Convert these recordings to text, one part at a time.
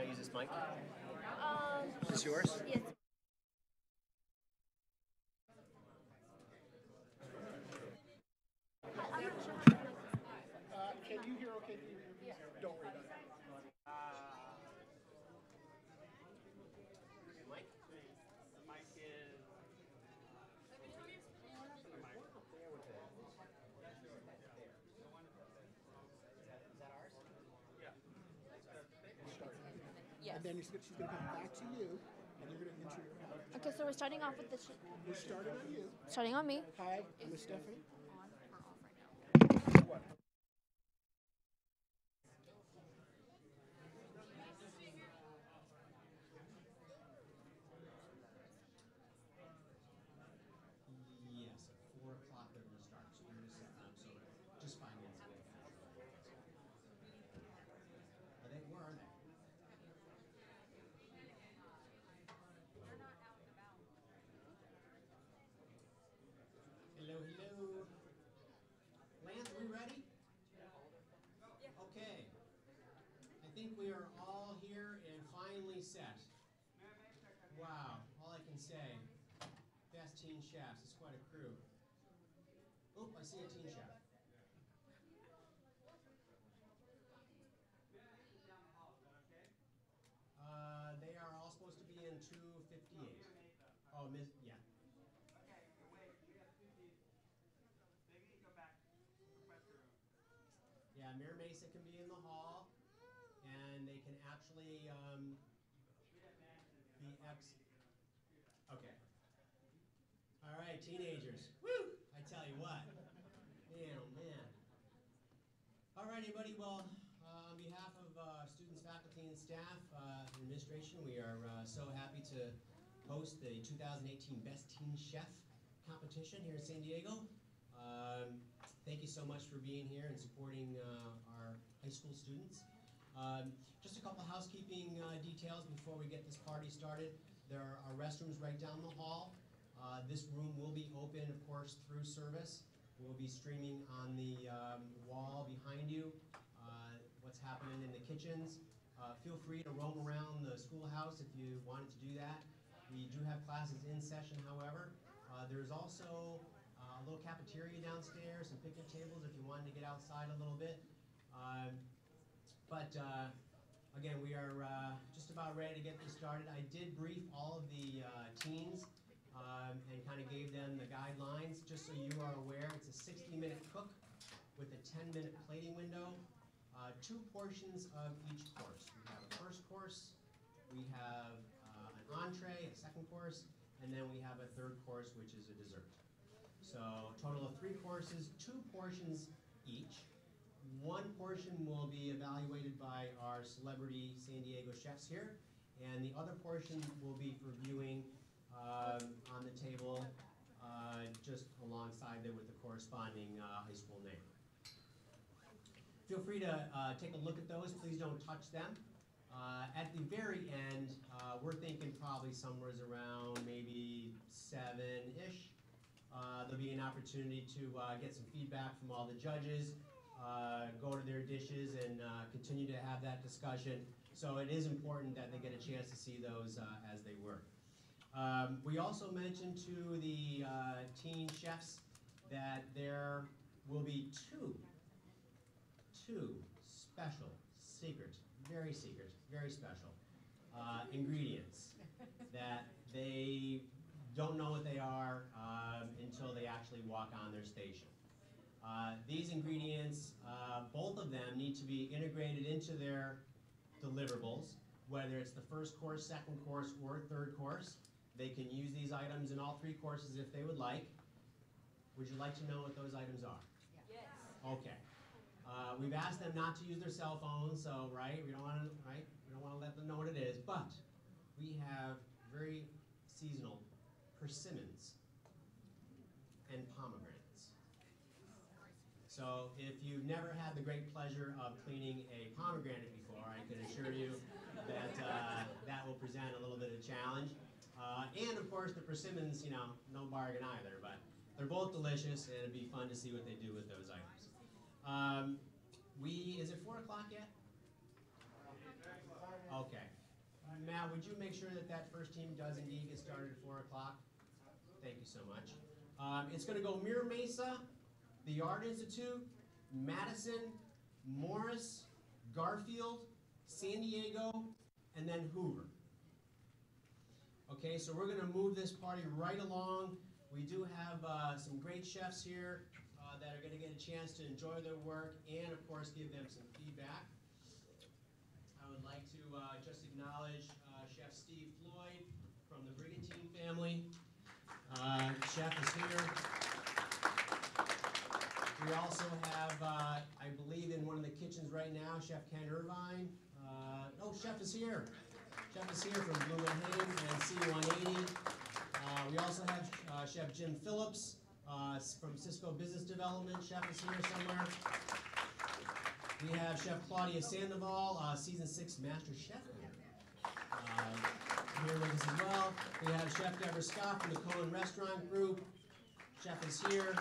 use this mic? Is Um, this yours? yes. I'm not sure how to like this. Can you hear okay through your earpiece? Don't worry about it. Mic? Yes. And then she's going to come back to you, and you're going to enter your code. Okay, so we're starting off with the We're starting on you. starting on me. Hi, I'm Miss Stephanie. On or off right now? What? Yes, at 4 o'clock they're going to start. So we're going to set them up so just 5 minutes away. Are they? Where are they? Hello, hello. Lance, are we ready? Okay. I think we are all here and finally set. Wow, all I can say. Best teen chefs. It's quite a crew. Oh, I see a teen chef. They are all supposed to be in 258. Oh, miss, yeah. Yeah, Mayor Mesa can be in the hall, and they can actually be Okay. All right, teenagers. Woo! I tell you what. Man, oh man. All righty, buddy. Well, on behalf of students, faculty, and staff, and administration, we are so happy to host the 2018 Best Teen Chef competition here in San Diego. Thank you so much for being here and supporting our high school students. Just a couple housekeeping details before we get this party started. There are restrooms right down the hall. This room will be open, of course, through service. We'll be streaming on the wall behind you what's happening in the kitchens. Feel free to roam around the schoolhouse if you wanted to do that. We do have classes in session, however. There's also a little cafeteria downstairs, some picnic tables if you wanted to get outside a little bit. Again, we are just about ready to get this started. I did brief all of the teens and kind of gave them the guidelines. Just so you are aware, it's a 60-minute cook with a 10-minute plating window. 2 portions of each course. We have a first course, we have an entree, a second course, and then we have a third course, which is a dessert. So a total of 3 courses, 2 portions each. 1 portion will be evaluated by our celebrity San Diego chefs here, and the other portion will be for viewing on the table just alongside there with the corresponding high school name. Feel free to take a look at those. Please don't touch them. At the very end, we're thinking probably somewhere around maybe 7-ish. There'll be an opportunity to get some feedback from all the judges, go to their dishes, and continue to have that discussion. So it is important that they get a chance to see those as they work. We also mentioned to the teen chefs that there will be two special, secret, very special ingredients that they don't know what they are until they actually walk on their station. These ingredients, both of them need to be integrated into their deliverables, whether it's the first course, second course, or third course. They can use these items in all 3 courses if they would like. Would you like to know what those items are? Yes. Okay. We've asked them not to use their cell phones, so we don't want to let them know what it is. But we have very seasonal persimmons and pomegranates. So if you've never had the great pleasure of cleaning a pomegranate before, I can assure you that that will present a little bit of a challenge. And of course the persimmons, no bargain either, but they're both delicious, and it'd be fun to see what they do with those items. Is it 4 o'clock yet? Okay. Matt, would you make sure that that first team does indeed get started at 4 o'clock? Thank you so much. It's going to go Mira Mesa, the Art Institute, Madison, Morris, Garfield, San Diego, and then Hoover. Okay, so we're going to move this party right along. We do have some great chefs here that are going to get a chance to enjoy their work and, of course, give them some feedback. I would like to just acknowledge Chef Steve Floyd from the Brigantine family. Chef is here. We also have, I believe, in one of the kitchens right now, Chef Ken Irvine. Chef is here. Chef is here from Blue and Haynes and C180. We also have Chef Jim Phillips from Cisco Business Development. Chef is here somewhere. We have Chef Claudia Sandoval, Season 6 Master Chef here with us as well. We have Chef Deborah Scott from the Cohen Restaurant Group. Chef is here.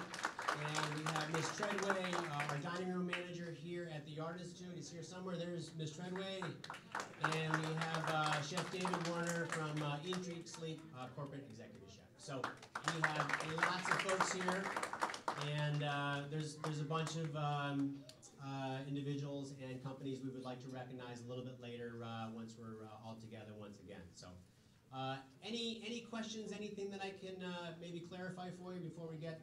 And we have Ms. Treadway, our dining room manager here at the Art Institute. Is here somewhere. There's Ms. Treadway. And we have Chef David Warner from Eat, Drink, Sleep, Corporate Executive Chef. So we have lots of folks here. And there's a bunch of individuals and companies we would like to recognize a little bit later once we're all together once again. So any questions, anything that I can maybe clarify for you before we get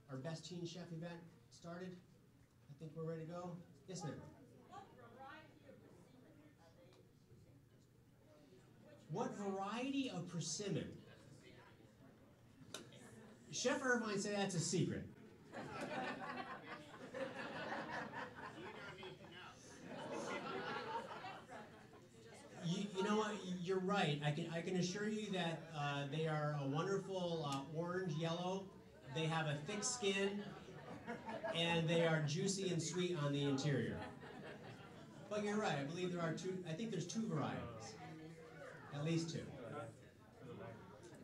our Best Teen Chef event started? I think we're ready to go. Yes, ma'am. What variety of persimmon? Chef Irvine said that's a secret. You know what? You're right. I can assure you that they are a wonderful orange yellow. They have a thick skin, and they are juicy and sweet on the interior. But you're right. I believe there are two. I think there's two varieties, at least two.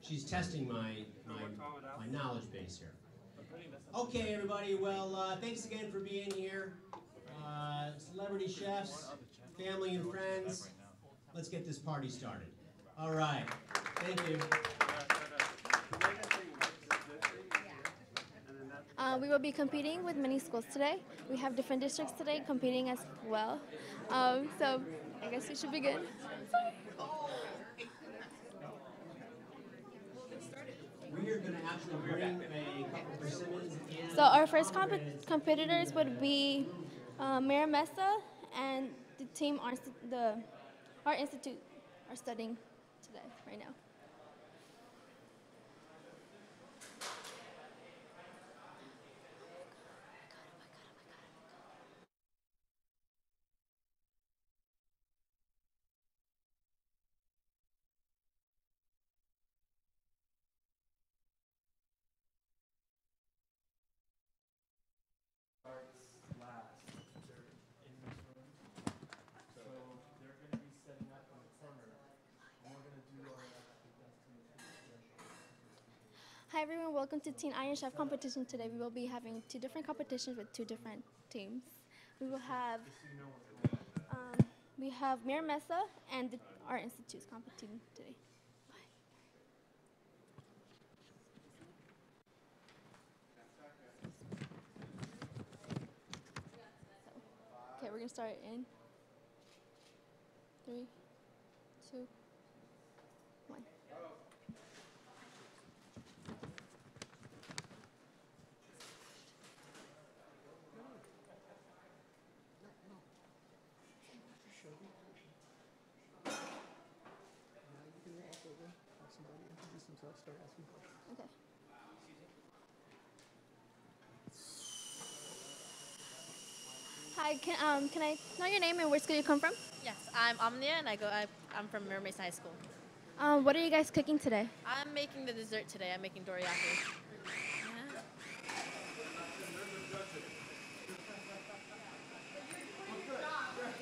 She's testing my knowledge base here. Okay, everybody. Well, thanks again for being here. Celebrity chefs, family and friends. Let's get this party started. All right. Thank you. We will be competing with many schools today. We have different districts today competing as well. So I guess we should begin. We are going to actually bring a couple persimmons in. So our first competitors would be Mira Mesa and the team the Art Institute are studying today, right now. Hi everyone, welcome to Teen Iron Chef competition. Today we will be having two different competitions with two different teams. We will have Mira Mesa and the Art Institute's competing today. Okay, we're gonna start in 3, 2, 1. Somebody introduce themselves, start asking questions. Okay. Hi, can I know your name and where school you come from? Yes, I'm Omnia, and I'm from Mira Mesa High School. What are you guys cooking today? I'm making the dessert today. I'm making dorayaki.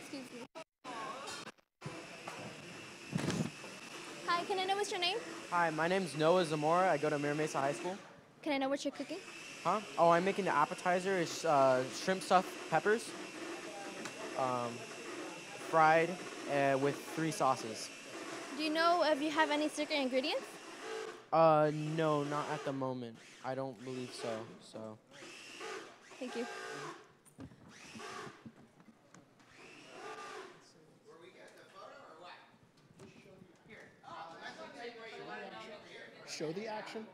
Excuse me. Hi, can I know what's your name? Hi, my name's Noah Zamora. I go to Mira Mesa High School. Can I know what you're cooking? Huh? Oh, I'm making the appetizer. It's shrimp stuffed peppers, fried with 3 sauces. Do you know if you have any secret ingredients? No, not at the moment. I don't believe so. So. Thank you. Show the action.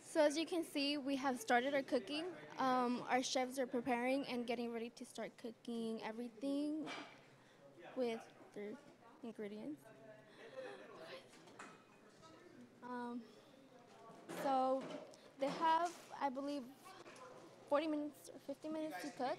So as you can see, we have started our cooking. Our chefs are preparing and getting ready to start cooking everything with their ingredients. Um, so they have, I believe, 40 minutes or 50 minutes to cook.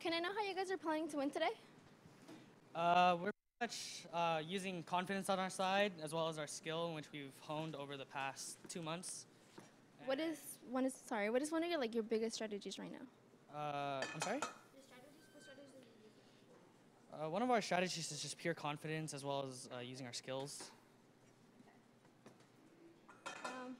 Can I know how you guys are planning to win today? We're pretty much using confidence on our side as well as our skill, which we've honed over the past 2 months. What is one of your your biggest strategies right now? I'm sorry? One of our strategies is just pure confidence as well as using our skills. Um,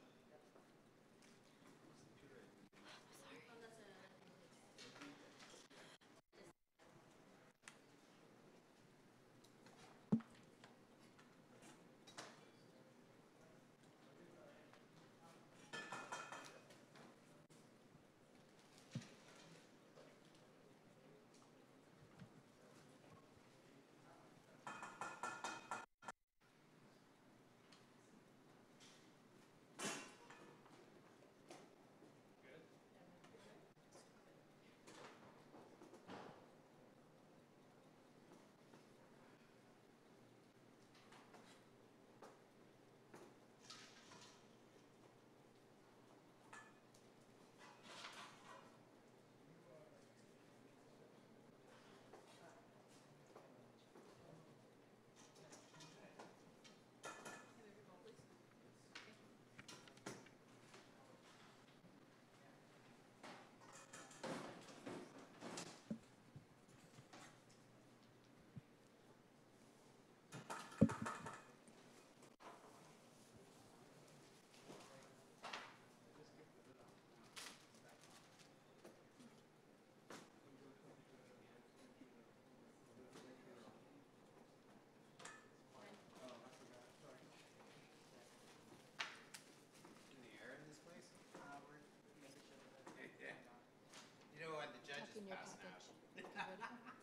in your package.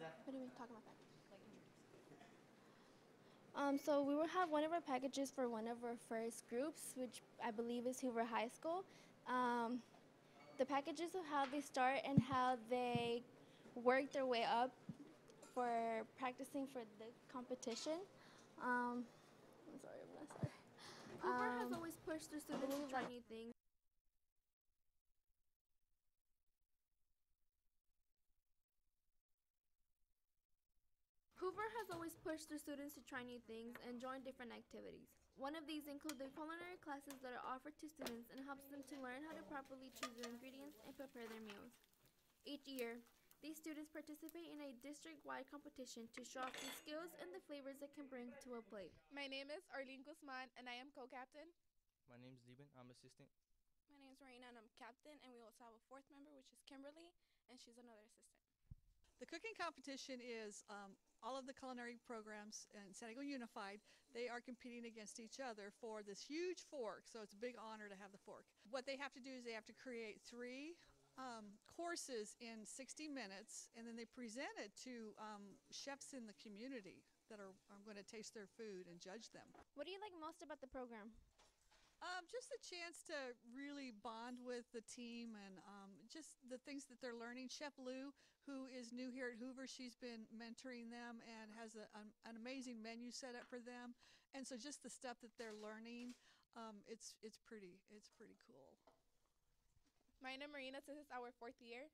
What do you mean talking about package? So we will have one of our packages for one of our first groups, which I believe is Hoover High School. The packages of how they start and how they work their way up for practicing for the competition. I'm sorry, I'm not sorry. Hoover has always pushed their students to try new things. Hoover has always pushed their students to try new things and join different activities. One of these include the culinary classes that are offered to students and helps them to learn how to properly choose their ingredients and prepare their meals. Each year, these students participate in a district-wide competition to show off the skills and the flavors they can bring to a plate. My name is Arlene Guzman, and I am co-captain. My name's Deben. I'm assistant. My name is Marina, and I'm captain, and we also have a fourth member, which is Kimberly, and she's another assistant. The cooking competition is all of the culinary programs in San Diego Unified. They are competing against each other for this huge fork, so it's a big honor to have the fork. What they have to do is they have to create 3 courses in 60 minutes, and then they present it to chefs in the community that are going to taste their food and judge them. What do you like most about the program? Just a chance to really bond with the team and just the things that they're learning. Chef Lou, who is new here at Hoover, she's been mentoring them and has an amazing menu set up for them. And so just the stuff that they're learning, it's pretty cool. My name is Marina. This is our 4th year,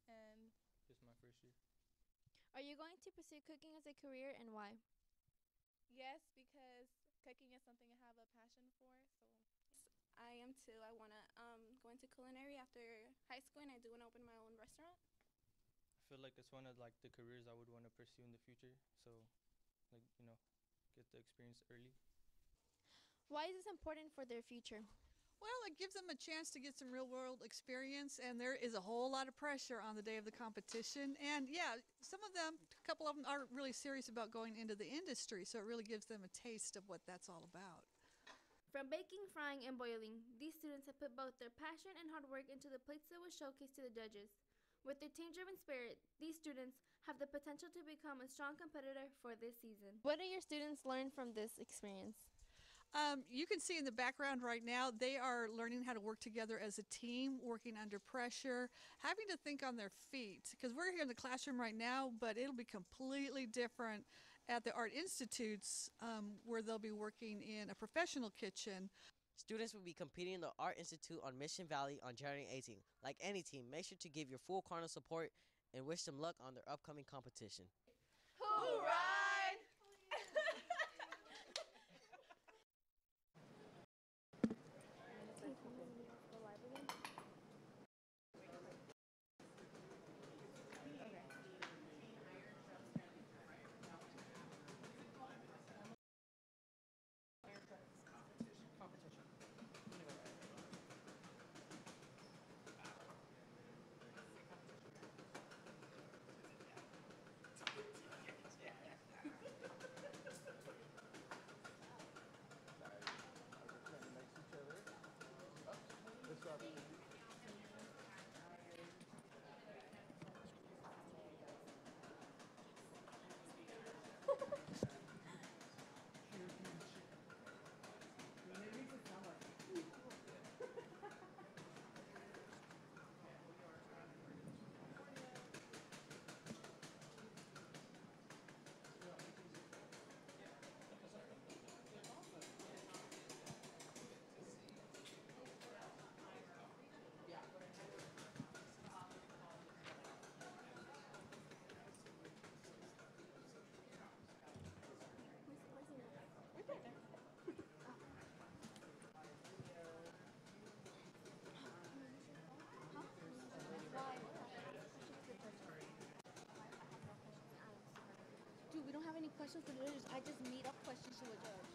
and This is my first year. Are you going to pursue cooking as a career, and why? yes, because cooking is something I have a passion for. So I am too. I want to go into culinary after high school, and I do want to open my own restaurant. I feel like it's one of like the careers I would want to pursue in the future. So, like, get the experience early. Why is this important for their future? Well, it gives them a chance to get some real world experience, and there is a whole lot of pressure on the day of the competition. And yeah, some of them, a couple of them are really serious about going into the industry, so it really gives them a taste of what that's all about. From baking, frying, and boiling, these students have put both their passion and hard work into the plates that were showcased to the judges. With their team-driven spirit, these students have the potential to become a strong competitor for this season. What do your students learn from this experience? You can see in the background right now, they are learning how to work together as a team, working under pressure, having to think on their feet. Because we're here in the classroom right now, but it'll be completely different at the Art Institutes, where they'll be working in a professional kitchen. Students will be competing in the Art Institute on Mission Valley on January 18th. Like any team, make sure to give your full Cardinal support and wish them luck on their upcoming competition. Hoorah! Dude, we don't have any questions for the judges. I just made up questions to a judge.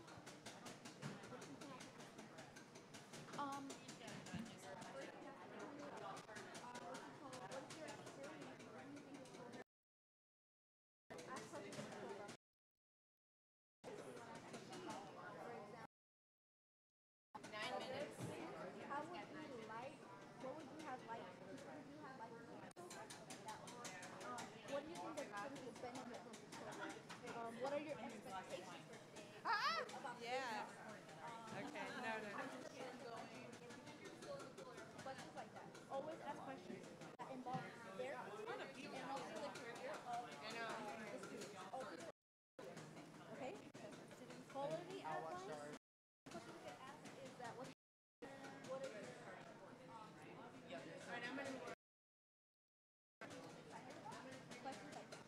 What are your expectations for today? Yeah. Okay. No. Questions like that. Always ask questions that involve their career and also the career of the students. Okay? Students follow the outlines. The question we get asked is that what are your questions like that.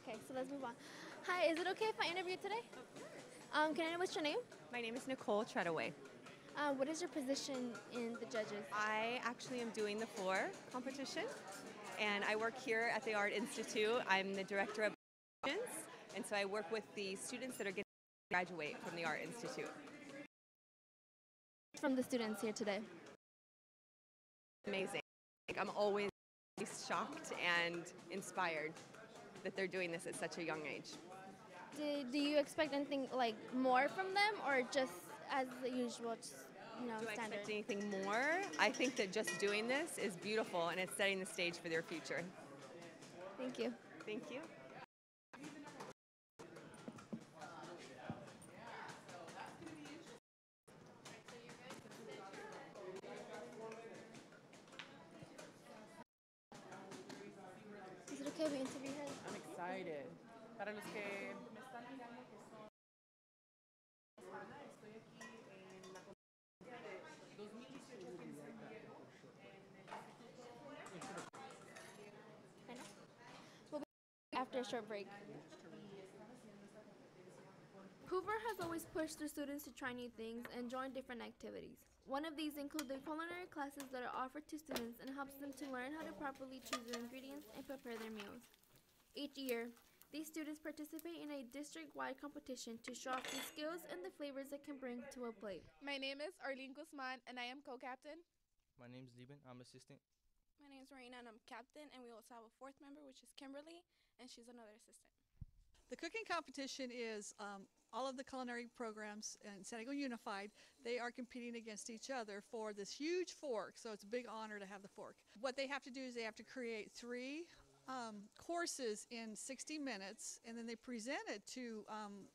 Okay, so let's move on. Hi, is it okay if I interview today? Can I know what's your name? My name is Nicole Treadaway. What is your position in the judges? I actually am doing the floor competition, and I work here at the Art Institute. I'm the director of students, and so I work with the students that are getting to graduate from the Art Institute. From the students here today. Amazing. Like, I'm always shocked and inspired that they're doing this at such a young age. Do you expect anything like more from them, or just as the usual, just, Do I standard? expect anything more? I think that just doing this is beautiful, and it's setting the stage for their future. Thank you. Thank you. Is it okay we interview her? I'm excited. Para los que me están mirando que son estoy aquí en la conferencia de 2018 que encendieron en el We'll be back after a short break. Hoover has always pushed their students to try new things and join different activities. One of these include the culinary classes that are offered to students and helps them to learn how to properly choose their ingredients and prepare their meals. Each year, these students participate in a district-wide competition to show off the skills and the flavors they can bring to a plate. My name is Arlene Guzman, and I am co-captain. My name's Lieben. I'm assistant. My name's Marina, and I'm captain, and we also have a fourth member, which is Kimberly, and she's another assistant. The cooking competition is all of the culinary programs in San Diego Unified. They are competing against each other for this huge fork, so it's a big honor to have the fork. What they have to do is they have to create 3 courses in 60 minutes, and then they present it to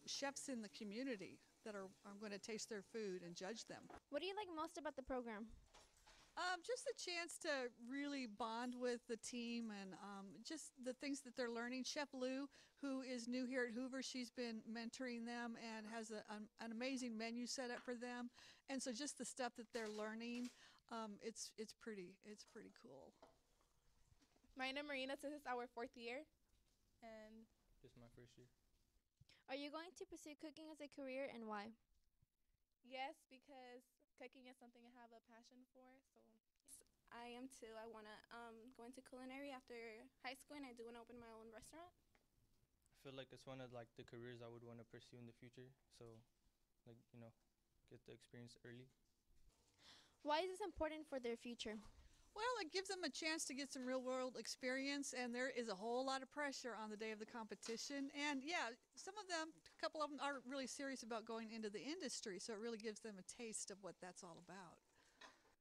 chefs in the community that are going to taste their food and judge them. What do you like most about the program? Just the chance to really bond with the team and just the things that they're learning. Chef Lou, who is new here at Hoover, she's been mentoring them and has an amazing menu set up for them. And so just the stuff that they're learning, it's pretty cool. My name is Marina. This is our 4th year, and This is my first year. Are you going to pursue cooking as a career, and why? yes, because cooking is something I have a passion for. So I am too. I want to go into culinary after high school, and I do want to open my own restaurant. I feel like it's one of the careers I would want to pursue in the future. So, get the experience early. Why is this important for their future? Well, it gives them a chance to get some real-world experience, and there is a whole lot of pressure on the day of the competition. And yeah, a couple of them are really serious about going into the industry, so it really gives them a taste of what that's all about.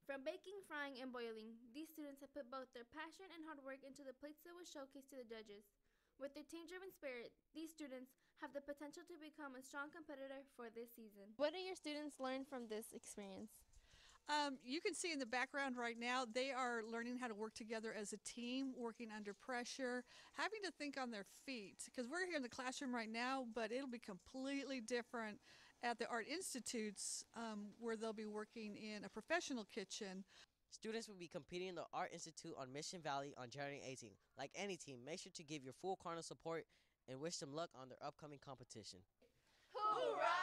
From baking, frying, and boiling, these students have put both their passion and hard work into the plates that will showcase to the judges. With their team-driven spirit, these students have the potential to become a strong competitor for this season. What do your students learn from this experience? You can see in the background right now, they are learning how to work together as a team, working under pressure, having to think on their feet. Because we're here in the classroom right now, but it'll be completely different at the Art Institutes, where they'll be working in a professional kitchen. Students will be competing in the Art Institute on Mission Valley on January 18th. Like any team, make sure to give your full Cardinal support and wish them luck on their upcoming competition. Hoorah!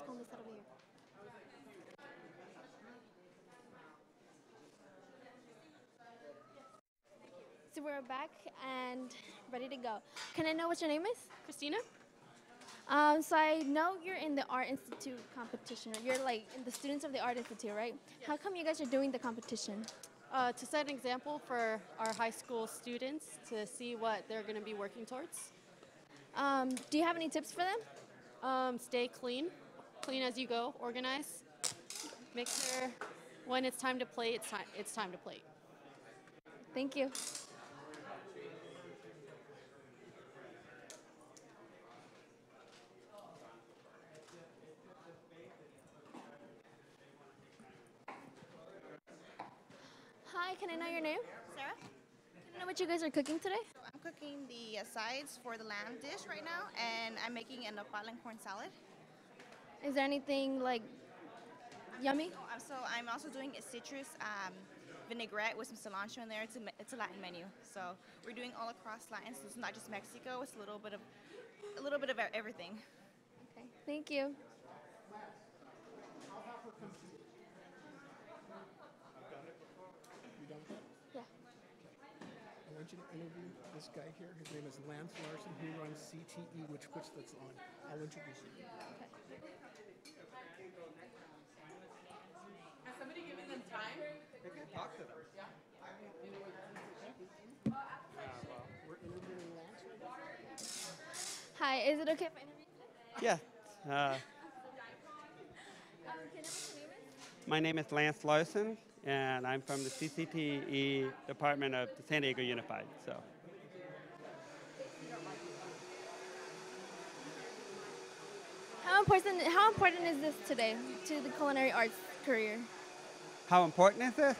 on this side over here. So we're back and ready to go. Can I know what your name is? Christina. So I know you're in the Art Institute competition. Or you're like in the students of the Art Institute, right? How come you guys are doing the competition? To set an example for our high school students to see what they're going to be working towards. Do you have any tips for them? Stay clean as you go, organize. Make sure when it's time to play, it's time to play. Thank you. Hi, can I know your name? Sarah. Can I know what you guys are cooking today? I'm cooking the sides for the lamb dish right now, and I'm making a nopal and corn salad. Is there anything like yummy? So I'm also doing a citrus vinaigrette with some cilantro in there. It's a Latin menu, so we're doing all across Latin. So it's not just Mexico. It's a little bit of everything. Okay, thank you. You done with that? Yeah. I want you to interview this guy here. His name is Lance Larson. He runs CTE, which puts this on. I'll introduce you. Has somebody given them time? They can talk to them. Yeah. We're interviewing Lance right now. Hi, is it okay if I interview? Yeah. My name is Lance Larson, and I'm from the CCTE department of the San Diego Unified. So. How important is this today to the culinary arts career? How important is this?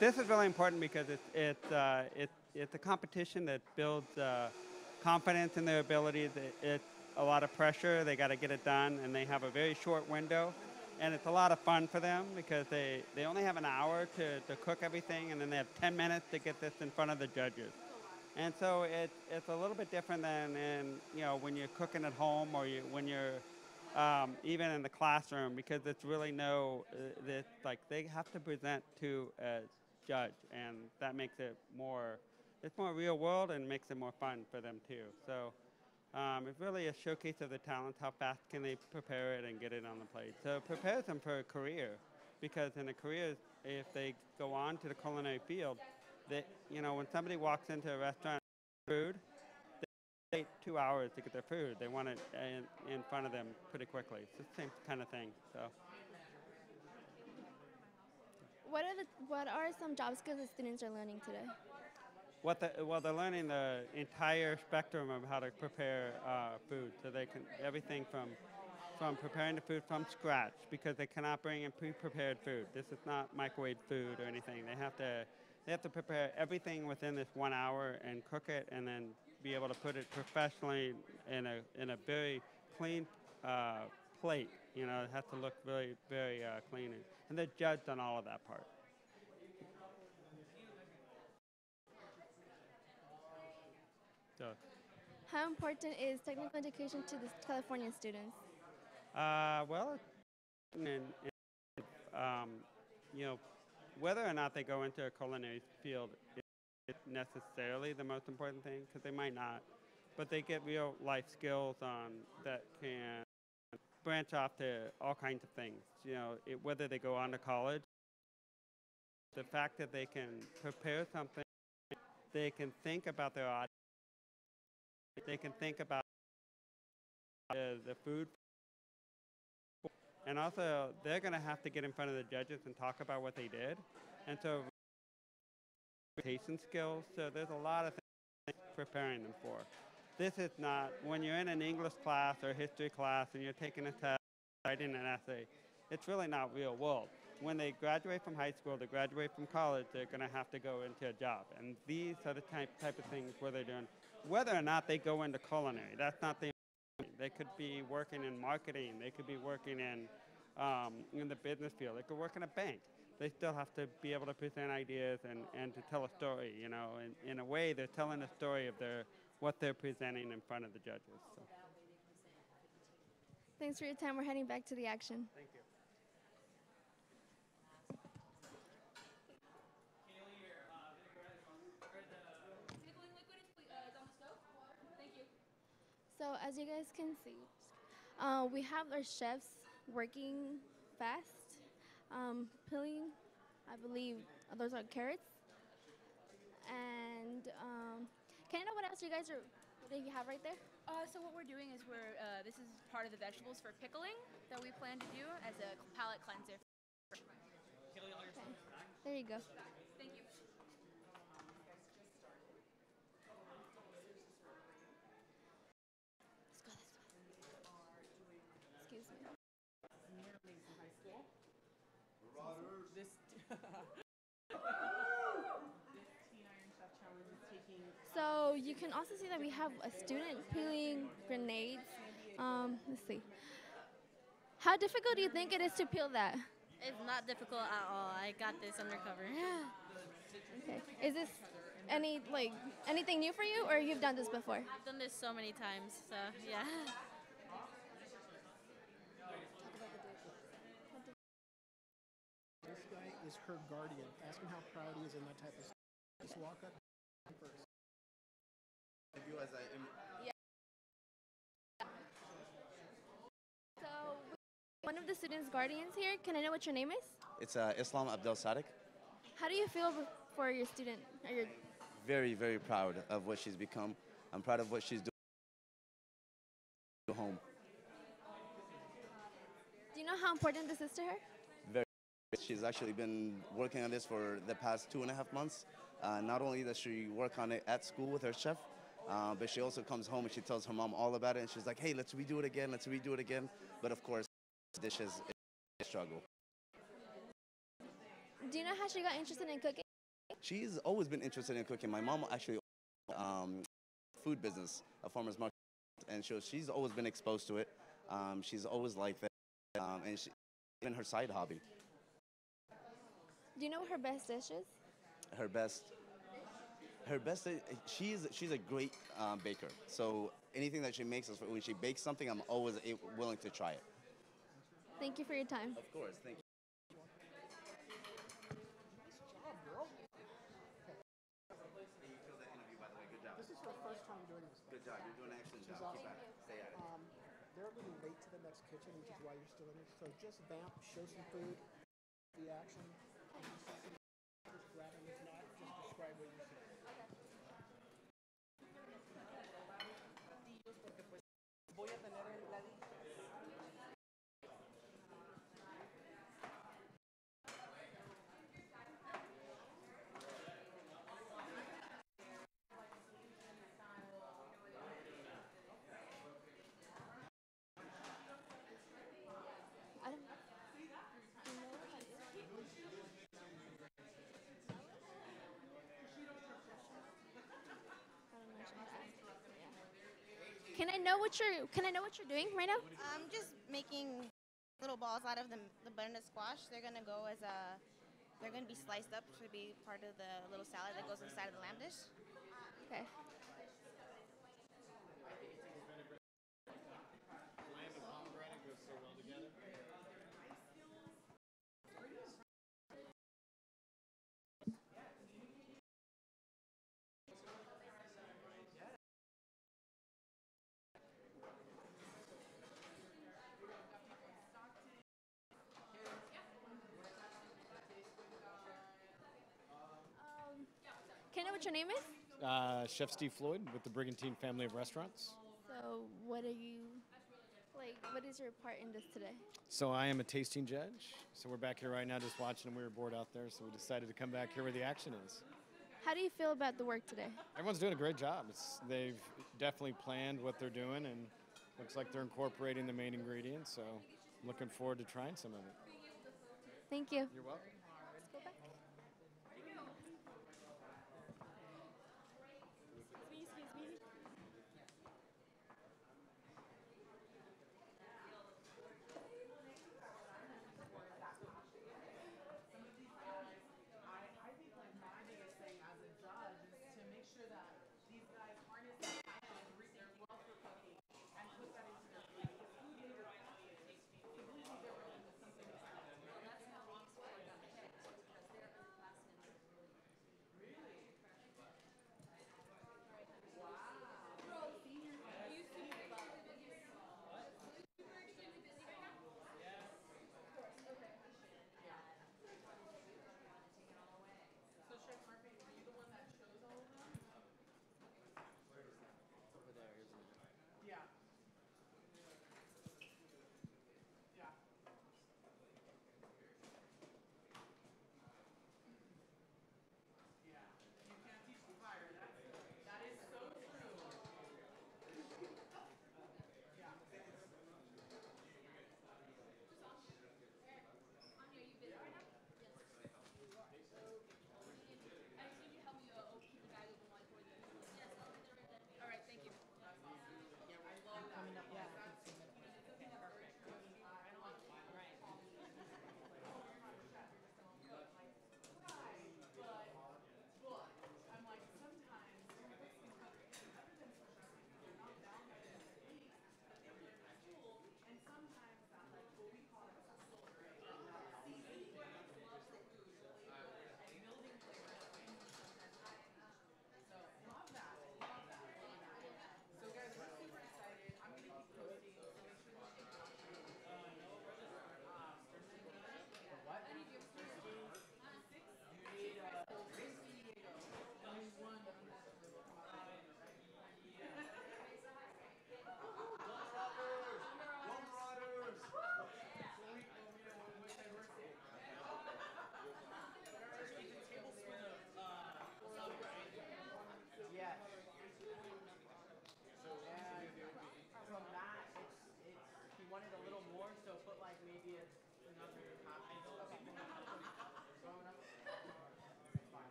This is really important because it's a competition that builds confidence in their abilities. It's a lot of pressure. They got to get it done, and they have a very short window. And it's a lot of fun for them because they only have an hour to cook everything, and then they have 10 minutes to get this in front of the judges. And so it's a little bit different than when you're cooking at home or when you're even in the classroom, because it's really they have to present to a judge, and that makes it more real world and makes it more fun for them too. So it's really a showcase of the talents. How fast can they prepare it and get it on the plate? So it prepares them for a career, because in a career, if they go on to the culinary field, when somebody walks into a restaurant and food, they take 2 hours to get their food. They want it in front of them pretty quickly. It's the same kind of thing. So. What are some job skills that students are learning today? They're learning the entire spectrum of how to prepare food. So they can everything from preparing the food from scratch, because they cannot bring in pre-prepared food. This is not microwave food or anything. They have to prepare everything within this 1 hour and cook it, and then be able to put it professionally in a very clean plate. It has to look very, very clean, and they're judged on all of that part. So. How important is technical education to the Californian students? Whether or not they go into a culinary field is necessarily the most important thing, because they might not, but they get real life skills that can branch off to all kinds of things. Whether they go on to college, the fact that they can prepare something, they can think about their audience, they can think about the food, and also they're going to have to get in front of the judges and talk about what they did, and so presentation skills. So there's a lot of things preparing them for. This is not, when you're in an English class or history class and you're taking a test, writing an essay, it's really not real world. When they graduate from high school, they graduate from college, they're going to have to go into a job. And these are the type of things where they're doing. Whether or not they go into culinary, that's not the. They could be working in marketing. They could be working in the business field. They could work in a bank. They still have to be able to present ideas and to tell a story. In a way, they're telling a story of what they're presenting in front of the judges. So. Thanks for your time. We're heading back to the action. Thank you. So as you guys can see, we have our chefs working fast, peeling, I believe those are carrots. And can I know what else what do you have right there? So what we're doing is this is part of the vegetables for pickling that we plan to do as a palate cleanser. There you go. Thank you. Excuse me. High school. This Teen Iron Chef Challenge is taking. So you can also see that we have a student peeling grenades. Let's see. How difficult do you think it is to peel that? It's not difficult at all. I got this under cover. Okay. Is this anything new for you, or you've done this before? I've done this so many times, so yeah. This guy is her guardian. Ask him how proud he is and that type of stuff. Just walk up first. So one of the students' guardians here. Can I know what your name is? It's Islam Abdel Sadiq. How do you feel for your student? Or your Very, very proud of what she's become. I'm proud of what she's doing at home. Do you know how important this is to her? Very. She's actually been working on this for the past 2.5 months. Not only does she work on it at school with her chef, but she also comes home and she tells her mom all about it. And she's like, hey, let's redo it again. Let's redo it again. But of course, dishes is a struggle. Do you know how she got interested in cooking? She's always been interested in cooking. My mom actually food business, a farmer's market, and she's always been exposed to it. She's always liked that, and even her side hobby. Do you know what her best dish is? Her best. She's a great baker. So anything that she makes, when she bakes something, I'm always willing to try it. Thank you for your time. Of course, thank you. This is her first time doing this. Good job. You're doing an excellent She's job. awesome. Keep at it. Stay at it. They're a little late to the next kitchen, which is why you're still in here. So just vamp, show some food, the action. Just grab it. If not, just describe what you see. Voy a tener el ladito. Can I know what you're doing right now? I'm just making little balls out of the butternut squash. They're gonna go they're gonna be sliced up to be part of the little salad that goes inside of the lamb dish. Okay. Can I know what your name is? Chef Steve Floyd with the Brigantine family of restaurants. So what are you, what is your part in this today? So I am a tasting judge. So we're back here right now just watching, and we were bored out there, so we decided to come back here where the action is. How do you feel about the work today? Everyone's doing a great job. They've definitely planned what they're doing, and looks like they're incorporating the main ingredients, so I'm looking forward to trying some of it. Thank you. You're welcome. Let's go back. I think like my biggest thing as a judge is to make sure that these guys harness their passion, their love for cooking, and put that into their food. Because food is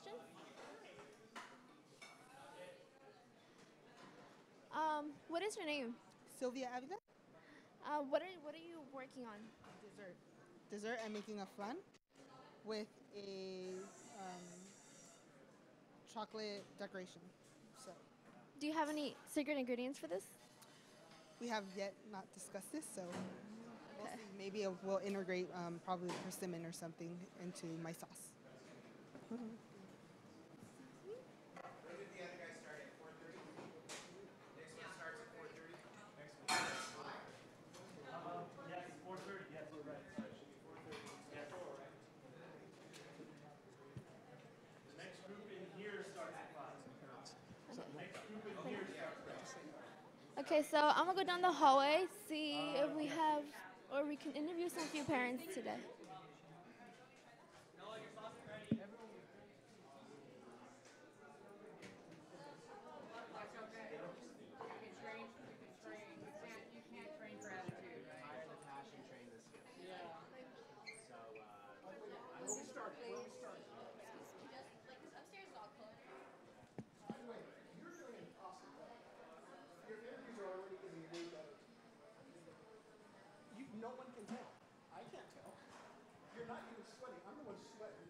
questions? What is your name? Sylvia Avila. What are you working on? Dessert. Dessert. I'm making a flan with a chocolate decoration. So Do you have any secret ingredients for this? we have yet not discussed this, so we'll see. Maybe we'll integrate probably persimmon or something into my sauce. Okay, so I'm gonna go down the hallway, see if we have, or we can interview some few parents today. No one can tell. I can't tell. You're not even sweating. I'm the one sweating.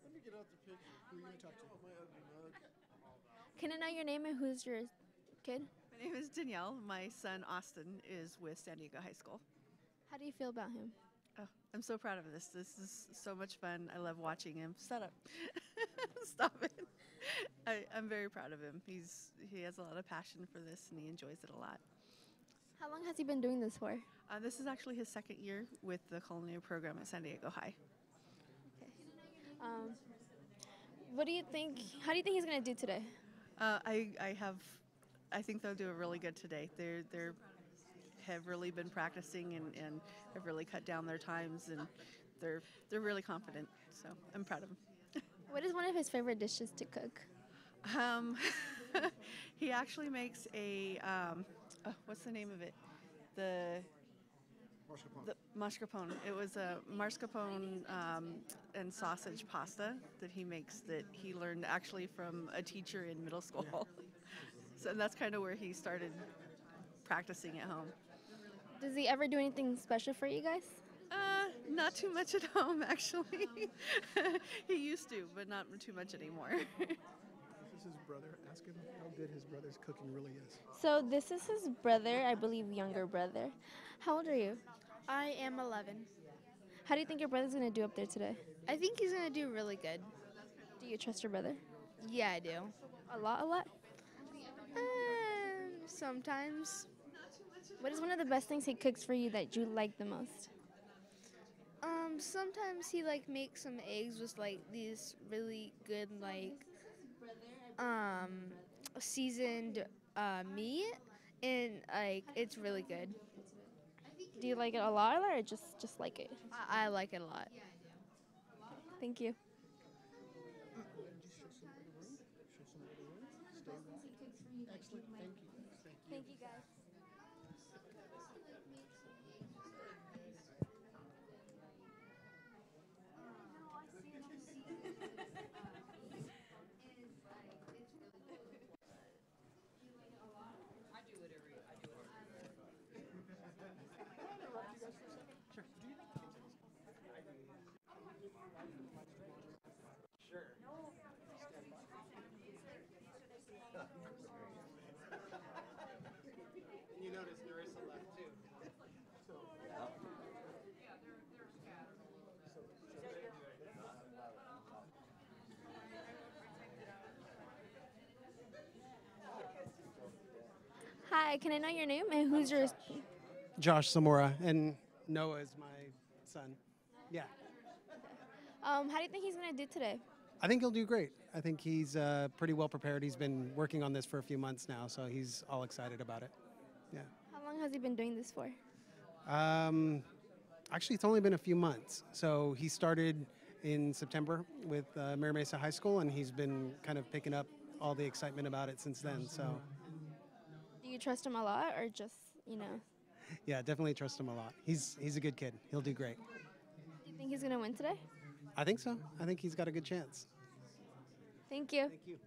Let me get out the picture. Who are you going to talk to? My ugly mug. Can I know your name and who's your kid? My name is Danielle. My son Austin is with San Diego High School. How do you feel about him? Oh, I'm so proud of this. This is so much fun. I love watching him. Shut up. Stop it. I'm very proud of him. He has a lot of passion for this and he enjoys it a lot. How long has he been doing this for? This is actually his second year with the culinary program at San Diego High. What do you think? How do you think he's gonna do today? I think they'll do it really good today. They're have really been practicing and have really cut down their times and they're really confident. So I'm proud of them. What is one of his favorite dishes to cook? He actually makes a what's the name of it? The mascarpone. It was a mascarpone and sausage pasta that he makes that he learned actually from a teacher in middle school. So that's kind of where he started practicing at home. Does he ever do anything special for you guys? Not too much at home, actually. He used to, but not too much anymore. This is his brother. Ask him how good his brother's cooking really is. So this is his brother, I believe younger brother. How old are you? I am 11. How do you think your brother's gonna do up there today? I think he's gonna do really good. Do you trust your brother? Yeah, I do. A lot? Sometimes. What is one of the best things he cooks for you that you like the most? Sometimes he makes some eggs with these really good seasoned meat, and it's really good. Do you like it a lot or just like it? I like it a lot. Thank you. Excellent. Thank you. Thank you, guys. Sure. Hi, can I know your name and who's your? Josh Zamora, and Noah is my son. Yeah, How do you think he's gonna do today? I think he'll do great. I think he's pretty well prepared. He's been working on this for a few months now, so he's all excited about it. Yeah. How long has he been doing this for? Actually, it's only been a few months. So he started in September with Mira Mesa High School, and he's been kind of picking up all the excitement about it since then. So, Do you trust him a lot, or just yeah, definitely trust him a lot. He's a good kid. He'll do great. Do you think he's gonna win today? I think so. I think he's got a good chance. Thank you. Thank you.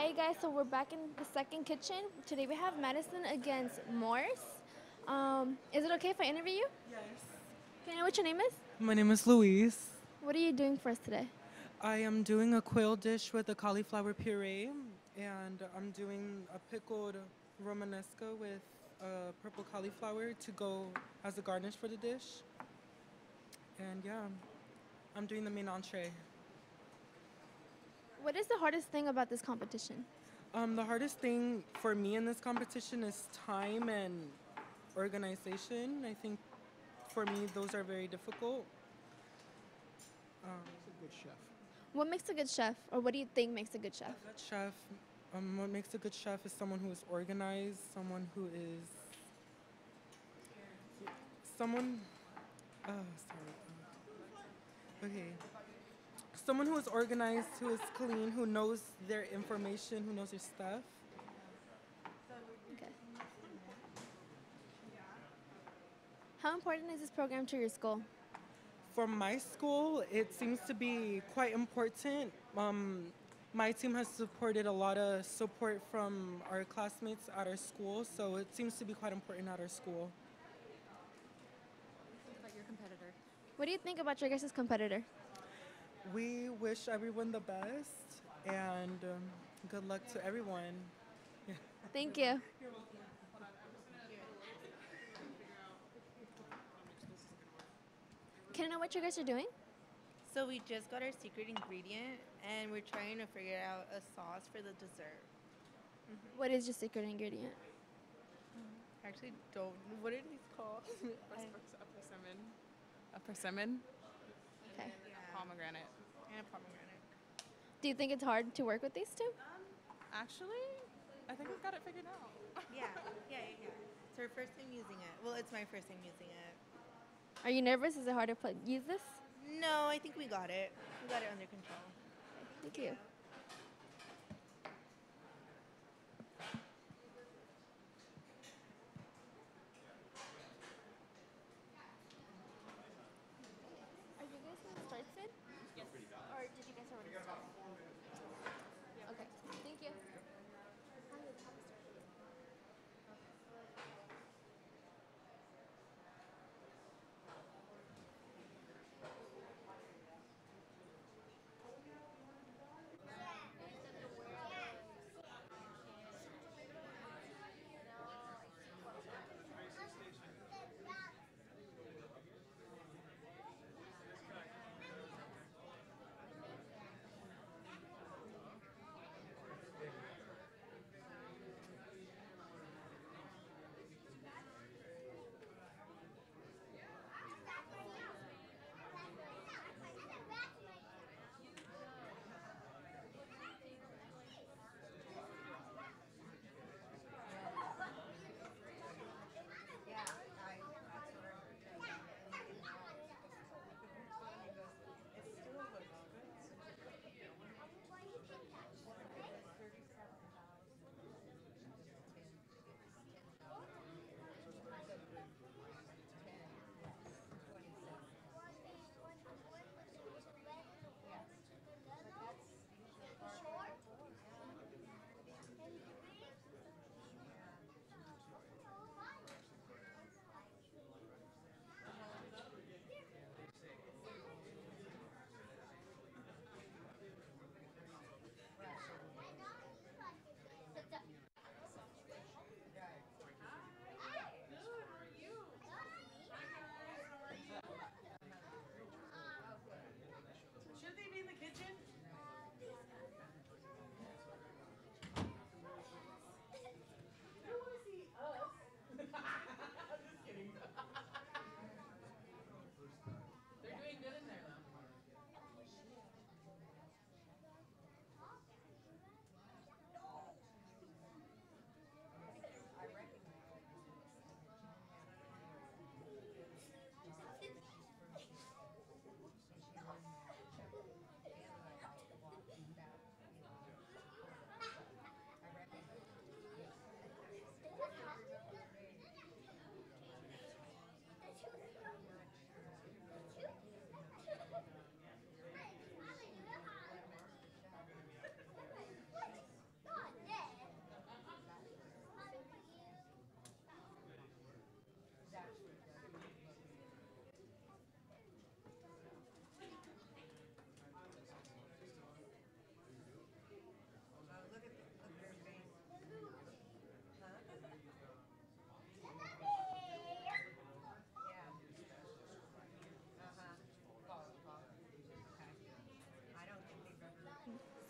Hey guys, so we're back in the second kitchen. Today we have Madison against Morse. Is it okay if I interview you? Yes. Can I know what your name is? My name is Louise. What are you doing for us today? I am doing a quail dish with a cauliflower puree, and I'm doing a pickled romanesco with purple cauliflower to go as a garnish for the dish. And yeah, I'm doing the main entree. What is the hardest thing about this competition? The hardest thing for me in this competition is time and organization. I think for me those are very difficult. What's a good chef? What makes a good chef, or what do you think makes a good chef? A good chef, what makes a good chef is someone who is organized, someone who is, someone, okay. Someone who is organized, who is clean, who knows their information, who knows their stuff. Okay. How important is this program to your school? For my school, it seems to be quite important. My team has supported a lot of support from our classmates at our school, so it seems to be quite important at our school. About your competitor. What do you think about your guys' competitor? We wish everyone the best, and good luck to everyone. Yeah. Thank you. Can I know what you guys are doing? So we just got our secret ingredient, and we're trying to figure out a sauce for the dessert. What is your secret ingredient? I actually don't. What are these called? A persimmon. A persimmon. Okay. Pomegranate. And a pomegranate. Do you think it's hard to work with these two? Actually, I think we've got it figured out. Yeah. It's our first time using it. Well, it's my first time using it. Are you nervous? Is it hard to use this? No, I think we got it. We got it under control. Thank you. Are you guys going to start soon? Yes. Or did you guys already start? Okay, thank you.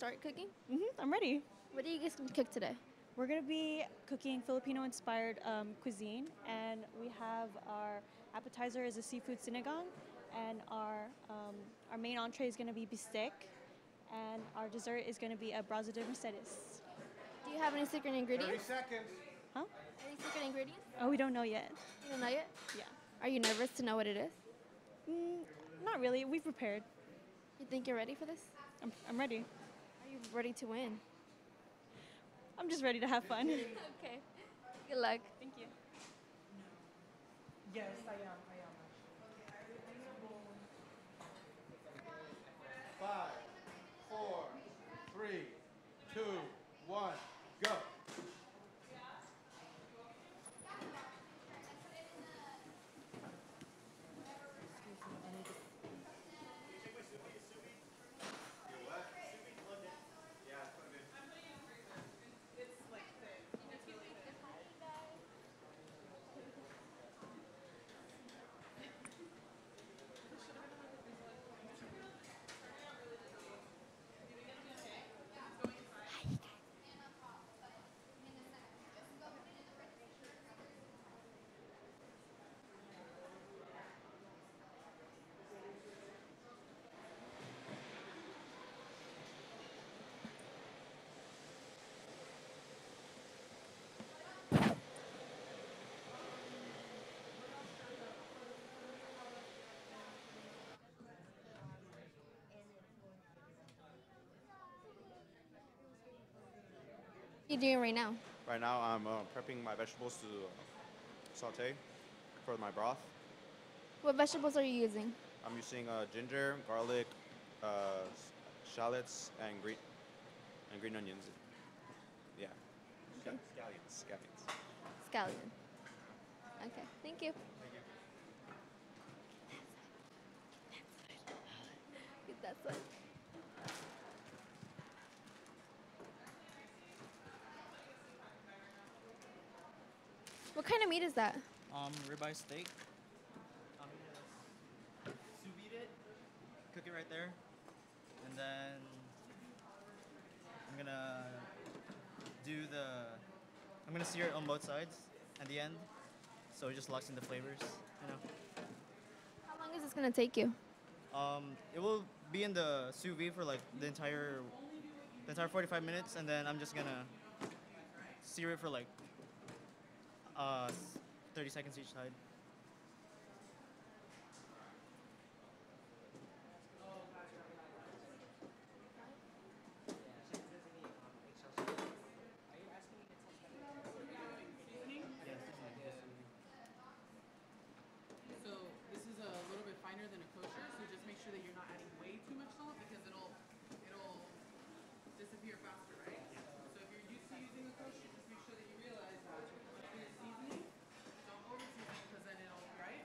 start cooking? I'm ready. What are you guys going to cook today? We're going to be cooking Filipino-inspired cuisine, and we have our appetizer is a seafood sinigang, and our main entree is going to be bistec, and our dessert is going to be a brazo de mercedes. Do you have any secret ingredients? 30 seconds. Huh? Any secret ingredients? Oh, we don't know yet. You don't know yet? Yeah. Are you nervous to know what it is? Not really. We've prepared. You think you're ready for this? I'm ready. Are you ready to win? I'm just ready to have fun. Okay. Good luck. Thank you. Yes, I am. 5, 4, 3, 2, 1, go. What are you doing right now? Right now, I'm prepping my vegetables to saute for my broth. What vegetables are you using? I'm using ginger, garlic, shallots, and green onions. Yeah. Scallions. Scallion. Okay, thank you. Get that side. What kind of meat is that? Ribeye steak. I'm gonna sous vide it, cook it right there, and then I'm gonna sear it on both sides at the end, so it just locks in the flavors, you know. How long is this gonna take you? It will be in the sous vide for like the entire 45 minutes, and then I'm just gonna sear it for like 30 seconds each side. So this is a little bit finer than a kosher, so just make sure that you're not adding way too much salt because it'll disappear faster, right? So if you're used to using a kosher, just make sure that you realize that when you're seasoning, don't over season because then it'll, right?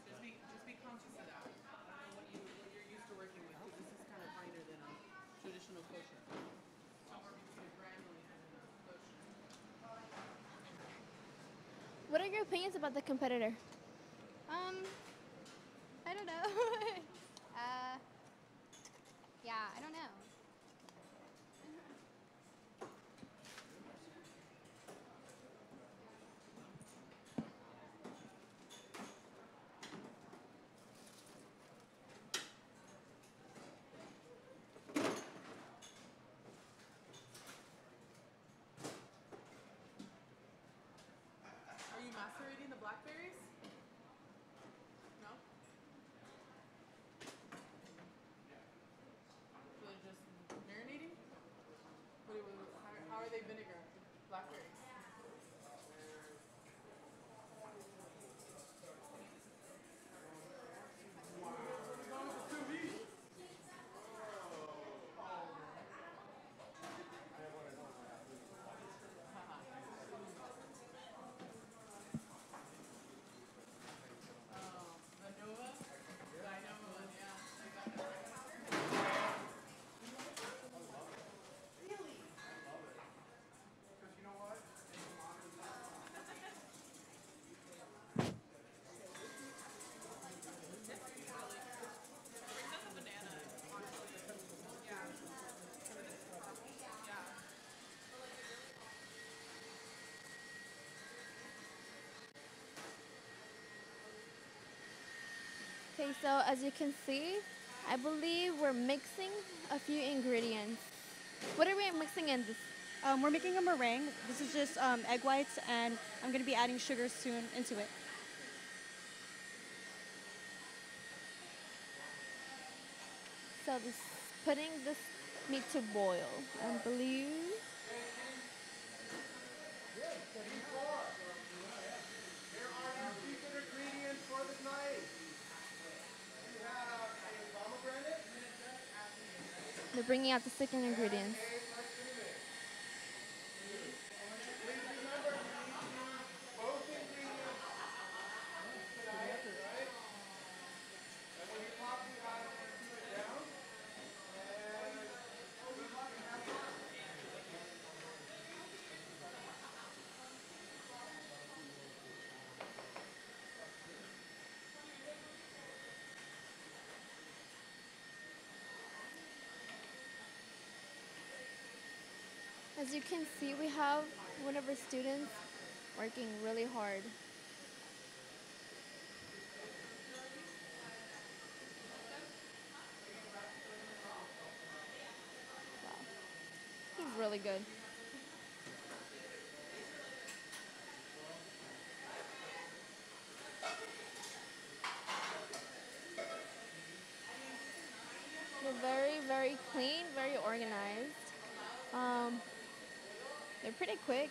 Just be conscious of that. I don't know what you're used to working with, because this is kind of finer than a traditional kosher. Somewhere between a granule and a kosher. What are your opinions about the competitor? I don't know. Yeah, I don't know. Are you macerating the blackberries? No? So they're just marinating? How are they vinegar? Blackberries? Okay, so as you can see, I believe we're mixing a few ingredients. What are we mixing in this? We're making a meringue. This is just egg whites, and I'm going to be adding sugar soon into it. So this putting this meat to boil, I believe. They're bringing out the second ingredients. As you can see, we have one of our students working really hard. Wow. He's really good. They're very, very clean, very organized. They're pretty quick.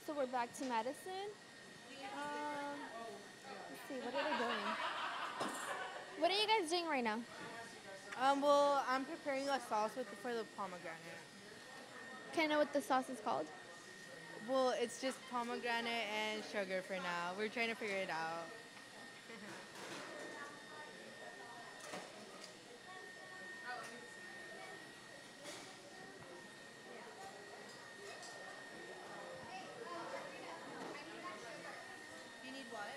So we're back to Madison. Let's see, what are they doing? What are you guys doing right now? Well, I'm preparing a sauce for the pomegranate. Can I know what the sauce is called? Well, it's just pomegranate and sugar for now. We're trying to figure it out. You need what?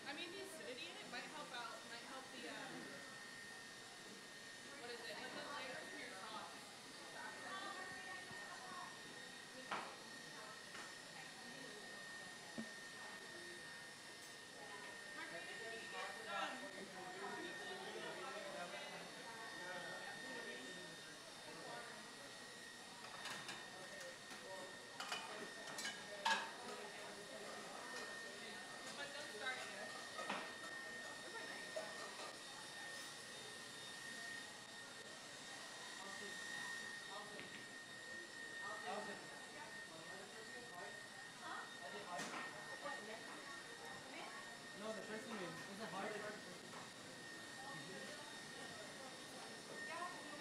I mean, the acidity in it might help out. Might help the what is it? Like the flavor for your sauce.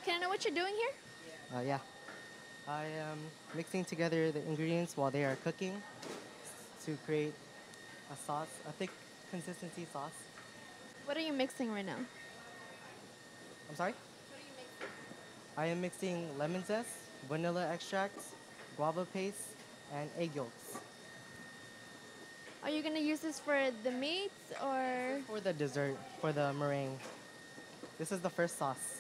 Can I know what you're doing here? Yeah. I am mixing together the ingredients while they are cooking to create a sauce, a thick consistency sauce. What are you mixing right now? I'm sorry? I am mixing lemon zest, vanilla extract, guava paste, and egg yolks. Are you gonna use this for the meats or? For the dessert, for the meringue. This is the first sauce.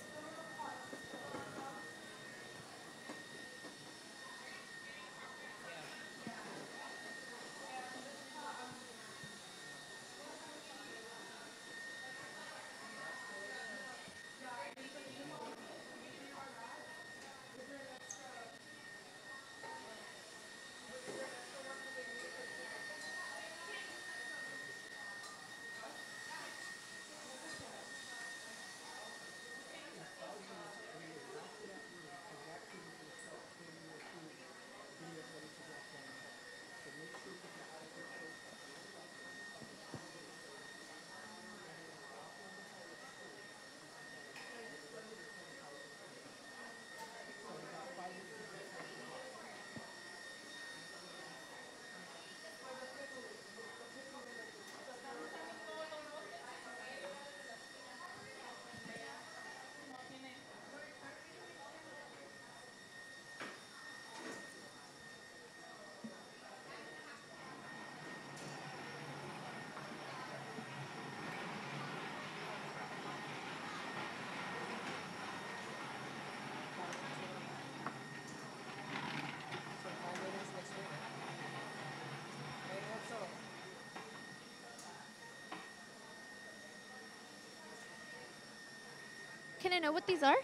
Can I know what these are?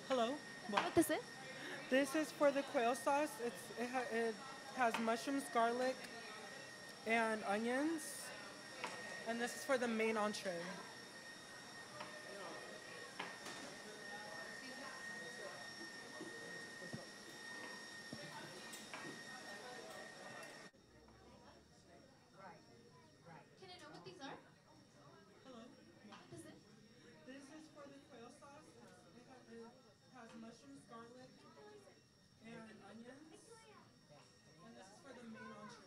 Hello. What this is? This is for the quail sauce. It has mushrooms, garlic, and onions. And this is for the main entree. Can I know what these are? Hello. What this is? This is for the quail sauce. It has mushrooms, garlic, and onions. And this is for the main entree.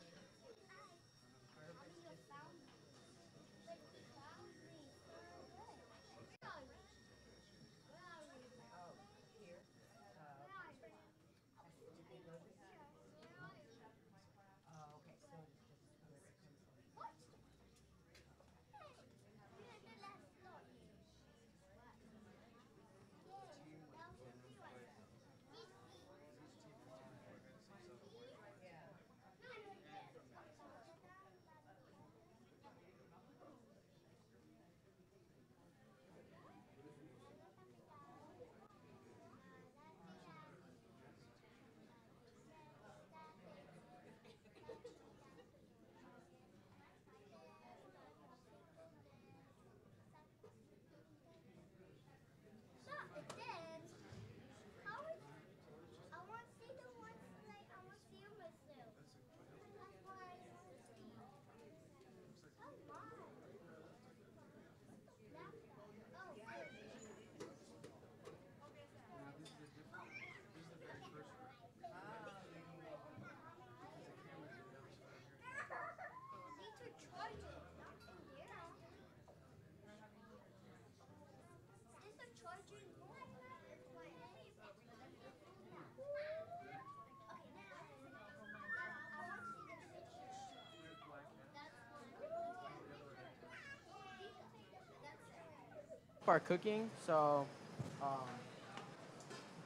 Our cooking, so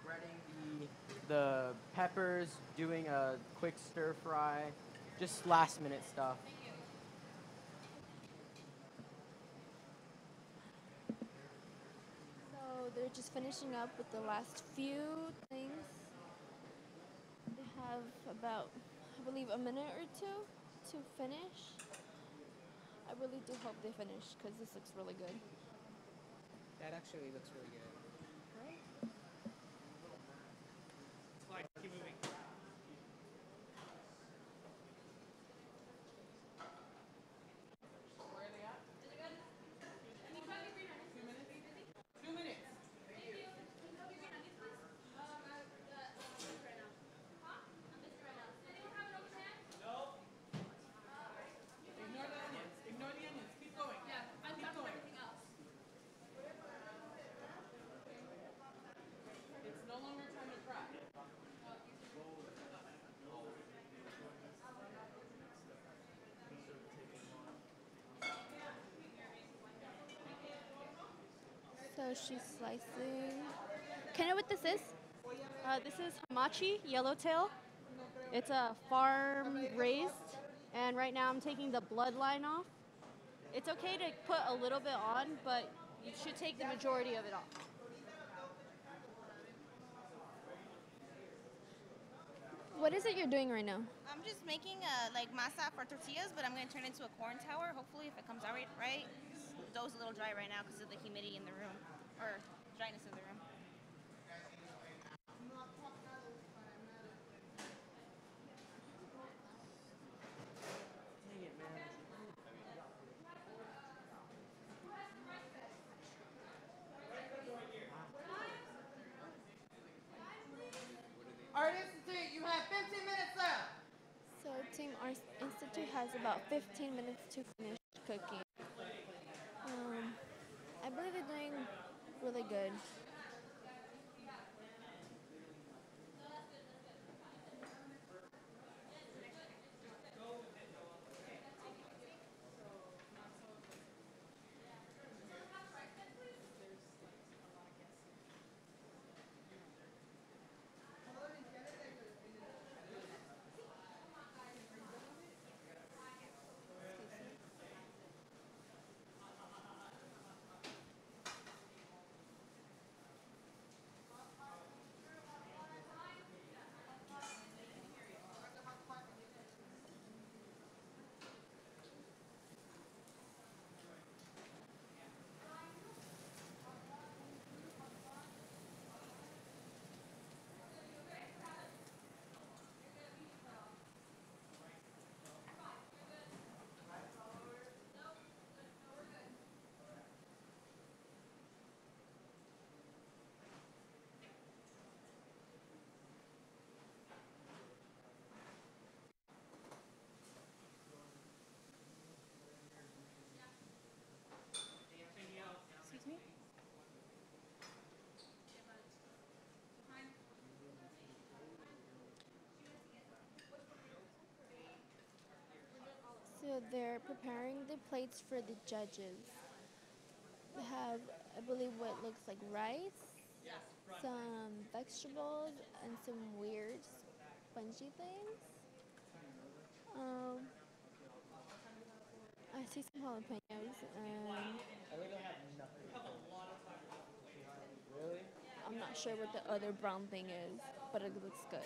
breading the peppers, doing a quick stir fry, just last minute stuff. So they're just finishing up with the last few things. They have about, I believe, a minute or two to finish. I really do hope they finish because this looks really good. That actually looks really good. Right? Slide, keep moving. Where are they at? 2 minutes? 2 minutes. No. Ignore the onions. Ignore the onions. Keep going. Yeah, I'm done with everything else. It's no longer time to cry. So she's slicing. Can I know what this is? This is hamachi, yellowtail. It's a farm raised, and right now I'm taking the bloodline off. It's okay to put a little bit on, but you should take the majority of it off. What is it you're doing right now? I'm just making like masa for tortillas, but I'm going to turn it into a corn tower. Hopefully, if it comes out right. The dough's a little dry right now because of the humidity in the room, or dryness in the room. Art Institute, you have 15 minutes left. So Team Art Institute has about 15 minutes to finish cooking. I believe they're doing really good. So they're preparing the plates for the judges. They have, I believe, what looks like rice, some vegetables, and some weird spongy things. I see some jalapenos, and I'm not sure what the other brown thing is, but it looks good.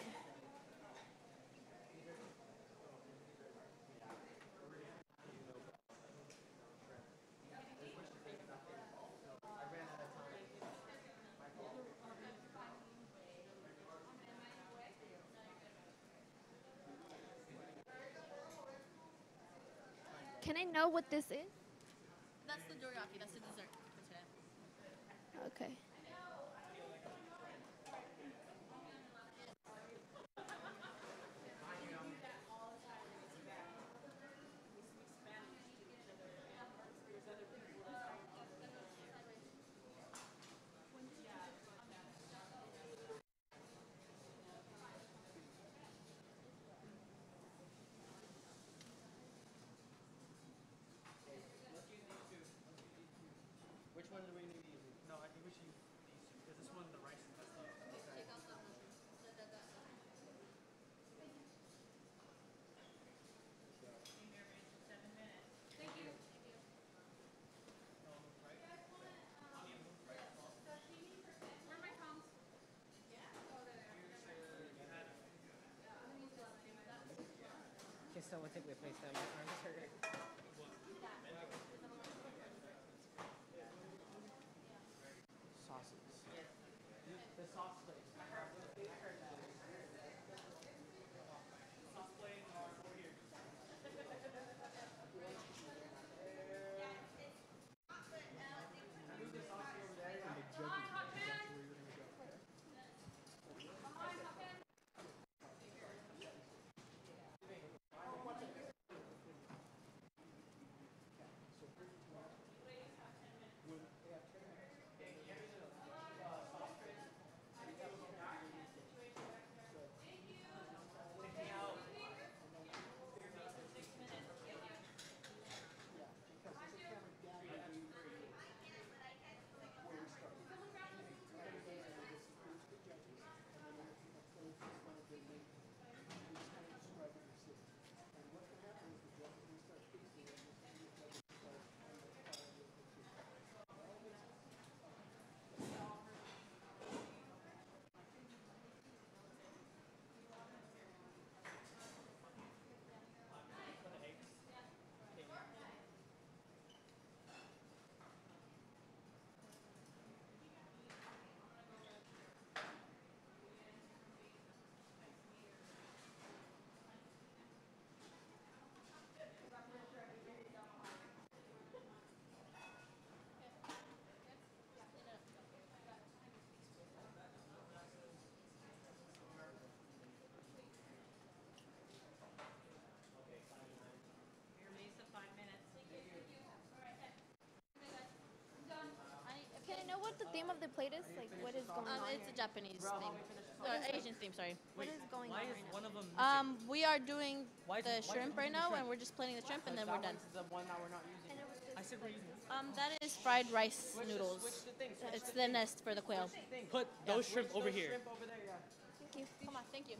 Can I know what this is? That's the dorayaki. That's the dessert for today. Okay. Which one do we need to use? No, I think we should use these two because this one, the rice, that's the. Take out the mushrooms. Thank you. Where are my tongs? Okay, so what did we place them? My arms hurt. Sauces. The sauce plate. Sauce plate over here. Move the sauce over there. And the judges know exactly where you're going to go. Can I know what the theme of the plate is? Like, what is going on It's here? a Japanese theme. What is Asian theme, sorry. What is going on right now? One of them We are doing the shrimp right now, and we're just plating the shrimp, and then we're done. The one that we're not using. I said we're using. That is fried rice noodles. It's the nest for the quail. Put those shrimp over here. Shrimp over there, yeah. Thank you. Come on, thank you.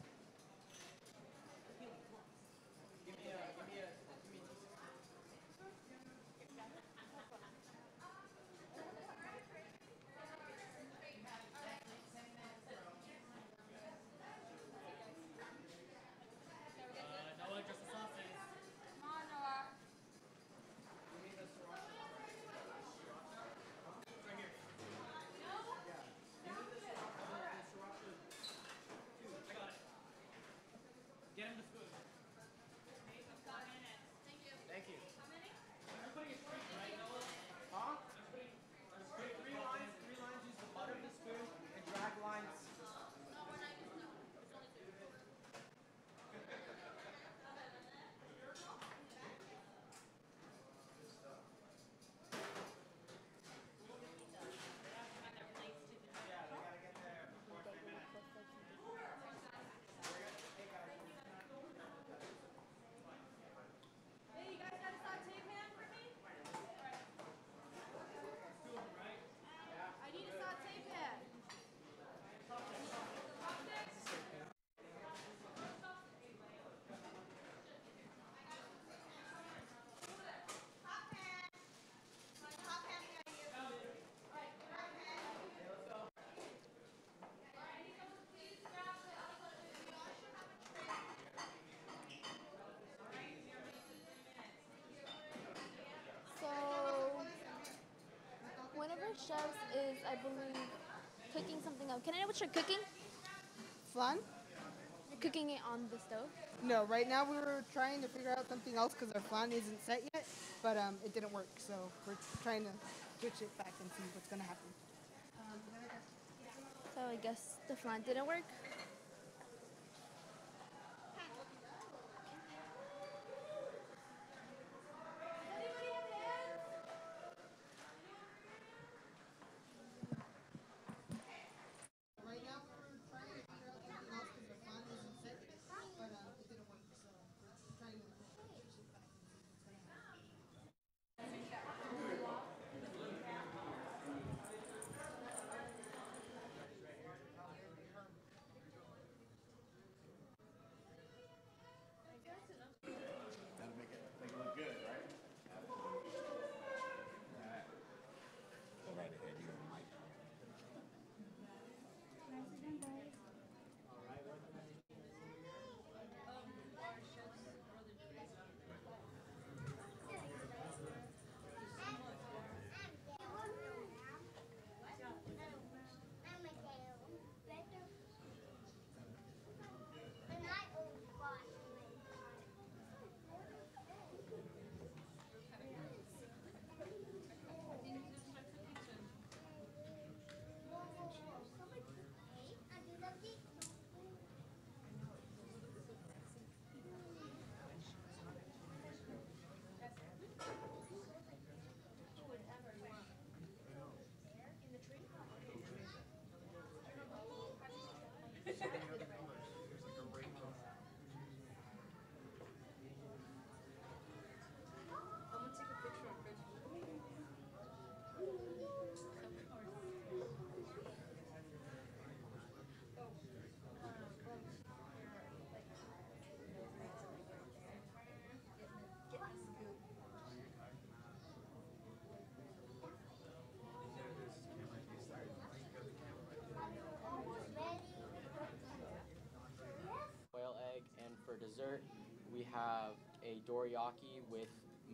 Noah, just the sauces. Come on, Noah. I got it. our chefs is, I believe, cooking something up. Can I know what you're cooking? Flan? You're cooking it on the stove? No, right now we were trying to figure out something else because our flan isn't set yet, but it didn't work. So we're trying to switch it back and see what's going to happen. So I guess the flan didn't work. Right now we were trying to figure out something else because our flan isn't set yet, but it didn't work. So we're trying to switch it back and see what's going to happen. That'll make it look good, right? Alright. Go right ahead, you got the mic. Quail egg, and for dessert we have a dorayaki with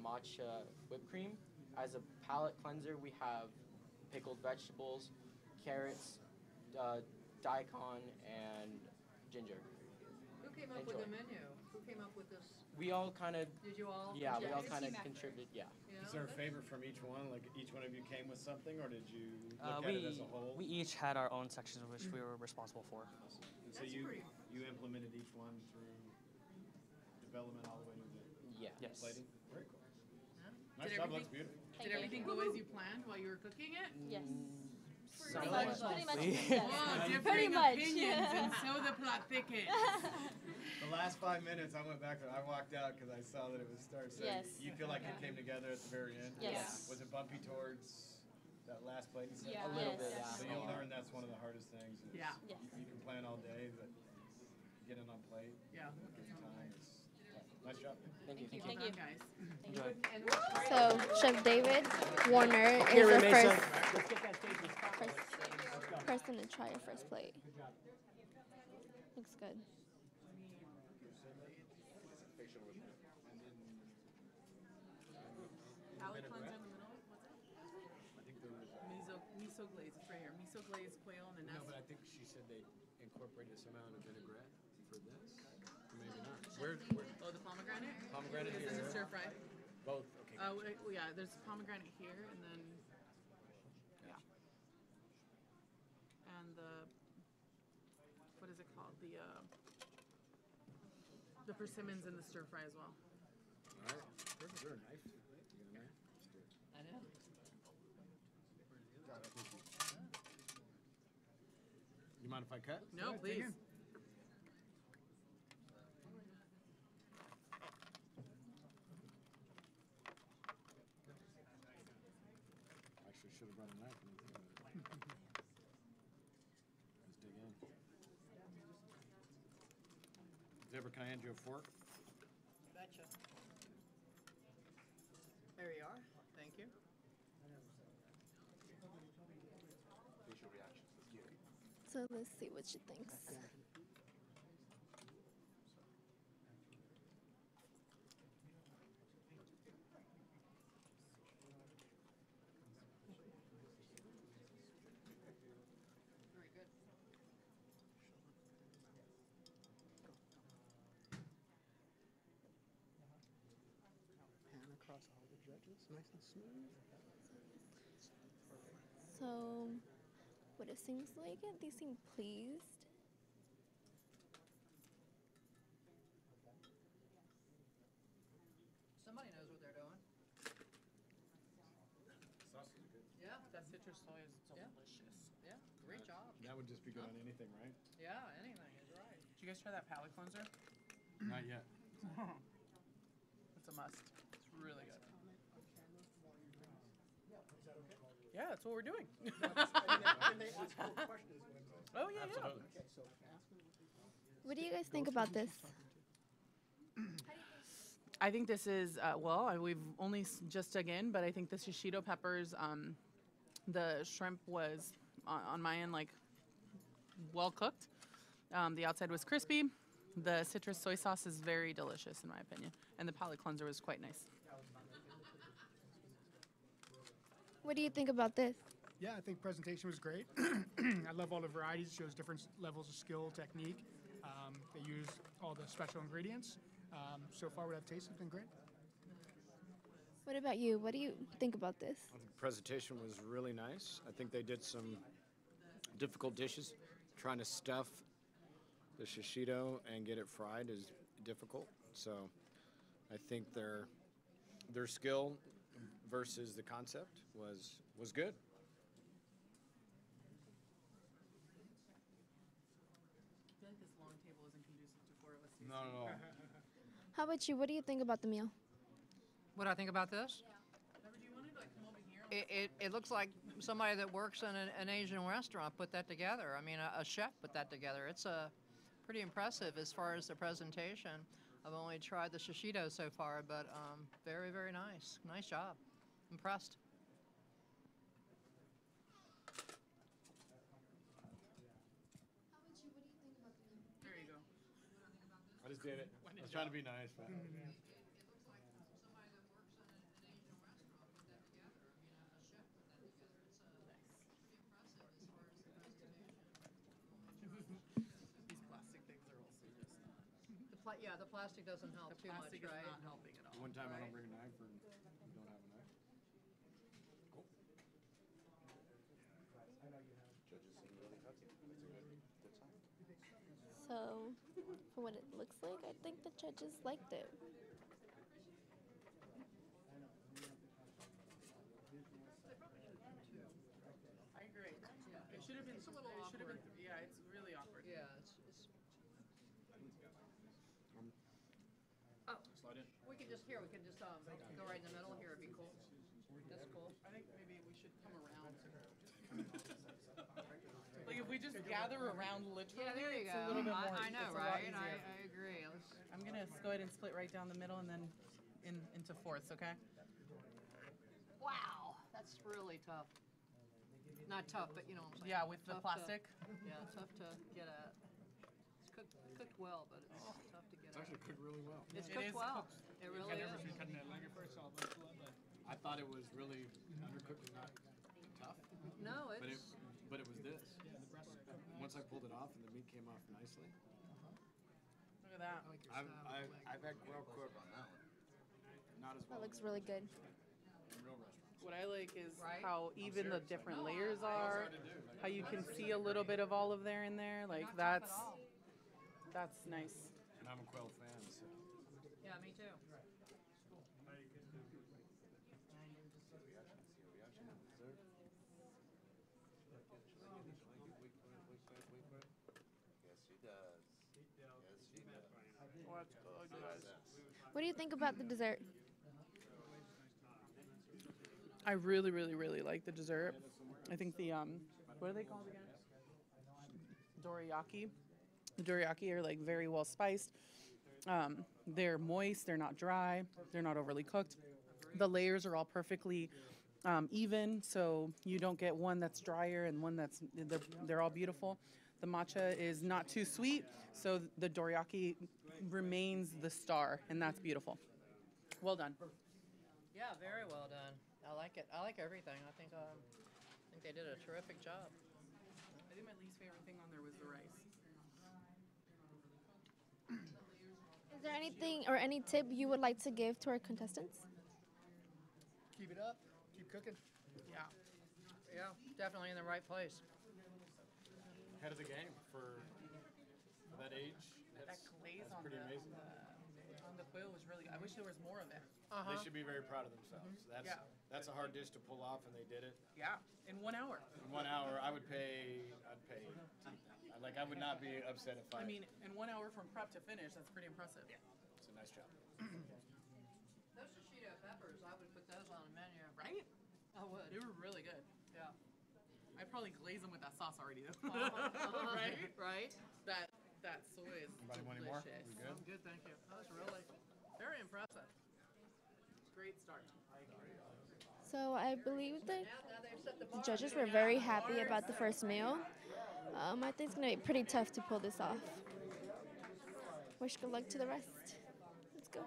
matcha whipped cream. As a palate cleanser we have pickled vegetables, carrots, daikon, and ginger. Who came up with the menu? Who came up with this? We all kind of, Did you all? yeah, we all It's kind of team effort. contributed, yeah. Is there a favor from each one? Like each one of you came with something, or did you look at it as a whole? We each had our own sections which we were responsible for. And so you implemented each one through development all the way to the Yes. plating? Very cool. Yeah. Nice Did job, everything- looks beautiful. Did everything go as you planned while you were cooking it? Yes. Pretty much, Oh, differing Pretty much. opinions, and so the plot thickens. The last 5 minutes, I went back. I walked out because I saw that it was start. So Yes. you feel like it came together at the very end. Yes. Was it bumpy towards that last plate? You said? Yeah. A little bit, yeah. So you'll learn that's one of the hardest things. Is Yeah. Yes. You can plan all day, but getting on plate. Yeah. It's time. It's nice job. Thank you. Well done, guys. Enjoy. So Chef David Warner Okay, is the Mesa. first Let's get that stage. Let's go. person to try your first plate. Looks good. Palate cleanser in the middle. What's it? Miso glaze. It's right here. Miso glaze, quail, and No, nest. but I think she said they incorporated some amount of vinaigrette for this. Or maybe not. Where? Oh, the pomegranate. Pomegranate Is here. in the stir fry. Both. Okay. Well, yeah. There's pomegranate here, and then yeah, and the what is it called? The persimmons in the stir fry as well. All right. Is there a knife? I know. You mind if I cut? No, please. Actually, should have brought a knife. Let's dig in. Deborah, can I hand you a fork? Betcha. There you are. Thank you. Facial reactions. Let's get it. So let's see what she thinks. judges, nice and smooth. So, what it seems like, they seem pleased. Somebody knows what they're doing. Sausage is good. Yeah, that citrus soy is delicious. Yeah, great job. That would just be good on anything, right? Yeah, anything is right. Did you guys try that palate cleanser? Not yet. It's a must. It's really good. Yeah, that's what we're doing. Oh, yeah, yeah. What do you guys think about this? I think this is, we've only just dug in, but I think the shishito peppers, the shrimp was, on my end, like, well cooked. The outside was crispy. The citrus soy sauce is very delicious, in my opinion. And the palate cleanser was quite nice. What do you think about this? Yeah, I think presentation was great. I love all the varieties. It shows different levels of skill, technique. They use all the special ingredients. So far, what I've tasted has been great. What about you? What do you think about this? I think the presentation was really nice. I think they did some difficult dishes. Trying to stuff the shishito and get it fried is difficult. So I think their skill versus the concept was good. I feel like this long table isn't conducive to four of us. Not at all. How about you? What do you think about the meal? What do I think about this? It looks like somebody that works in an Asian restaurant put that together. I mean, a chef put that together. It's pretty impressive as far as the presentation. I've only tried the shishito so far, but very, very nice. Nice job. Impressed. There you go. I just did it. I was trying to be nice, but. These plastic things are also just The plastic doesn't help too much, plastic right? is not helping at all. One time I don't bring a knife and you don't have a knife. Cool. Judges seem really happy. That's a good sign. So, for what it looks like, I think the judges liked it. I agree. It should have been. It's a little it should have been. awkward. Yeah, it's really awkward. Yeah, it's. Oh, Slide in. we can just go right in the middle here. It'd be cool. That's cool. I think maybe we should come around. Like if we just gather around literally, Yeah, there you it's go. a little bit more. I know, it's a lot right? easier. I agree. I'm gonna go ahead and split right down the middle and then into fourths, okay? Wow, that's really tough. Not tough, but you know what I'm saying. Yeah, with the Tough plastic. Tough to get at. It's cooked well, but it's tough to get It's at. actually cooked really well. It's It cooked is well. cooked. It really is. Cutting that leg at first, all the blood, but I thought it was really undercooked and not tough. No, But it's. but it was this. yeah, the breast is cooked. Once I pulled it off and the meat came off nicely. Look at that. I've had quail cooked not as well. That looks really good. in real restaurants. What I like is Right? how even the different layers are, hard to do. Like, how you can see a little bit of olive there in there. Like that's nice. and I'm a quail fan, so. Yeah, me too. Yes, she does. Yes, she does. What's good, guys? What do you think about the dessert? I really, really, really like the dessert. I think the what are they called again? Dorayaki. The dorayaki are like very well spiced. They're moist. They're not dry. They're not overly cooked. The layers are all perfectly even, so you don't get one that's drier and one that's they're all beautiful. The matcha is not too sweet, so the dorayaki remains the star, and that's beautiful. Well done. Yeah, very well done. I like it. I like everything. I think they did a terrific job. I think my least favorite thing on there was the rice. Is there anything or any tip you would like to give to our contestants? Keep it up. Keep cooking. Yeah. Yeah, definitely in the right place. Head of the game for that age. That glaze That's on pretty the, amazing. on the quill was really good. I wish there was more of it. They should be very proud of themselves. That's a hard dish to pull off, and they did it. Yeah, in 1 hour. In 1 hour, I'd pay. Like, I would not be upset if I mean, in 1 hour from prep to finish, that's pretty impressive. Yeah, it's a nice job. Those shishito peppers, I would put those on a menu. Right? I would. They were really good. Yeah. I'd probably glaze them with that sauce already, though. Right? Right? That soy is Anybody want any more? We good? I'm good, thank you. That was really very impressive. Great start. So I believe that the judges were very happy about the first meal. I think it's going to be pretty tough to pull this off. Wish good luck to the rest. Let's go.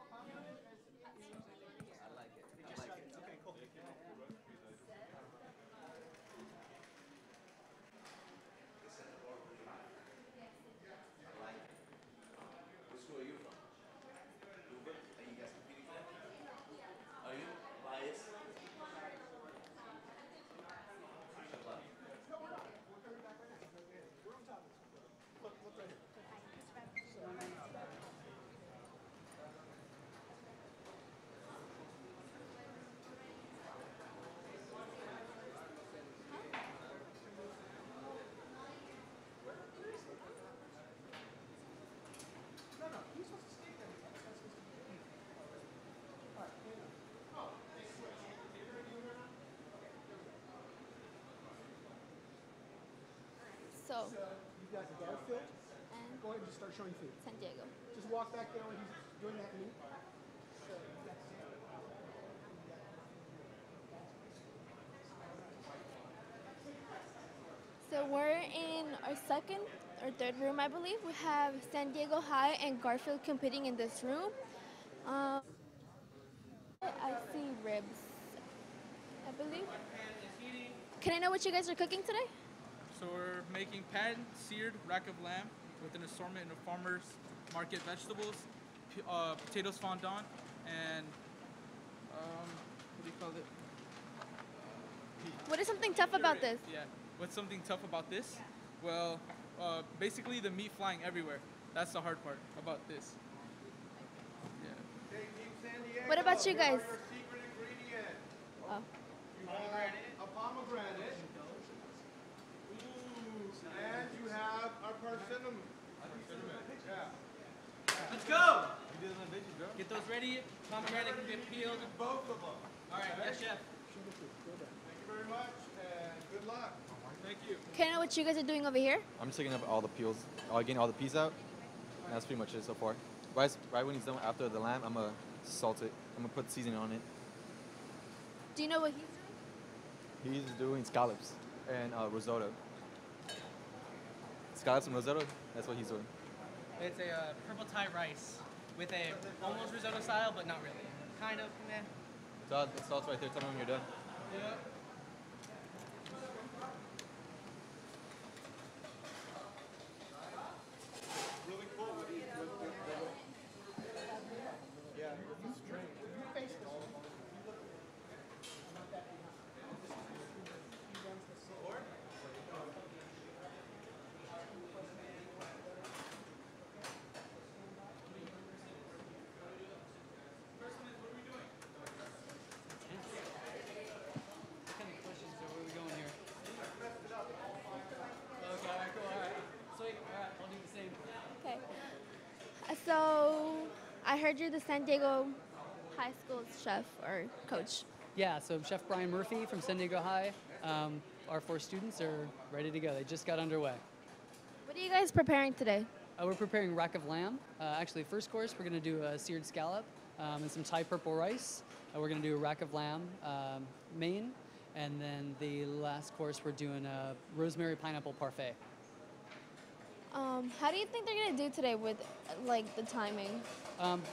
What school are you from? Uber? Are you guys competing for that? Are you? Bias? So, you've got Garfield. And go ahead and just start showing food. San Diego. Just walk back there when he's doing that meat. So we're in our second or third room, I believe. We have San Diego High and Garfield competing in this room. I see ribs, I believe. Can I know what you guys are cooking today? So we're making pan-seared rack of lamb with an assortment of farmers market vegetables, potatoes fondant, and what do you call it? What is something tough about this? Yeah. What's something tough about this? Well, basically the meat flying everywhere. That's the hard part about this. Yeah. What about you guys? Secret ingredient. Oh. You have a pomegranate. And you have our persimmon. Yeah. Let's go! Get those ready. Pomegranate can get peeled. Both of them. All right, yes, chef. Thank you very much, and good luck. Thank you. Can I know what you guys are doing over here? I'm just taking up all the peels, getting all the peas out. And that's pretty much it so far. Right when he's done after the lamb, I'm gonna salt it. I'm gonna put seasoning on it. Do you know what he's doing? He's doing scallops and risotto. Scallops and risotto, that's what he's doing. It's a purple Thai rice with a almost risotto style, but not really. Kind of, meh. The salt's right there. Tell me when you're done. Yeah. Really cool. Yeah, it's strange. You face this one. Okay. So I heard you're the San Diego High School chef or coach. Yeah, so Chef Brian Murphy from San Diego High. Our 4 students are ready to go. They just got underway. What are you guys preparing today? We're preparing rack of lamb. Actually, first course, we're going to do a seared scallop and some Thai purple rice. We're going to do a rack of lamb main. And then the last course, we're doing a rosemary pineapple parfait. How do you think they're gonna do today with like the timing?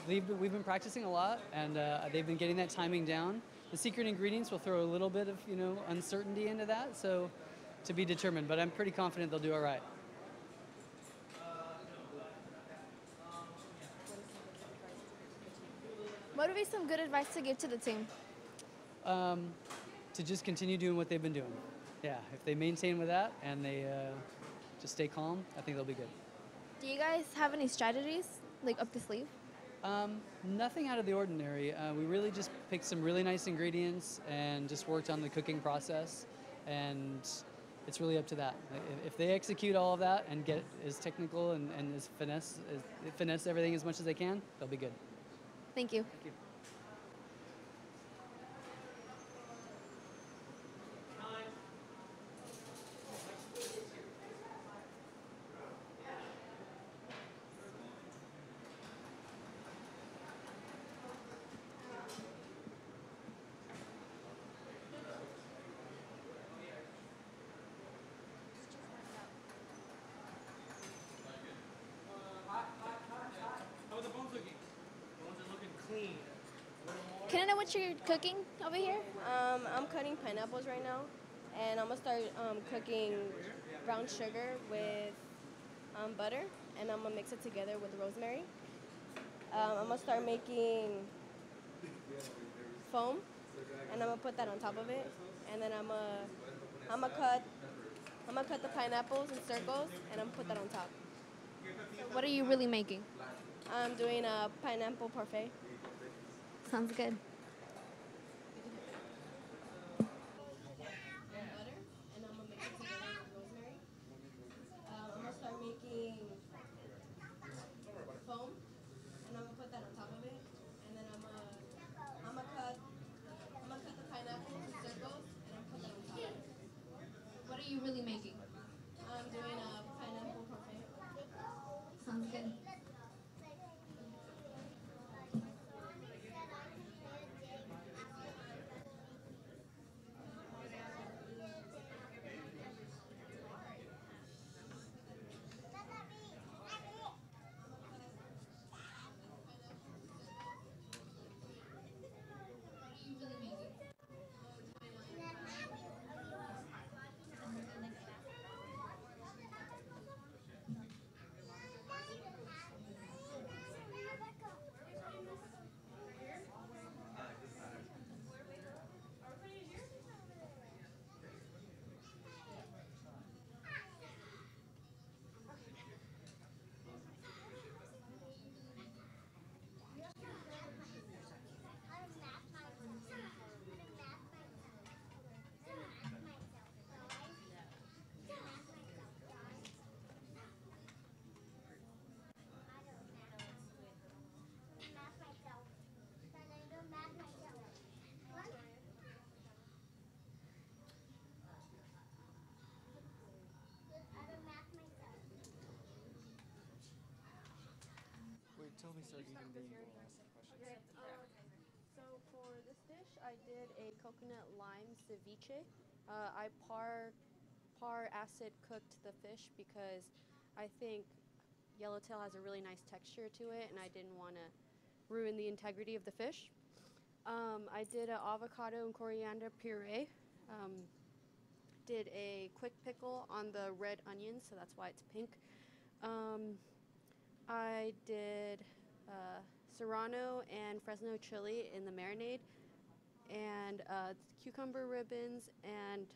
We've been practicing a lot, and they've been getting that timing down. The secret ingredients will throw a little bit of uncertainty into that, so to be determined. But I'm pretty confident they'll do all right. What would be some good advice to give to the team? to just continue doing what they've been doing. Yeah, if they maintain with that and they just stay calm, I think they'll be good. Do you guys have any strategies, like up the sleeve? Nothing out of the ordinary. We really just picked some really nice ingredients and just worked on the cooking process, and it's really up to that. If they execute all of that and get as technical and as finesse everything as much as they can, they'll be good. Thank you. Thank you. How are the bones looking? Bones are looking clean. Can I know what you're cooking over here? I'm cutting pineapples right now, and I'm gonna start cooking brown sugar with butter, and I'm gonna mix it together with rosemary. I'm gonna start making foam, and I'm gonna put that on top of it, and then I'm gonna cut the pineapples in circles, and I'm gonna put that on top. What are you really making? I'm doing a pineapple parfait. Sounds good. And I'm gonna mix it together with rosemary. I'm gonna start making foam, and I'm gonna put that on top of it, and then I'm gonna cut the pineapples in circles, and I'm gonna put that on top. What are you really making? I'm doing a pineapple parfait. Sounds good. Wait, tell me, start eating, then we'll ask questions. So for this dish, I did a coconut lime ceviche. I par acid cooked the fish because I think yellowtail has a really nice texture to it, and I didn't want to ruin the integrity of the fish. I did an avocado and coriander puree. Did a quick pickle on the red onions, so that's why it's pink. I did serrano and Fresno chili in the marinade, and cucumber ribbons, and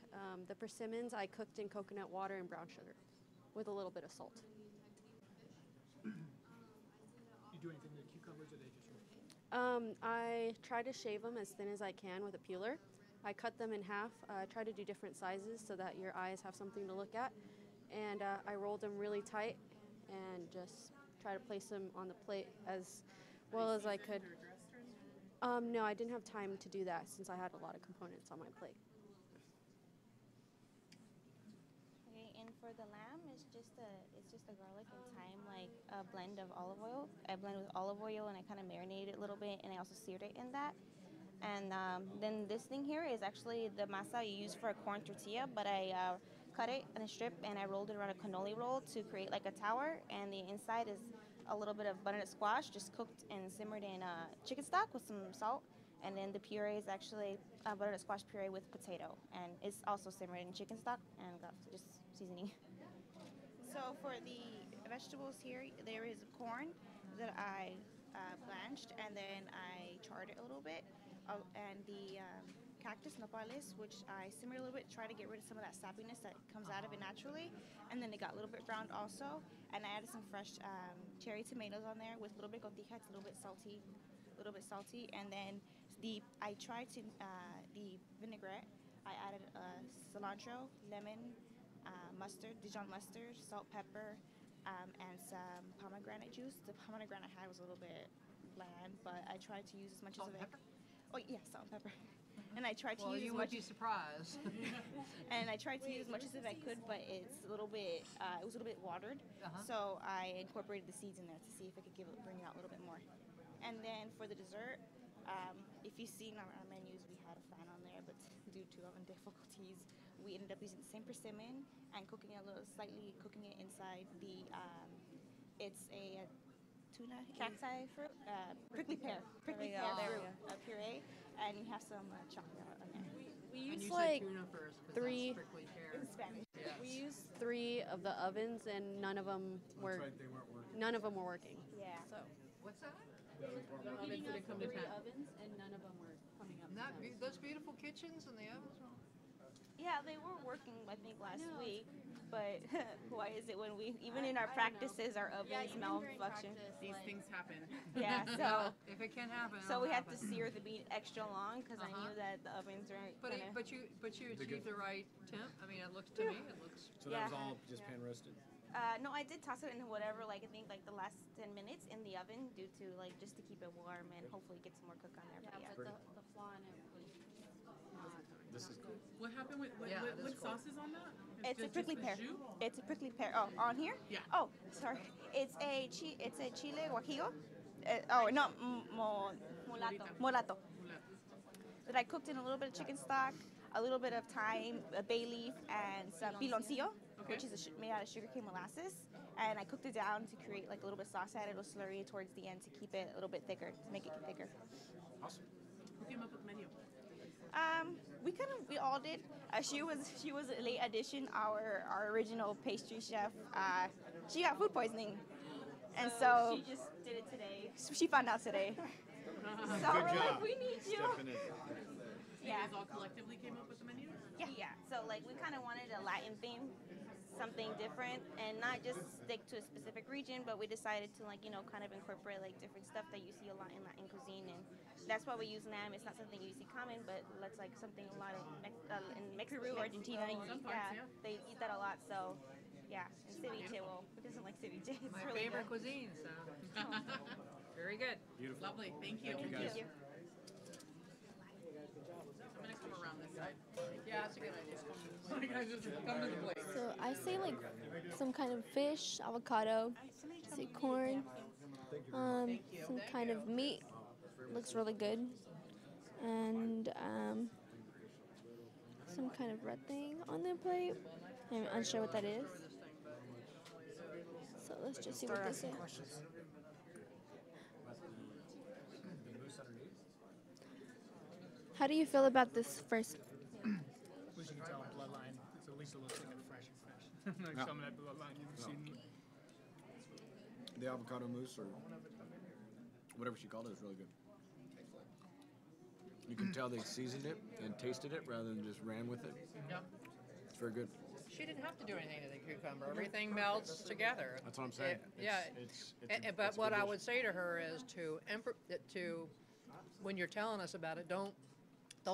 the persimmons I cooked in coconut water and brown sugar with a little bit of salt. You do anything to the cucumbers, or they just I try to shave them as thin as I can with a peeler. I cut them in half, try to do different sizes so that your eyes have something to look at, and I rolled them really tight and just try to place them on the plate as well as I could. No, I didn't have time to do that since I had a lot of components on my plate. Okay, and for the lamb, it's just a garlic and thyme, like a blend of olive oil. I blend with olive oil, and I kind of marinated it a little bit, and I also seared it in that. And then this thing here is actually the masa you use for a corn tortilla, but I cut it in a strip and I rolled it around a cannoli roll to create like a tower. And the inside is a little bit of butternut squash, just cooked and simmered in chicken stock with some salt. And then the puree is actually butternut squash puree with potato, and it's also simmered in chicken stock and got just seasoning. So for the vegetables here, there is corn that I blanched, and then I charred it a little bit. And the cactus nopales, which I simmered a little bit, try to get rid of some of that sappiness that comes out of it naturally. And then it got a little bit browned also. And I added some fresh cherry tomatoes on there with a little bit cotija. It's a little bit salty. And then I tried to the vinaigrette. I added cilantro, lemon, mustard, Dijon mustard, salt, pepper, and some pomegranate juice. The pomegranate I had was a little bit bland, but I tried to use as much Salt of and it. Oh yeah, salt and pepper. And I tried to Well, use you as would much. be surprised. And I tried to use as much as I could, but it's a little bit. It was a little bit watered. So I incorporated the seeds in there to see if I could bring it out a little bit more. And then for the dessert, if you've seen our menus, we had a fan on there, but due to oven difficulties, we ended up using the same persimmon and cooking it inside the. It's a tuna cacti fruit, prickly pear fruit, puree, and you have some chocolate on there. We And use you like said tuna first, 'cause three. that's prickly pear. In Spanish. Yes. We used 3 of the ovens, and none of them were. That's right, they weren't working. None of them were working. Yeah. So. What's that? The ovens Heating didn't up come to 3 town. ovens, and none of them were coming up. Not those beautiful kitchens and the ovens. Yeah, they were working, I think, last week. But why is it when even in our practices, our ovens malfunction? These things happen. Yeah, so if it can happen, so it'll we had to happen. sear the meat extra long because I knew that the ovens weren't. But gonna- but you achieved the right temp. I mean, it looks to me it looks. So that was all just pan roasted. No, I did toss it in whatever, like I think like the last 10 minutes in the oven due to like just to keep it warm and hopefully get some more cook on there. Yeah, But but the flaw in it was not. This is cool. What happened with what sauce is on that? It's a just prickly the pear. jus? It's a prickly pear. Oh, on here? Yeah. Oh, sorry. It's a chile guajillo. Molato. That I cooked in a little bit of chicken stock, a little bit of thyme, a bay leaf, and some piloncillo, which is made out of sugarcane molasses. And I cooked it down to create like a little bit of sauce. I added a slurry towards the end to keep it a little bit thicker, to make it thicker. Awesome. Who came up with the menu? We all did. She was a late addition. Our original pastry chef. She got food poisoning, and so she just did it today. She found out today. So Good we're job. like, we need you. Stepping in. You guys all collectively came up with the menu? Yeah. So like we kind of wanted a Latin theme, something different, and not just stick to a specific region, but we decided to kind of incorporate like different stuff that you see a lot in Latin cuisine, and that's why we use lamb. It's not something you see common, but that's like something a lot of in Peru, Argentina, they eat that a lot. So yeah, and ceviche. Well, who doesn't like ceviche? It's My really favorite good. cuisine. So. Very good. Beautiful. Lovely. Thank you. Thank you, guys. I'm gonna come around this side. Yeah, that's a good idea. You guys just come to the plate. So I say like some kind of fish, avocado, say corn, some kind of meat. Looks really good, and some kind of red thing on the plate. I'm unsure what that is. So let's just see what this is. How do you feel about this first? At least you can tell bloodline. It's at least a little chicken fresh and fresh. Like Yeah. some of that bloodline you've Yeah. seen. The avocado mousse or whatever she called it is really good. You can tell they seasoned it and tasted it rather than just ran with it. Yep. It's very good. She didn't have to do anything to the cucumber. Everything melts together. That's what I'm saying. But what I would say to her is to when you're telling us about it, don't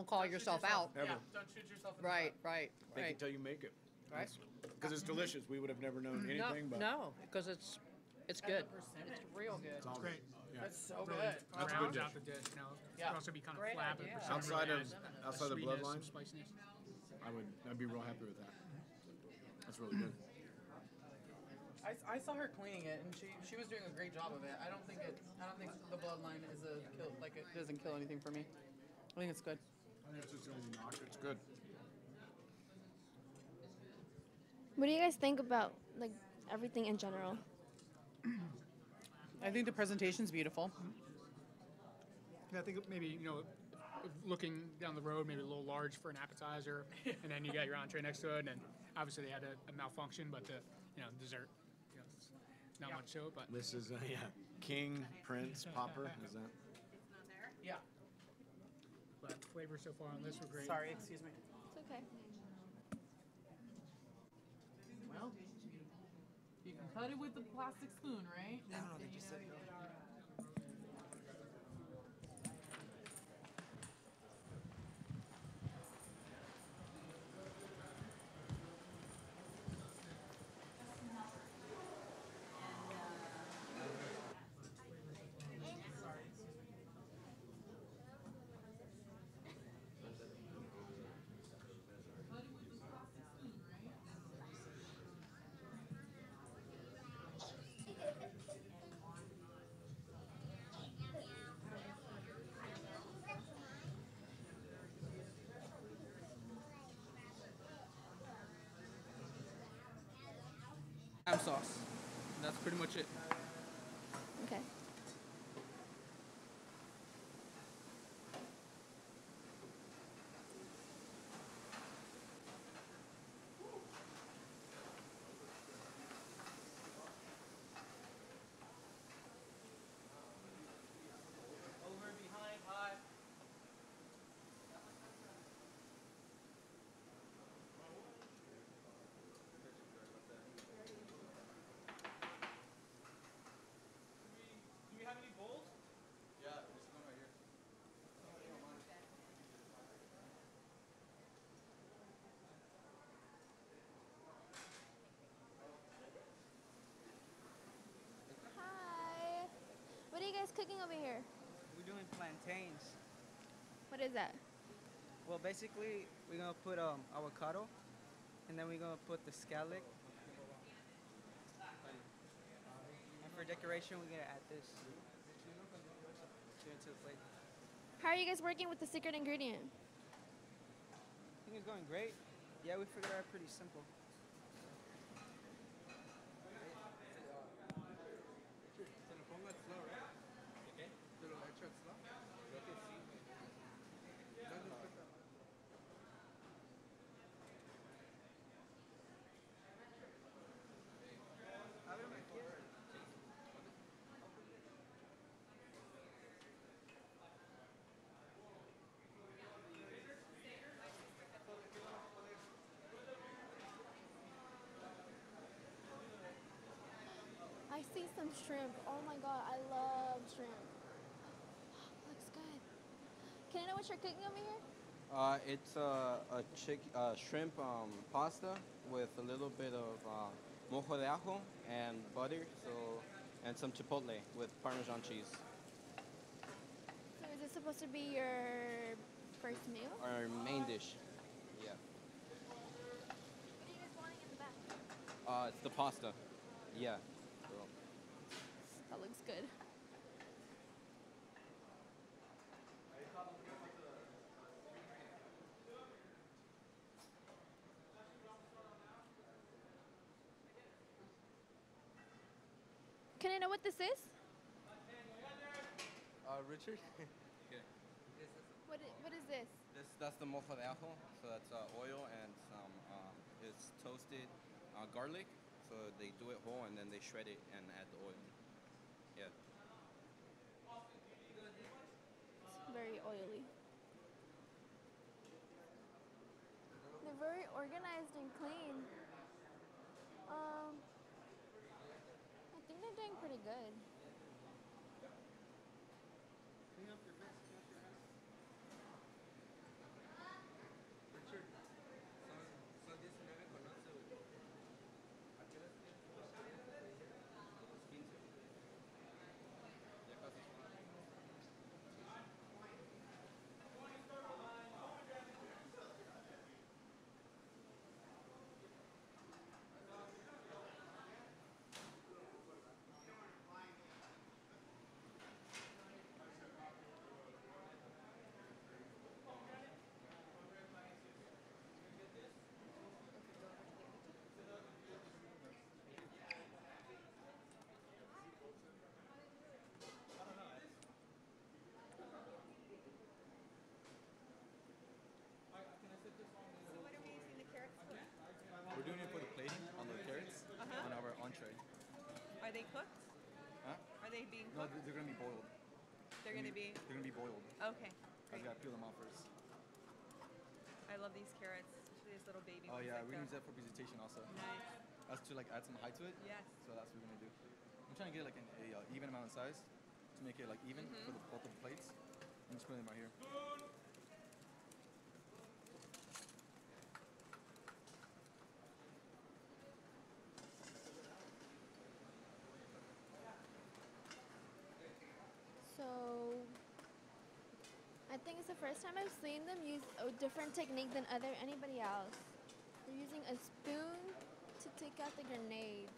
call yourself out. Ever. Yeah, don't shoot yourself in the Right, foot. right, Take right. it till you make it. Right. Because it's delicious. We would have never known anything, but No, because it's good. It's real good. it's all Great. Yeah. That's so Really good. That's a good rounds dish. out the dish. You know, it Yeah. can also be kind of Great flat, idea. but for some Outside really of- adds outside a the sweetness, bloodline? some spiciness. I'd be real happy with that. That's really good. I saw her cleaning it, and she was doing a great job of it. I don't think the bloodline is a kill, like it doesn't kill anything for me. I think it's good. It's just only knock. It's good. What do you guys think about like everything in general? I think the presentation's beautiful. Yeah, I think maybe, if looking down the road, maybe a little large for an appetizer, and then you got your entree next to it, and obviously they had a malfunction, but the dessert, it's not much to it, but This is King Prince Popper. Is that? Yeah. but the flavors so far on this were great. Sorry, excuse me. It's okay. Well, you can cut it with the plastic spoon, right? I don't know, they just said no. Ham sauce. That's pretty much it. Okay. Over, behind, high. Do we have any bowls? Yeah, there's one right here. Hi. What are you guys cooking over here? We're doing plantains. What is that? Well, basically, we're gonna put avocado, and then we're gonna put the scallop. And for decoration, we're gonna add this to the plate. How are you guys working with the secret ingredient? I think it's going great. Yeah, we figured it out pretty simple. I see some shrimp. Oh my god, I love shrimp. Looks good. Can I know what you're cooking over here? It's a shrimp pasta with a little bit of mojo de ajo and butter, and some chipotle with Parmesan cheese. So is this supposed to be your first meal? Our main dish. Yeah. What are you guys wanting in the back? It's the pasta. Yeah. That looks good. Can I know what this is? Richard? Okay. What is this? That's the mojo de ajo. So that's oil and some it's toasted garlic. So they do it whole and then they shred it and add the oil. Yeah. It's very oily. They're very organized and clean. I think they're doing pretty good. We're doing it for the plating on the carrots on our entree. Are they cooked? Huh? Are they being No, cooked? they're gonna be boiled. They're gonna be. They're gonna be boiled. Okay. I just gotta peel them off first. I love these carrots, especially this little baby Oh ones yeah, like we're gonna use that. that for presentation also. Nice. That's to like add some height to it. Yes. So that's what we're gonna do. I'm trying to get like a even amount of size to make it like even for the, both of the plates. I'm just putting them right here. So I think it's the first time I've seen them use a different technique than anybody else. They're using a spoon to take out the grenades.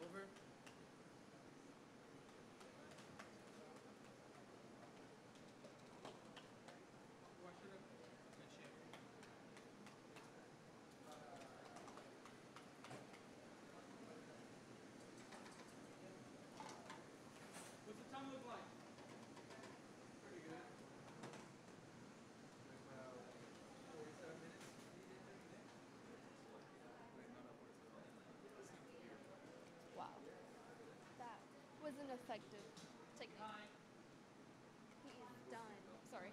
Over. What's the time look like? Pretty good. About 47 minutes. Wow. That was an effective technique. He is done. Sorry.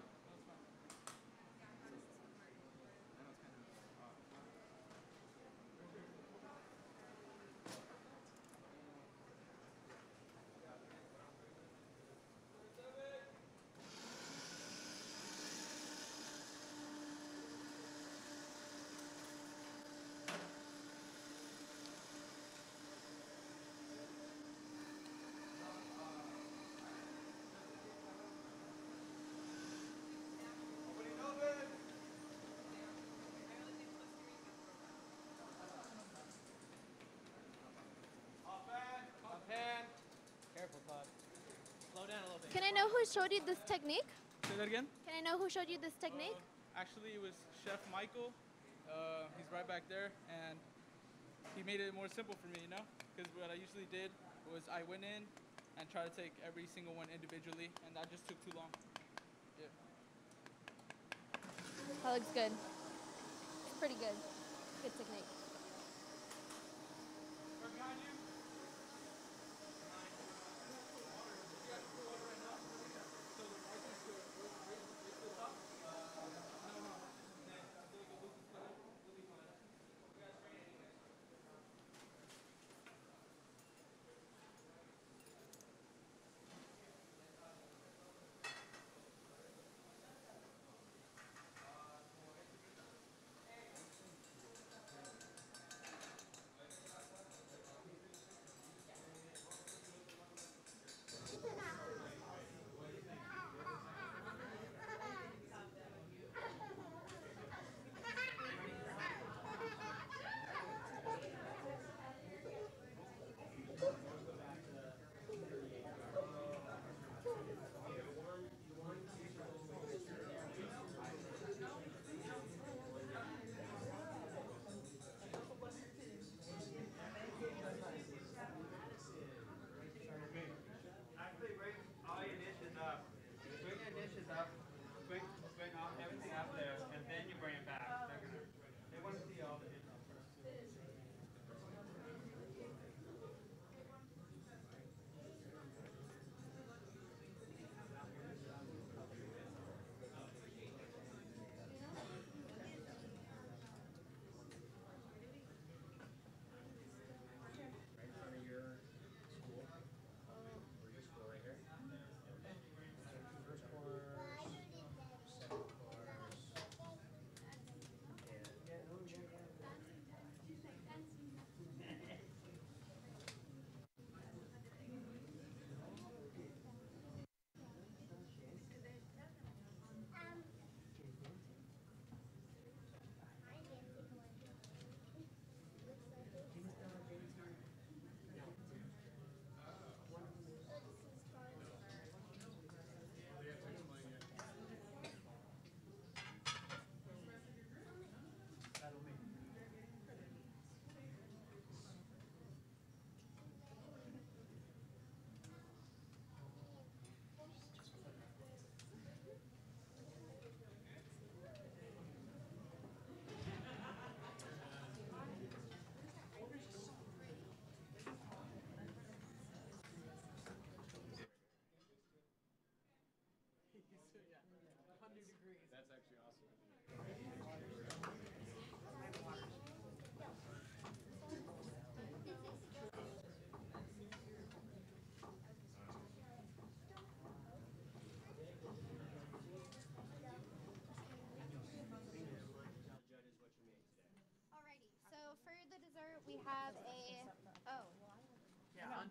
Careful, Todd. Slow down a little bit. Can I know who showed you this technique? Say that again? Can I know who showed you this technique? Actually, it was Chef Michael. He's right back there, and he made it more simple for me, you know? Because what I usually did was I went in and tried to take every single one individually, and that just took too long. Yeah. That looks good. It's pretty good. Good technique.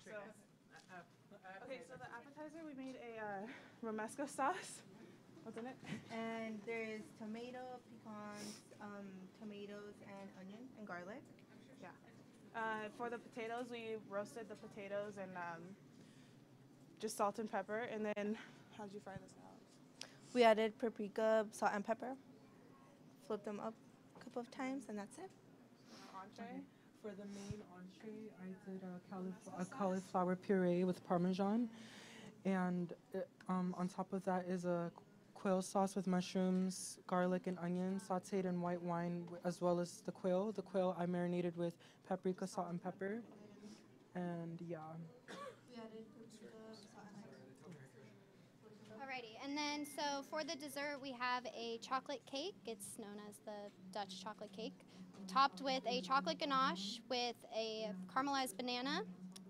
Okay, so the appetizer, we made a romesco sauce. What's in it? And there's tomato, pecans, tomatoes, and onion and garlic. Yeah. For the potatoes, we roasted the potatoes and just salt and pepper. And then, how'd you fry this out? We added paprika, salt, and pepper. Flipped them up a couple of times, and that's it. Entree. For the main entree, I did a cauliflower puree with Parmesan. And on top of that is a quail sauce with mushrooms, garlic, and onion, sauteed in white wine, as well as the quail. The quail I marinated with paprika, salt, and pepper. And yeah. Alrighty, and then so for the dessert we have a chocolate cake. It's known as the Dutch chocolate cake, topped with a chocolate ganache with a caramelized banana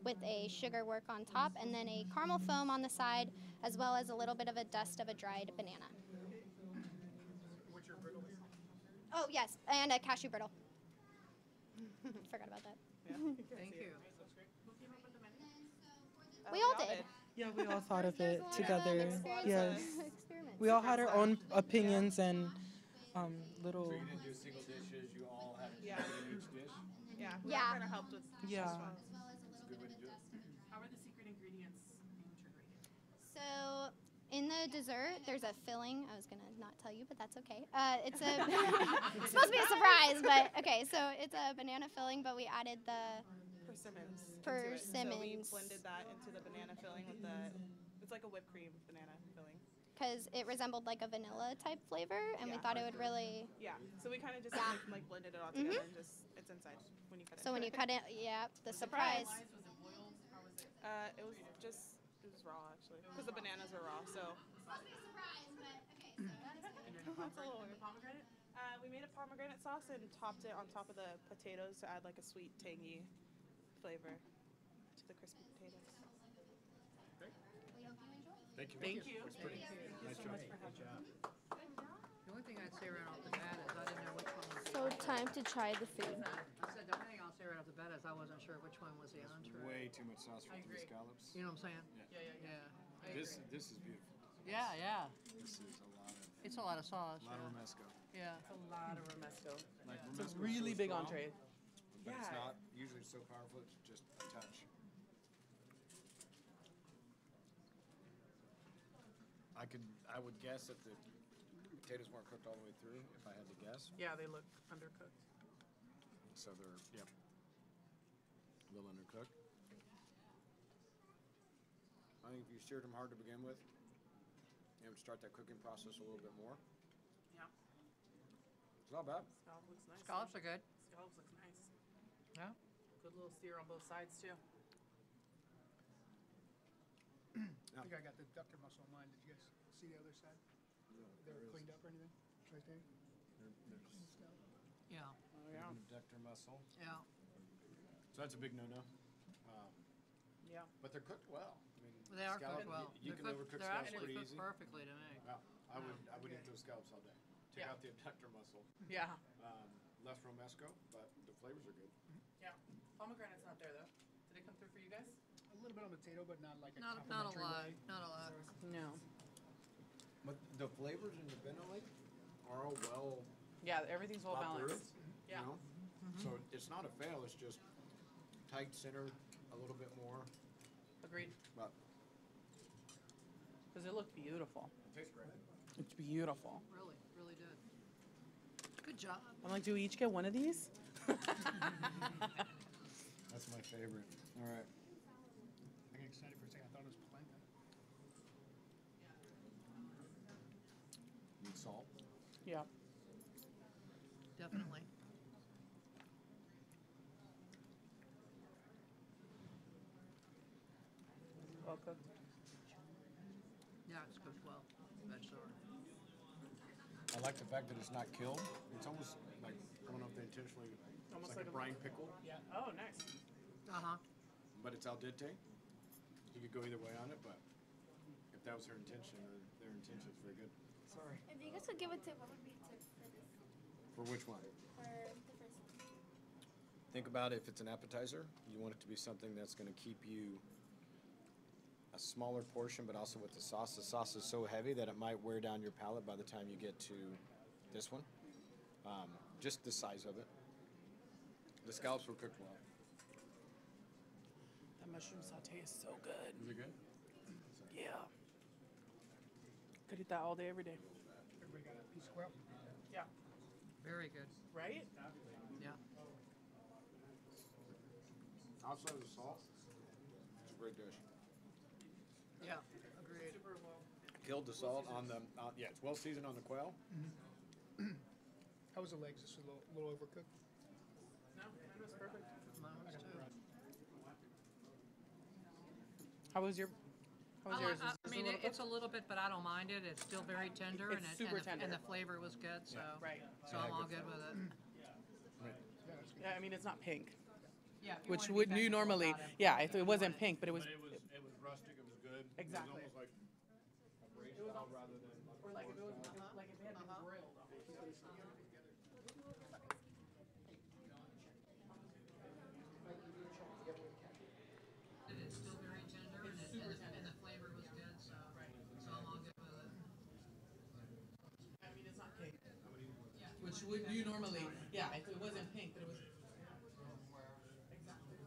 with a sugar work on top, and then a caramel foam on the side, as well as a little bit of a dust of a dried banana. Oh yes, and a cashew brittle. Forgot about that. Thank you. We all did. Yeah, we all thought of it Just together. experience- Yes. experiments. We all had our own opinions and little. So you didn't do single dishes, you all had a Yeah. in each dish? Yeah. We Yeah. kind of helped with Yeah. as well. It's a good way to do it. How are the secret ingredients in what you're creating? So in the dessert, there's a filling. I was gonna not tell you, but that's okay. It's a it's supposed to be a surprise, but okay. So it's a banana filling, but we added the Persimmons. Persimmons. So we blended that into the banana filling with the. It's like a whipped cream banana filling. because it resembled like a vanilla type flavor, and we Yeah. thought it would really. Yeah. So we kind of just Yeah. like blended it all Mhm. together and just it's inside when you cut it. So when you cut it, yeah, the surprise. Was it boiled? How was it? It was just it was raw actually because the bananas were raw. So. That's a little weird. Pomegranate? We made a pomegranate sauce and topped it on top of the potatoes to add like a sweet, tangy flavor to the crispy potatoes. Thank you. Thank you. It's pretty. Nice so job. much for having Good job. The only thing I'd say right off the bat is I didn't know which one was the So entree. time to try the food. I said the only thing I'll say right off the bat is I wasn't sure which one was the entree. Way too much sauce for the scallops. You know what I'm saying? Yeah. This is beautiful. Yeah, yeah. This is a lot of. It's a lot of sauce. A lot yeah. of romesco. Yeah. It's a lot of romesco. Like It's a romesco's really so big strong, entree. But it's Yeah. not usually so powerful. It's just a touch. I would guess that the potatoes weren't cooked all the way through. If I had to guess, Yeah, they look undercooked. so they're a little undercooked. I think if you seared them hard to begin with, you would start that cooking process a little bit more. Yeah. It's not bad. Scallop looks nice. Scallops are good. Scallops look nice. Yeah. Good little sear on both sides too. I think I got the ductor muscle in mind. Did you guys see the other side? They were cleaned up or anything? Right there? Yeah. Oh yeah. Abductor muscle. Yeah. So that's a big no-no. Yeah. But they're cooked well. I mean, They are scallop- cooked well. You They're can cooked- overcook they're scallops actually pretty cooked easy. perfectly to me. Yeah, I would eat those scallops all day. Take Yeah. out the abductor muscle. Yeah. Less romesco, but the flavors are good. Yeah. Pomegranate's not there though. Did it come through for you guys? A little bit on potato, but not like a Not a complimentary lot. way. Not a lot. No. But the flavors in the Benelli are all well Yeah, everything's well thought through, balanced. Yeah. You know? So it's not a fail. It's just tight center a little bit more. Agreed. But Because it looked beautiful. it tastes great. It's beautiful. Really, really did. Good job. I'm like, do we each get one of these? That's my favorite. All right. I got excited for a second. I thought it was polenta. Need salt. Yeah. Definitely. Well cooked. Yeah, it's cooked well. Vegetable. I like the fact that it's not killed. It's almost like, I don't know if they intentionally, Almost it's like a brine pickle, Yeah. Oh, nice. Uh-huh. but it's al dente. You could go either way on it, but if that was her intention, or their intention is very good. Sorry. If you guys could give a tip, what would be a tip for this? For which one? For the first one. think about if it's an appetizer, you want it to be something that's going to keep you a smaller portion, but also with the sauce. The sauce is so heavy that it might wear down your palate by the time you get to this one. Just the size of it. The scallops were cooked well. That mushroom saute is so good. Is it good? Yeah. Could eat that all day, every day. Everybody got a piece of quail? Yeah. Very good. Right? Yeah. Outside of the salt, it's a great dish. Yeah, agreed. Killed the salt on the, yeah, it's well seasoned on the quail. How was the legs? Just a little overcooked? No, it was perfect. How was yours? I mean, it's a little bit, but I don't mind it. It's still very tender, It's super tender. and the flavor was good. So, Right. so I'm all good with it. Yeah, I mean, it's not pink. Yeah, if you Which wanna be would you technical normally, about it. yeah, it wasn't pink, but it was. It was rustic, it was good. Exactly. It was almost like a braised It was style al- rather than Or like if it was like if it had been grilled. It's still very tender, and the flavor was good. So, so I'm all good with it. I mean, it's not pink. Which would you normally, yeah, if it wasn't pink, but it was. Exactly.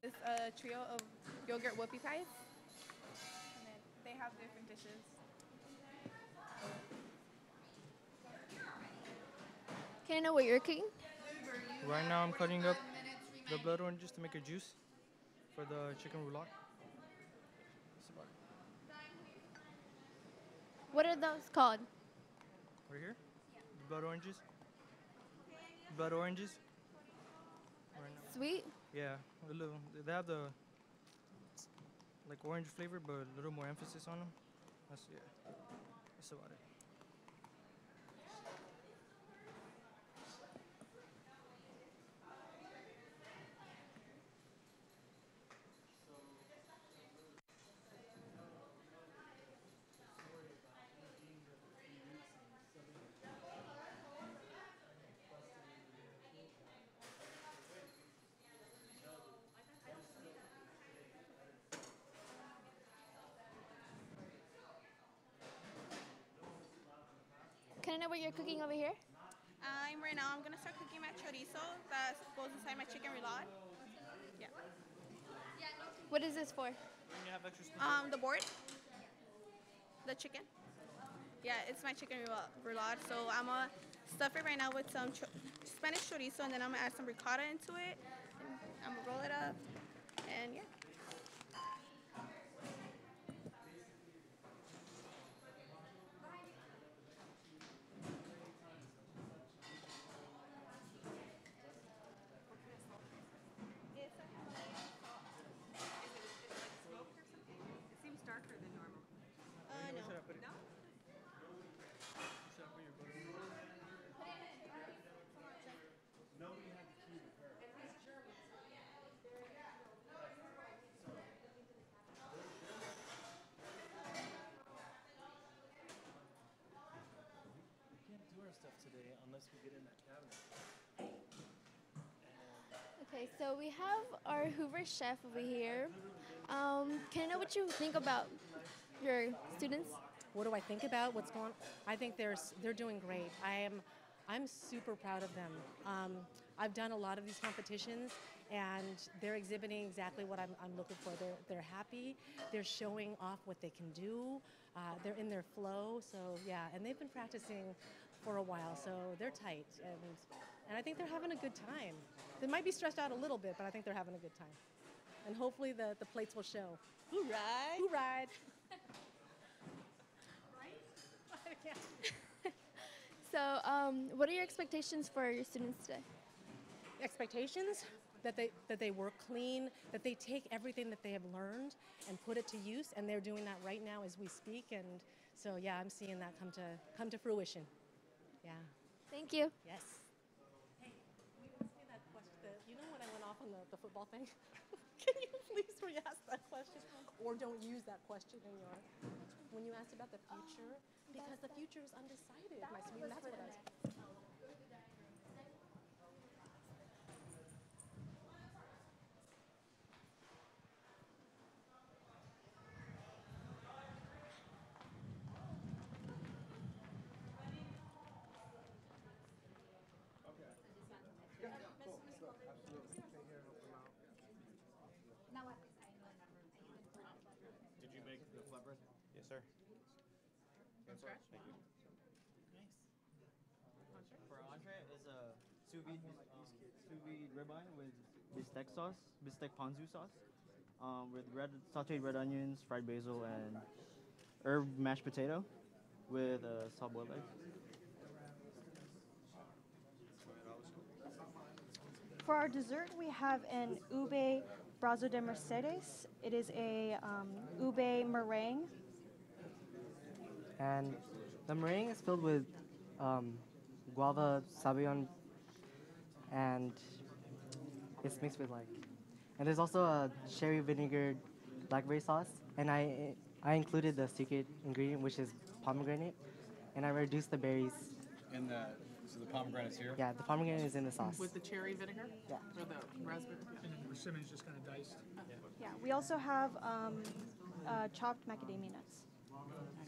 It's a trio of yogurt whoopie pies. And then they have different dishes. Can I know what you're cooking? Right now I'm cutting up the blood oranges to make a juice for the chicken roulade. That's about it. What are those called? Right here? Blood oranges. Blood oranges. Right now. Sweet? Yeah, a little. They have the like orange flavor, but a little more emphasis on them. That's about it. Can I know what you're cooking over here? Right now I'm gonna start cooking my chorizo that goes inside my chicken roulade. Yeah. What is this for? The board. The chicken. Yeah, it's my chicken roulade. So I'm gonna stuff it right now with some Spanish chorizo, and then I'm gonna add some ricotta into it. And I'm gonna roll it up, and yeah. It seems darker than normal. No. We can't do our stuff today unless we get in that cabinet. Okay, so we have our Hoover chef over here. Can I know what you think about your students? What do I think about what's going on? I think they're doing great. I'm super proud of them. I've done a lot of these competitions, and they're exhibiting exactly what I'm looking for. They're happy. They're showing off what they can do. They're in their flow. So yeah, and they've been practicing for a while, so they're tight, and I think they're having a good time. They might be stressed out a little bit, but I think they're having a good time. And hopefully the plates will show. Who ride? Who ride? So, what are your expectations for your students today? Expectations that they work clean, that they take everything that they have learned and put it to use, and they're doing that right now as we speak. And so, yeah, I'm seeing that come to fruition. Yeah. Thank you. Yes. Hey, will you ask me that question? You know when I went off on the football thing? Can you please re-ask that question, or don't use that question in your when you asked about the future? Because the future is undecided, my sweet. That's what I was. Did you make the flatbread? Yes, sir. From scratch? Thank you. For entree is a sous vide ribeye with bistec sauce, bistec ponzu sauce, with sautéed red onions, fried basil, and herb mashed potato with soft-boiled egg. For our dessert, we have an ube brazo de Mercedes. It is a ube meringue. And the meringue is filled with guava sabayon, and it's mixed with and there's also a sherry vinegar blackberry sauce, and I included the secret ingredient, which is pomegranate, and I reduced the berries. And so the pomegranate's here? Yeah, the pomegranate is in the sauce. With the cherry vinegar? Yeah. Or the raspberry? And then the persimmon's just kind of diced. Yeah, we also have chopped macadamia nuts.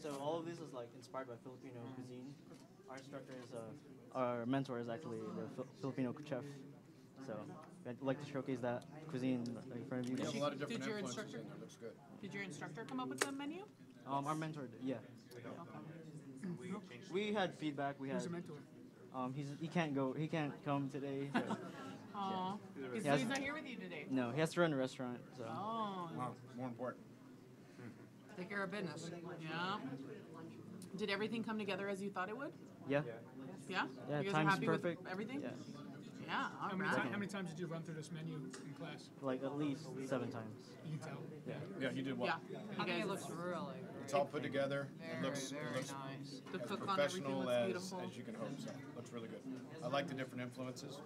So all of this is inspired by Filipino cuisine. Our instructor is our mentor is actually the Filipino chef. So I'd like to showcase that cuisine in front of you. We have a lot of different Did your influences instructor- in there. Looks good. Did your instructor come up with the menu? Our mentor, yeah. We had feedback. We had. Who's the mentor? He can't go. He can't come today. So, Aw. He So has- he's not here with you today? No, he has to run a restaurant. So. Oh. Wow, more important. Take care of business. Yeah. Did everything come together as you thought it would? Yeah. Yeah? Yeah, You guys are time's happy perfect. with everything? Yeah. Yeah, all How many, right. how many times did you run through this menu in class? Like at least 7 times. You can tell. Yeah. Yeah, you did well. Yeah. I think it looks really. It's all put together. Very, It looks, very it looks nice. The as cook on everything professional looks beautiful. as you can hope. So looks really good. I like the different influences,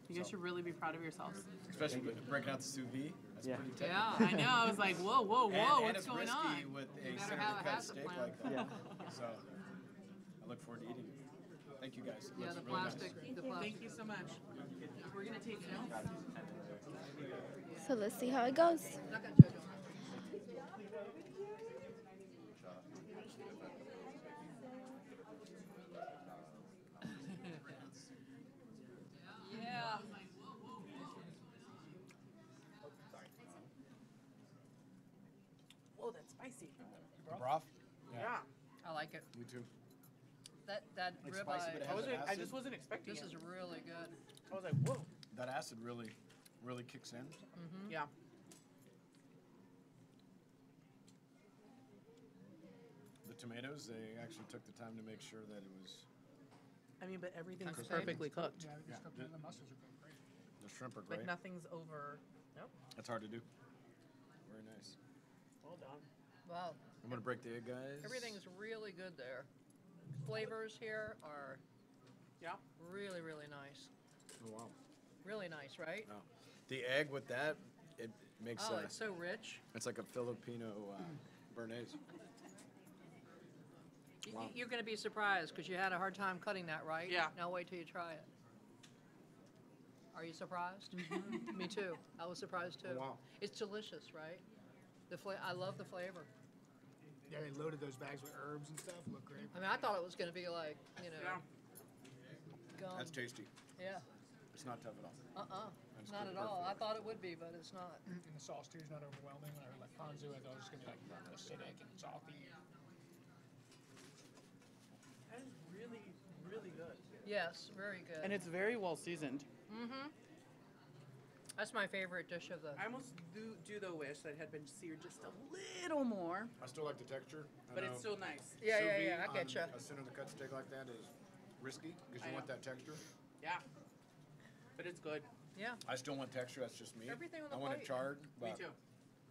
You guys should really be proud of yourselves. especially with breaking out the sous vide. That's Yeah. pretty Yeah, technical. I know. I was like, whoa, whoa, whoa, And what's it's going risky on? with a You better center have a cut hazard steak plan. like that. Yeah. So I look forward to eating it. Thank you guys. It Yeah, looks the really nice. plastic. The plastic. Thank you so much. We're going to take notes. So let's see how it goes. Yeah. Whoa, that's spicy. The broth? Yeah. I like it. Me too. That It's spicy, but it has an I acid. just wasn't expecting This it. is really good. I was like, whoa. That acid really kicks in. Mm-hmm. Yeah. The tomatoes, they actually took the time to make sure that it was. I mean, but everything's That's perfectly cooked. Yeah, Yeah. the mussels are going great. The shrimp are Like great. nothing's over. Nope. That's hard to do. Very nice. Well done. Wow. I'm gonna break the egg, guys. Everything's really good there. Flavors here are really, really nice. Oh wow. Really nice, right? No. The egg with that, it makes. Oh, it's so rich. It's like a Filipino béarnaise. Wow. You're going to be surprised because you had a hard time cutting that, right? Yeah. Now wait till you try it. Are you surprised? Me too. I was surprised too. Oh, wow. It's delicious, right? I love the flavor. Yeah, they loaded those bags with herbs and stuff. Look great. I mean, I thought it was going to be like, gum. That's tasty. Yeah. It's not tough at all. That's Not good, at all. I perfect. thought it would be, but it's not. And the sauce too is not overwhelming. When I heard like ponzu, I thought it was gonna be like acidic and salty. That is really, really good. Yes, very good. And it's very well seasoned. Mm-hmm. That's my favorite dish of the. I almost do the wish that it had been seared just a little more. I still like the texture. I But know it's still nice. Yeah, sous yeah, vide yeah, I get on ya. A center of the cut steak like that is risky because I you want know. that texture. Yeah. But it's good. Yeah. I still want texture. That's just me. Everything on the I want it plate. charred. Me But too.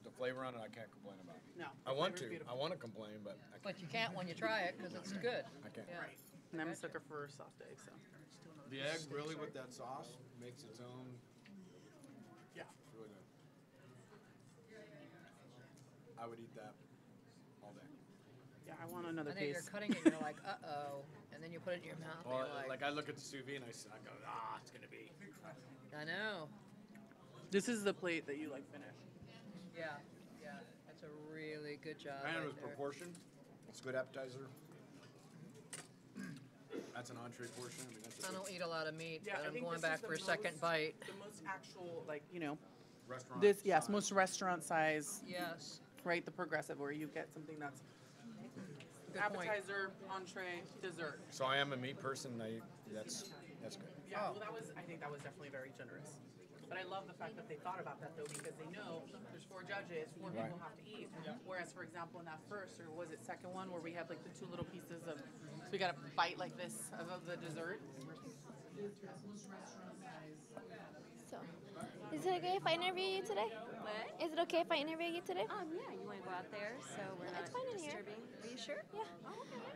The flavor on it, I can't complain about. No, I the want flavor's to. beautiful. I want to complain, but I can't. But you can't when you try it because it's good. I can't. Yeah. Right. And I'm a sucker for soft egg, so. The egg really with that sauce makes its own. Yeah. It's really good. I would eat that all day. Yeah, I want another I think piece. you're cutting it and you're like, uh-oh. And then you put it in your mouth and Well, you're like I look at the sous vide and I go, it's gonna be. I know. This is the plate that you like finish. Yeah, yeah. That's a really good job. And it right was there. proportioned. It's a good appetizer. That's an entree portion. I mean, that's a I good don't eat a lot of meat, Yeah, but I I'm think going this back is the for a second most- bite. The most actual, like, you know, restaurant. this, yes, most restaurant size. Yes. Right, the progressive where you get something that's Good point. appetizer, entree, dessert. So I am a meat person. That's good. Yeah, well, I think that was definitely very generous. But I love the fact that they thought about that though, because they know there's 4 judges, 4 Right. people have to eat. Whereas, for example, in that first, or was it second one, where we had like the 2 little pieces of, so we got a bite like this of the dessert. So, is it okay if I interview you today? What? Is it okay if I interview you today? Yeah, you want to go out there so we're No, not it's fine in here. disturbing. Are you sure? Yeah.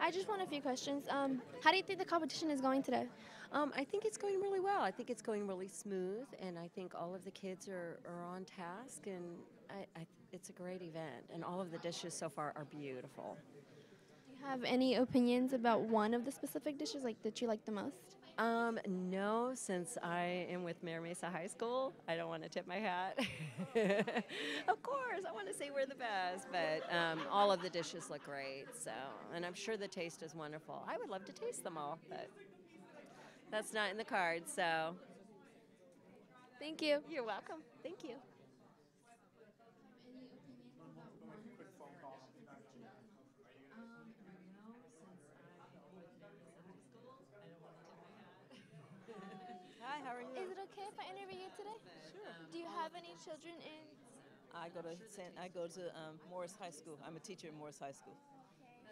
I just want a few questions. How do you think the competition is going today? I think it's going really well. I think it's going really smooth, and I think all of the kids are on task, and it's a great event, and all of the dishes so far are beautiful. Do you have any opinions about one of the specific dishes like that you like the most? No, since I am with Mira Mesa High School, I don't want to tip my hat. Of course, I want to say we're the best, but all of the dishes look great, so, and I'm sure the taste is wonderful. I would love to taste them all, but that's not in the cards, so. Thank you. You're welcome. Thank you. Hi, how are you? Is it okay if I interview you today? Sure. Do you have any children in? I go to Morris High School. I'm a teacher at Morris High School.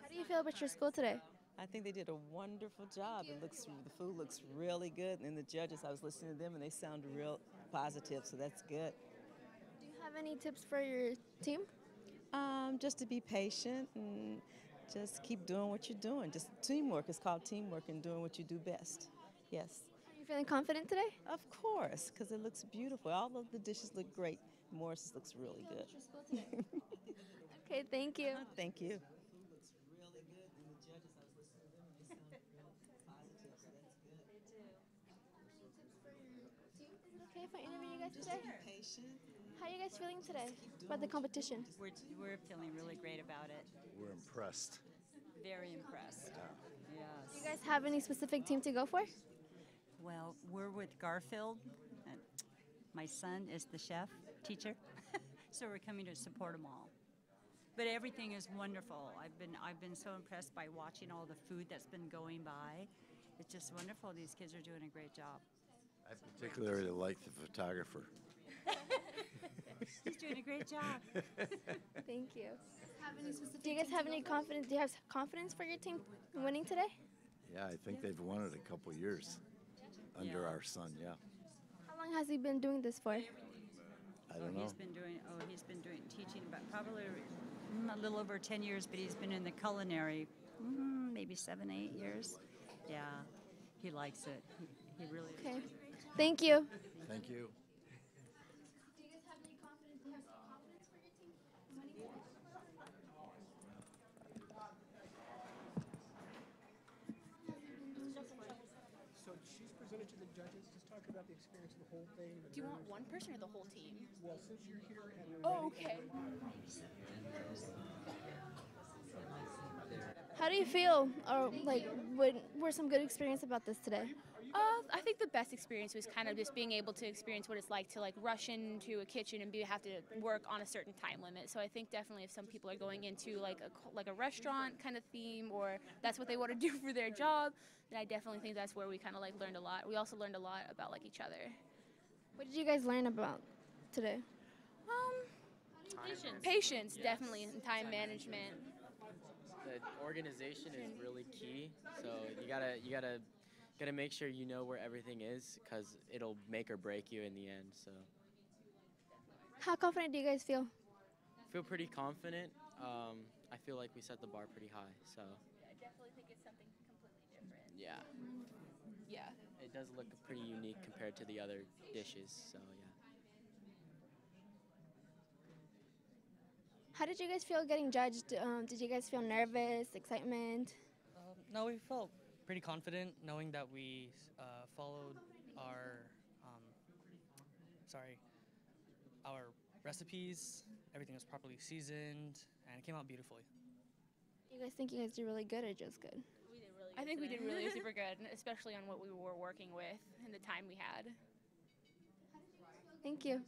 How do you feel about your school today? I think they did a wonderful job. The food looks really good, and the judges, I was listening to them, and they sound real positive, so that's good. Do you have any tips for your team? Just to be patient and just keep doing what you're doing. Just teamwork. It's called teamwork and doing what you do best. Yes. Are you feeling confident today? Of course, because it looks beautiful. All of the dishes look great. Morris looks really good. Okay, thank you. Thank you. Is it okay if I interview you guys today? How are you guys feeling today about the competition? We're feeling really great about it. We're impressed. Very impressed. Do Yes. you guys have any specific team to go for? Well, we're with Garfield. My son is the chef, teacher, so we're coming to support them all. But everything is wonderful. I've been so impressed by watching all the food that's been going by. It's just wonderful. These kids are doing a great job. I particularly like the photographer. He's doing a great job. Thank you. Do you guys have any confidence? Do you have confidence for your team winning today? Yeah, I think they've won it a couple years under our son, yeah. How long has he been doing this for? I don't know. He's been doing teaching about probably a little over 10 years, but he's been in the culinary maybe 7, 8 years. Yeah, he likes it. He really. Okay. Thank you. Thank you. Do you guys have any confidence? Do you have confidence for your team winning today? So she's presented to the judges, just talk about the experience of the whole thing. Do you want one person or the whole team? Well, since you're here and Oh, okay. How do you feel? Or like, were some good experience about this today? I think the best experience was kind of just being able to experience what it's like to like rush into a kitchen and have to work on a certain time limit. So I think definitely if some people are going into like a restaurant kind of theme, or that's what they want to do for their job, then I definitely think that's where we kind of like learned a lot. We also learned a lot about like each other. What did you guys learn about today? Patience, definitely, and time management. The organization is really key. So you gotta make sure you know where everything is, because it'll make or break you in the end. So How confident do you guys feel? feel pretty confident. I feel like we set the bar pretty high. So I definitely think it's something completely different. yeah, Yeah. it does look pretty unique compared to the other dishes. So yeah. How did you guys feel getting judged? Did you guys feel nervous, excitement? No, we felt pretty confident knowing that we followed our, our recipes. Everything was properly seasoned, and it came out beautifully. Do you guys think you guys did really good or just good? I think we did really super good, especially on what we were working with and the time we had. Thank you.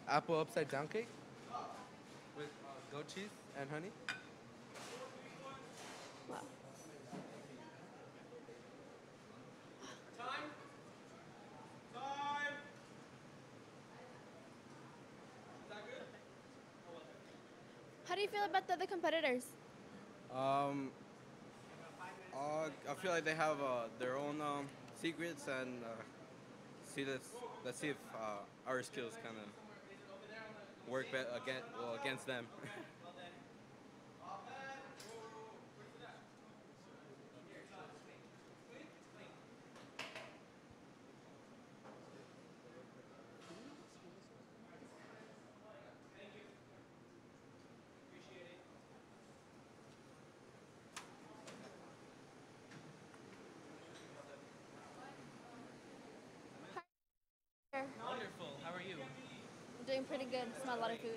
Apple upside down cake with goat cheese and honey. Wow. How do you feel about the other competitors? I feel like they have their own secrets, and let's see if our skills kind of work against them. Wonderful. How are you? I'm doing pretty good. Smell a lot of food.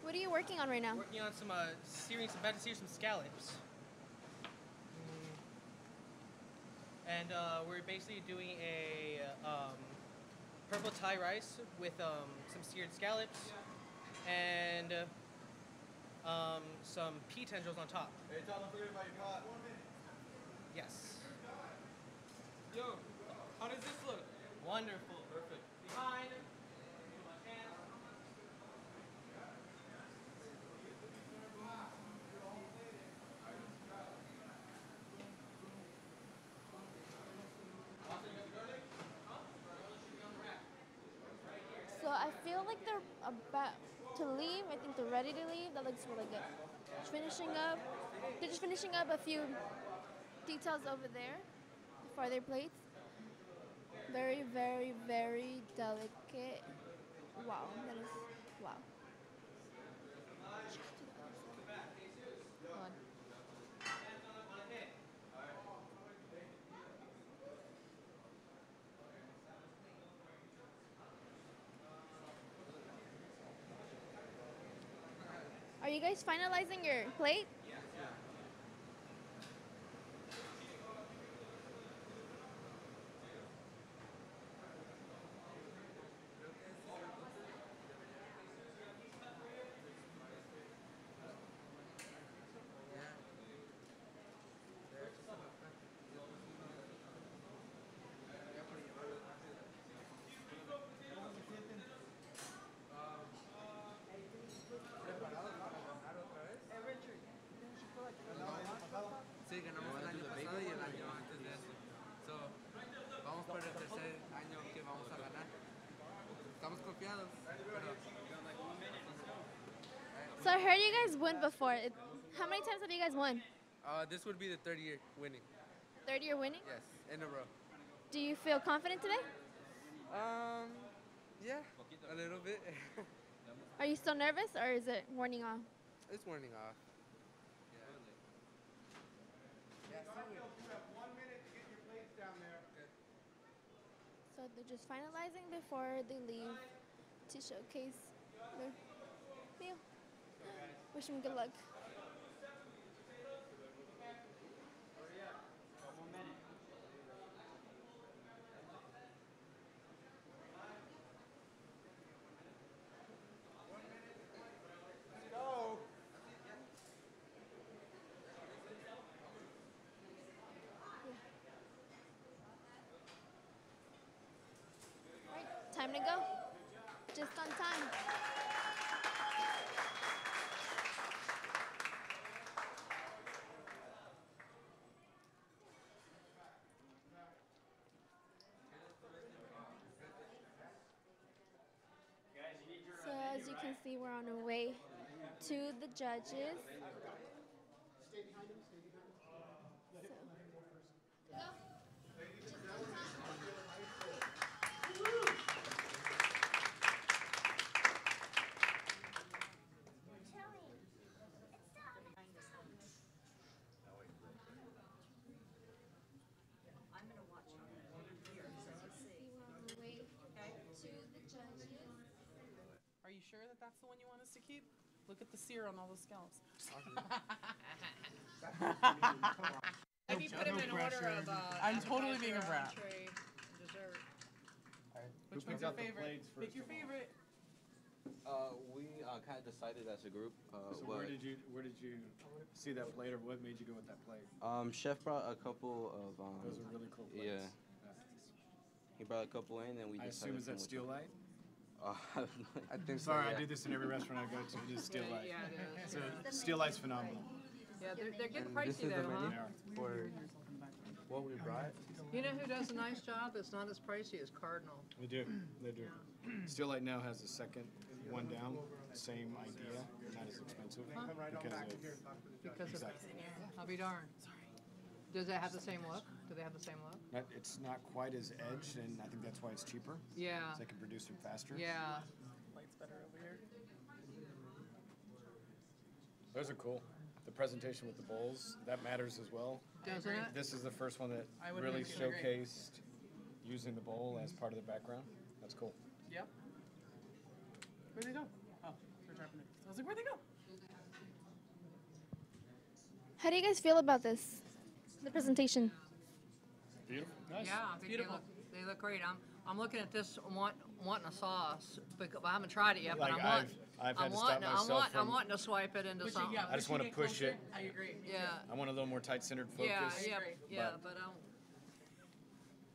What are you working on right now? Working on some about to sear some scallops. And we're basically doing a purple Thai rice with some seared scallops and some pea tendrils on top. Hey, Tom, don't forget about your pot. Yes. Yo, how does this look? Wonderful. Perfect. Behind. So I feel like they're about to leave. I think they're ready to leave. That looks really good. They're just finishing up a few details over there for their plates. Very, very, very delicate. Wow, that is, wow. Hold on. you guys finalizing your plate? Sí, ganamos el año pasado y el año antes de eso. So, vamos por el tercer año que vamos a ganar. Estamos confiados. Pero, So I heard you guys won before. How many times have you guys won? this would be the third year winning. Third year winning? Yes, in a row. Do you feel confident today? Yeah, a little bit. Are you still nervous or is it warning off? It's warning off. So they're just finalizing before they leave to showcase their meal. Wish them good luck. Time to go. Just on time. So as you can see, we're on our way to the judges. Are you sure that that's the one you want us to keep? Look at the sear on all the scallops. Maybe put them in order of I'm totally being a appetizer, brat. entree, dessert. Which one's your favorite? Pick your favorite. We kind of decided as a group. So where did you see that plate, or what made you go with that plate? Chef brought a couple of. Those are really cool plates. Yeah. He brought a couple in, and we I decided. assume is that from Steel which Light? I think so. Sorry, Yeah. I do this in every restaurant I go to. It is Steel Light. Yeah, it is. So Steel Light's phenomenal. Yeah, they're getting And pricey this is the though, menu huh? for what we brought. You know who does a nice job that's not as pricey as Cardinal? They do. They do. Steel Light now has a second one down. Same idea, not as expensive Because of exactly. I'll be darned. Does it have the same look? Do they have the same look? It's not quite as edged, and I think that's why it's cheaper. Yeah. So they can produce it faster. Yeah. Light's better over here. Those are cool. The presentation with the bowls, that matters as well. Doesn't it? This is the first one that I would really agree. showcased using the bowl as part of the background. That's cool. Yep. Where'd they go? Oh, they're dropping it. I was like, where'd they go? How do you guys feel about this? The presentation? Beautiful. Yeah, I think they look great. I'm looking at this wanting a sauce, but I haven't tried it yet. But Like, I've had I'm to stop myself I'm from- wanting to swipe it into something. I just want to push it. I agree. Yeah. I want a little more tight-centered focus. Yeah, but I don't.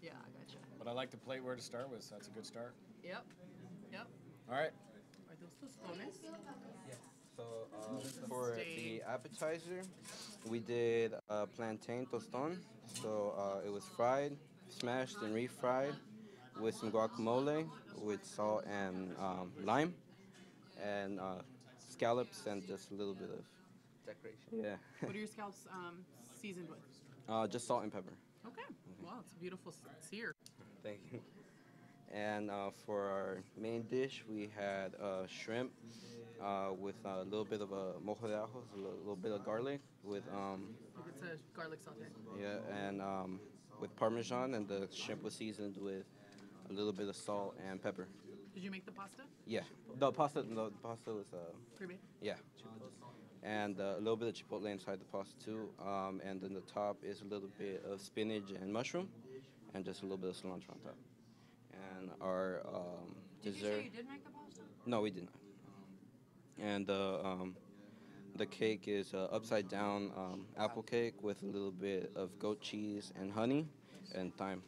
Yeah, I gotcha. But I like the plate where to start with, so that's a good start. Yep. All right. Are those tostones? So for the appetizer, we did plantain toston. So it was fried, smashed, and refried with some guacamole, with salt and lime, and scallops, and just a little bit of decoration. Yeah. What are your scallops seasoned with? Just salt and pepper. Okay. Wow, it's a beautiful sear. Thank you. And for our main dish, we had shrimp with a little bit of a mojo de ajo, a little bit of garlic with It's a garlic saute. yeah, and with Parmesan, and the shrimp was seasoned with a little bit of salt and pepper. Did you make the pasta? Yeah, the pasta was Pre-made? yeah, and a little bit of chipotle inside the pasta too. And then the top is a little bit of spinach and mushroom, and just a little bit of cilantro on top. And our Did dessert. you say you did make the pasta? No, we did not. And the cake is upside down apple cake with a little bit of goat cheese and honey and thyme.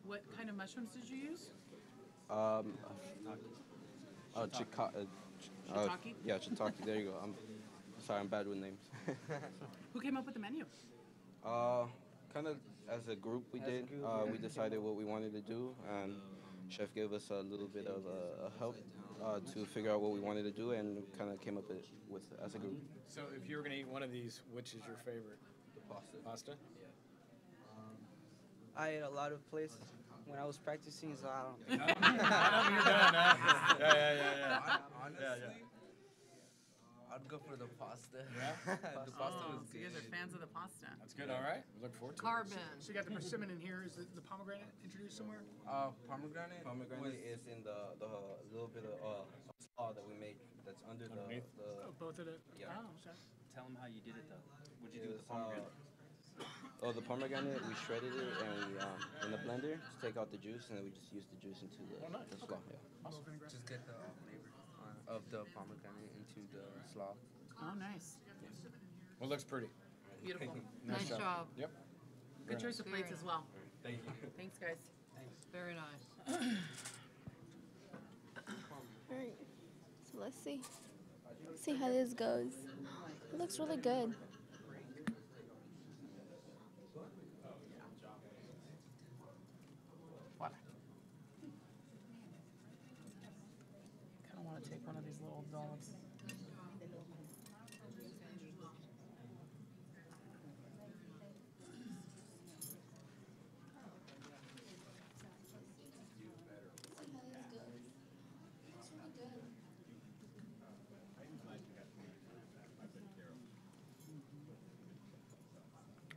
What kind of mushrooms did you use? Shiitake? Yeah, shiitake. There you go. I'm sorry, I'm bad with names. Who came up with the menu? Kind of as a group we did. We decided what we wanted to do, and chef gave us a little bit of help to figure out what we wanted to do, and kind of came up with as a group. So if you were going to eat one of these, which is your favorite? The pasta. Pasta? I ate a lot of places when I was practicing, so I don't. I know you're done, huh? Yeah. Honestly, I'd go for the pasta. Yeah? The pasta was so you guys are fans of the pasta. That's good, all right. Look forward to Carbon. So you got the persimmon in here. Is the pomegranate introduced somewhere? Pomegranate. Pomegranate is in the little bit of slaw that we made that's under the Both of it. Yeah. Oh, okay. Tell them how you did it though. What'd you do It with the was, pomegranate? The pomegranate, we shredded it and we in the blender to take out the juice, and then we just used the juice into the slaw. Yeah. Awesome. Just get the flavor of the pomegranate into the slaw. Oh, nice. Well, it looks pretty. Beautiful. Nice job. Yep. Good Very choice nice. of plates as well. Thank you. Thanks, guys. Very nice. All right. So let's see. See how this goes. It looks really good. Kind of want to take one of these little dogs.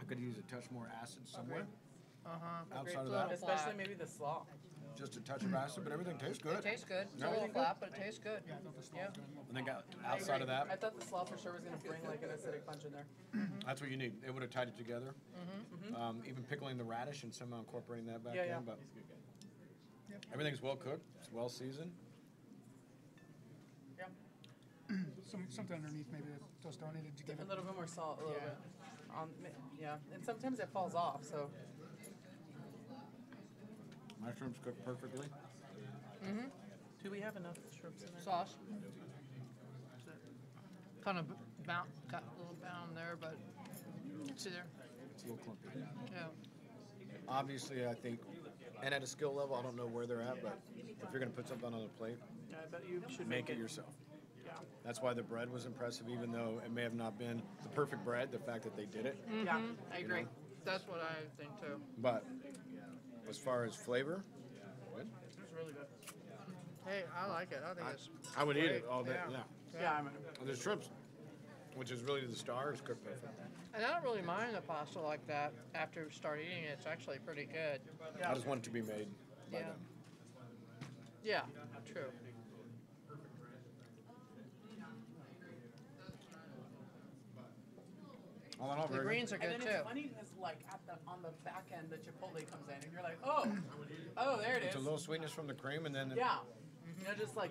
I could use a touch more acid somewhere. Outside of that, especially maybe the slaw. just a touch of acid, but everything tastes good. It tastes good. It's Yeah. a little flat, but it tastes good. Yeah. And then got outside of that, I thought the slaw for sure was going to bring like an acidic punch in there. that's what you need. It would have tied it together. Even pickling the radish and somehow incorporating that back Yeah. in. But everything's well cooked. It's well seasoned. Yeah. Something underneath, maybe the tostone. Did you give A it? little bit more salt, a little bit. Yeah, and sometimes it falls off, so. Mushrooms cooked perfectly. Do we have enough shrimps in there? Sauce. Kind of got a little bound there, but see there. It's a little clumpy. Yeah. Obviously, I think, and at a skill level, I don't know where they're at, but if you're going to put something on a plate, Yeah, I bet you should make it yourself. Yeah. That's why the bread was impressive, even though it may have not been the perfect bread, the fact that they did it. Yeah, I agree. That's what I think too. But as far as flavor, good. It's really good. Hey, I like it. I think it's. I would eat great. it all day. Yeah. Yeah, I'm And the shrimps, which is really the star, is cooked perfect. And I don't really mind the pasta like that after we start eating it. It's actually pretty good. I just want it to be made by Yeah. them. Yeah, true. All in all, The very greens are And good then too. it's funny because like on the back end, the chipotle comes in, and you're like, oh, there it It's is. a little sweetness from the cream, and then Yeah. You know, just like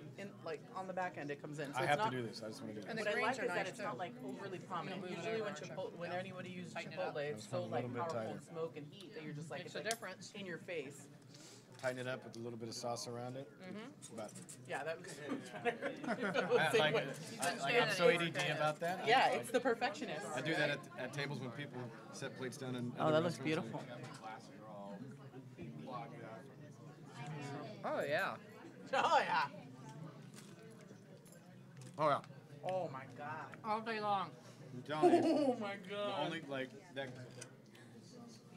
on the back end, it comes in. So I it's have not, to do this. I just want to do And this. the what I greens like are is that nice, it's too. not like overly prominent. move it Usually over when and Chipotle, when anybody uses tighten it up. Chipotle, it's so a like little bit powerful tighter. in smoke and heat that you're just like, Makes it's a like difference. in your face. Tighten it up with a little bit of sauce around it. But Yeah, that was. I like it. I'm so ADD about that. Yeah, it's the perfectionist. I do that at tables when people set plates down. In Oh, other that looks restaurants. beautiful. Oh yeah. Oh yeah. Oh yeah. Oh my god. All day long. I'm telling you. Oh my The god. only like that.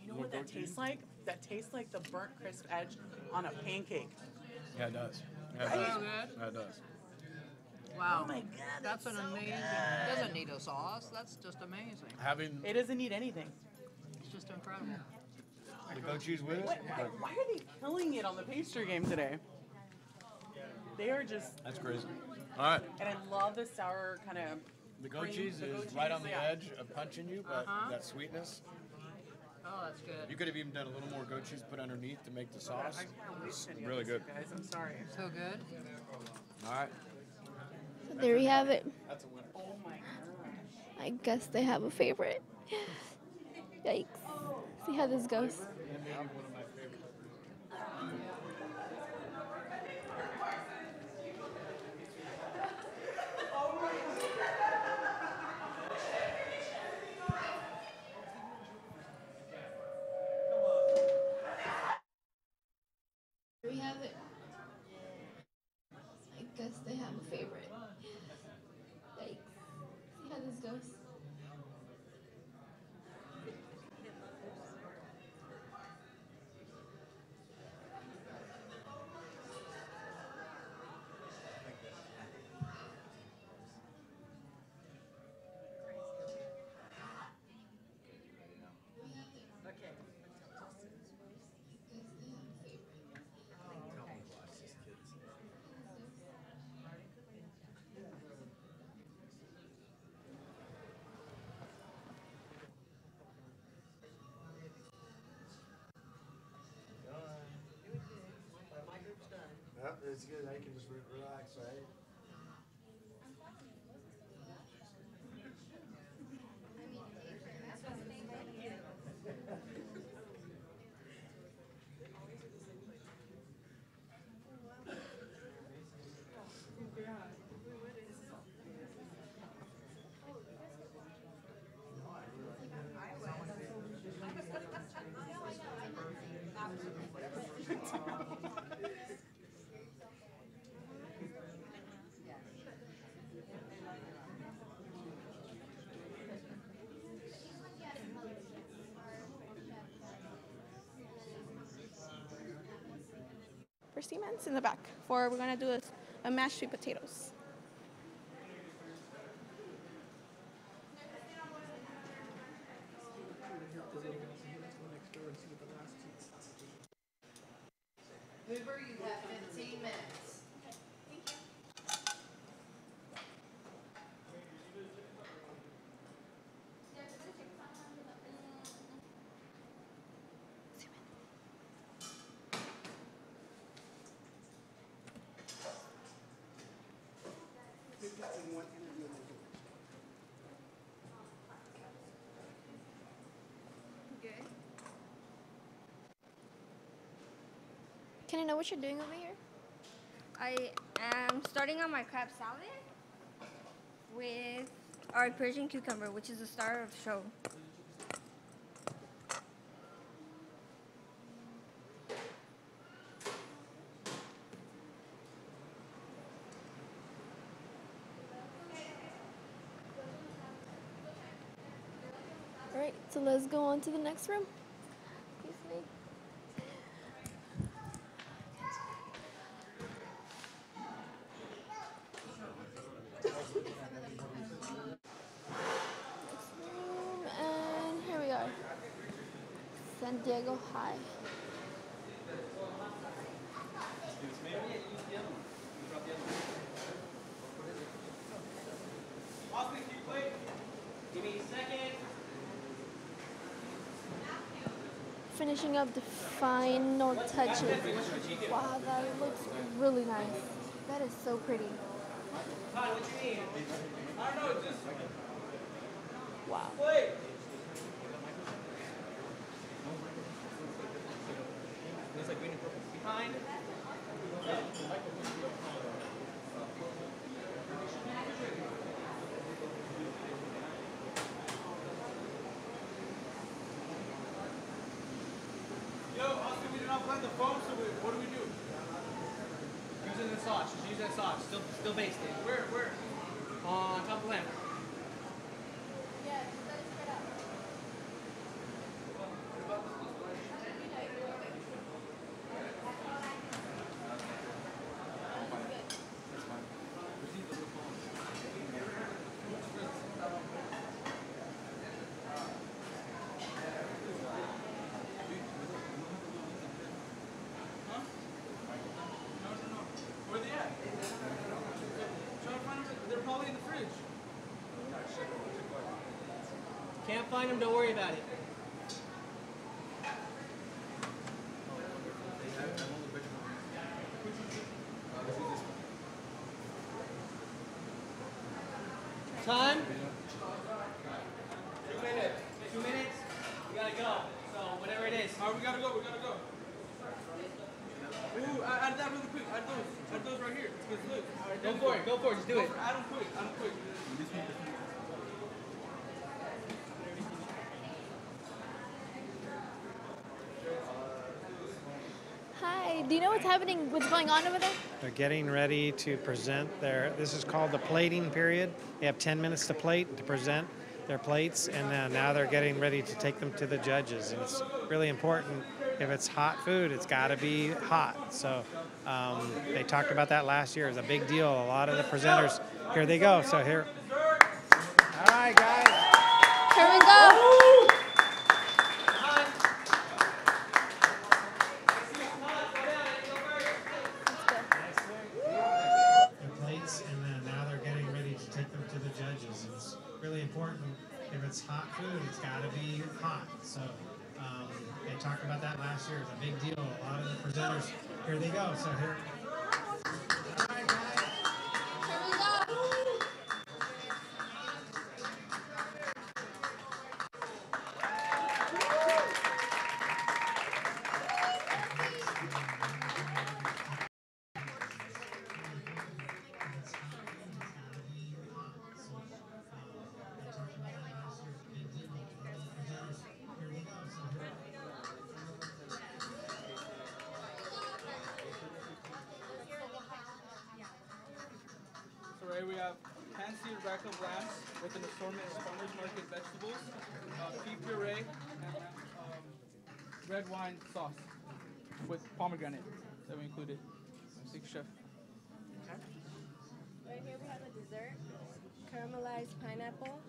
You know what that tastes like? That tastes like the burnt crisp edge on a pancake. Yeah, it does. Yeah, it Right? does. So good. Yeah, it does. Wow. Oh my god. That's an so amazing. good. Doesn't need a sauce. That's just amazing. Having It doesn't need anything. It's just incredible. the goat cheese with it. Why are they killing it on the pastry game today? They are just. That's crazy. All right. And I love the sour kind of. The goat cheese is right on the edge of punching you, but that sweetness. Oh, that's good. You could have even done a little more goat cheese put underneath to make the sauce. I can't wait It's to really good. Guys, I'm sorry. So good. All right. So there we have it. That's a winner. Oh my god. I guess they have a favorite. Yikes. See how this goes. There we have it. I guess they have a favorite. Yikes. See how this goes. Yep, it's good. Now you can just relax, right? For Siemens in the back. We're gonna do a mashed sweet potatoes. Hoover, you have 15 minutes. Good. Can I know what you're doing over here? I am starting on my crab salad with our Persian cucumber, which is the star of the show. All right, so let's go on to the next room. Excuse me. And here we are, San Diego High. Give me a second. Finishing up the final touches. Wow, that looks really nice. That is so pretty. Todd, what you need? I don't know, just. Wow. Wait. Looks like green and purple. Behind. Yo, Austin, we did not plan the phone, so what do we do? Using the sauce. Just use that sauce. Still basted. Where? On top of the lamp. Where they at? find them, don't worry about it. Time? 2 minutes. 2 minutes? We gotta go. So whatever it is. Alright, we gotta go. Ooh, add that really quick. Add those right here. Because look. Right, Go for it. Just do it. Add them quick. Hi, do you know what's happening, what's going on over there? They're getting ready to present this is called the plating period. They have 10 minutes to plate, to present their plates, and then now they're getting ready to take them to the judges. And it's really important. If it's hot food, it's got to be hot. So they talked about that last year. It's a big deal. A lot of the presenters, here they go. So here. All right, guys. Here we go. And then now they're getting ready to take them to the judges. It's really important. If it's hot food, it's got to be hot. So they talked about that last year. It's a big deal. A lot of the presenters, here they go. So here. All right, guys. Here we go. So right, we have pan-seared rack of lambs with an assortment of farmers market vegetables, beef puree, and red wine sauce with pomegranate that we included. Thank you, Chef. Right here we have a dessert, caramelized pineapple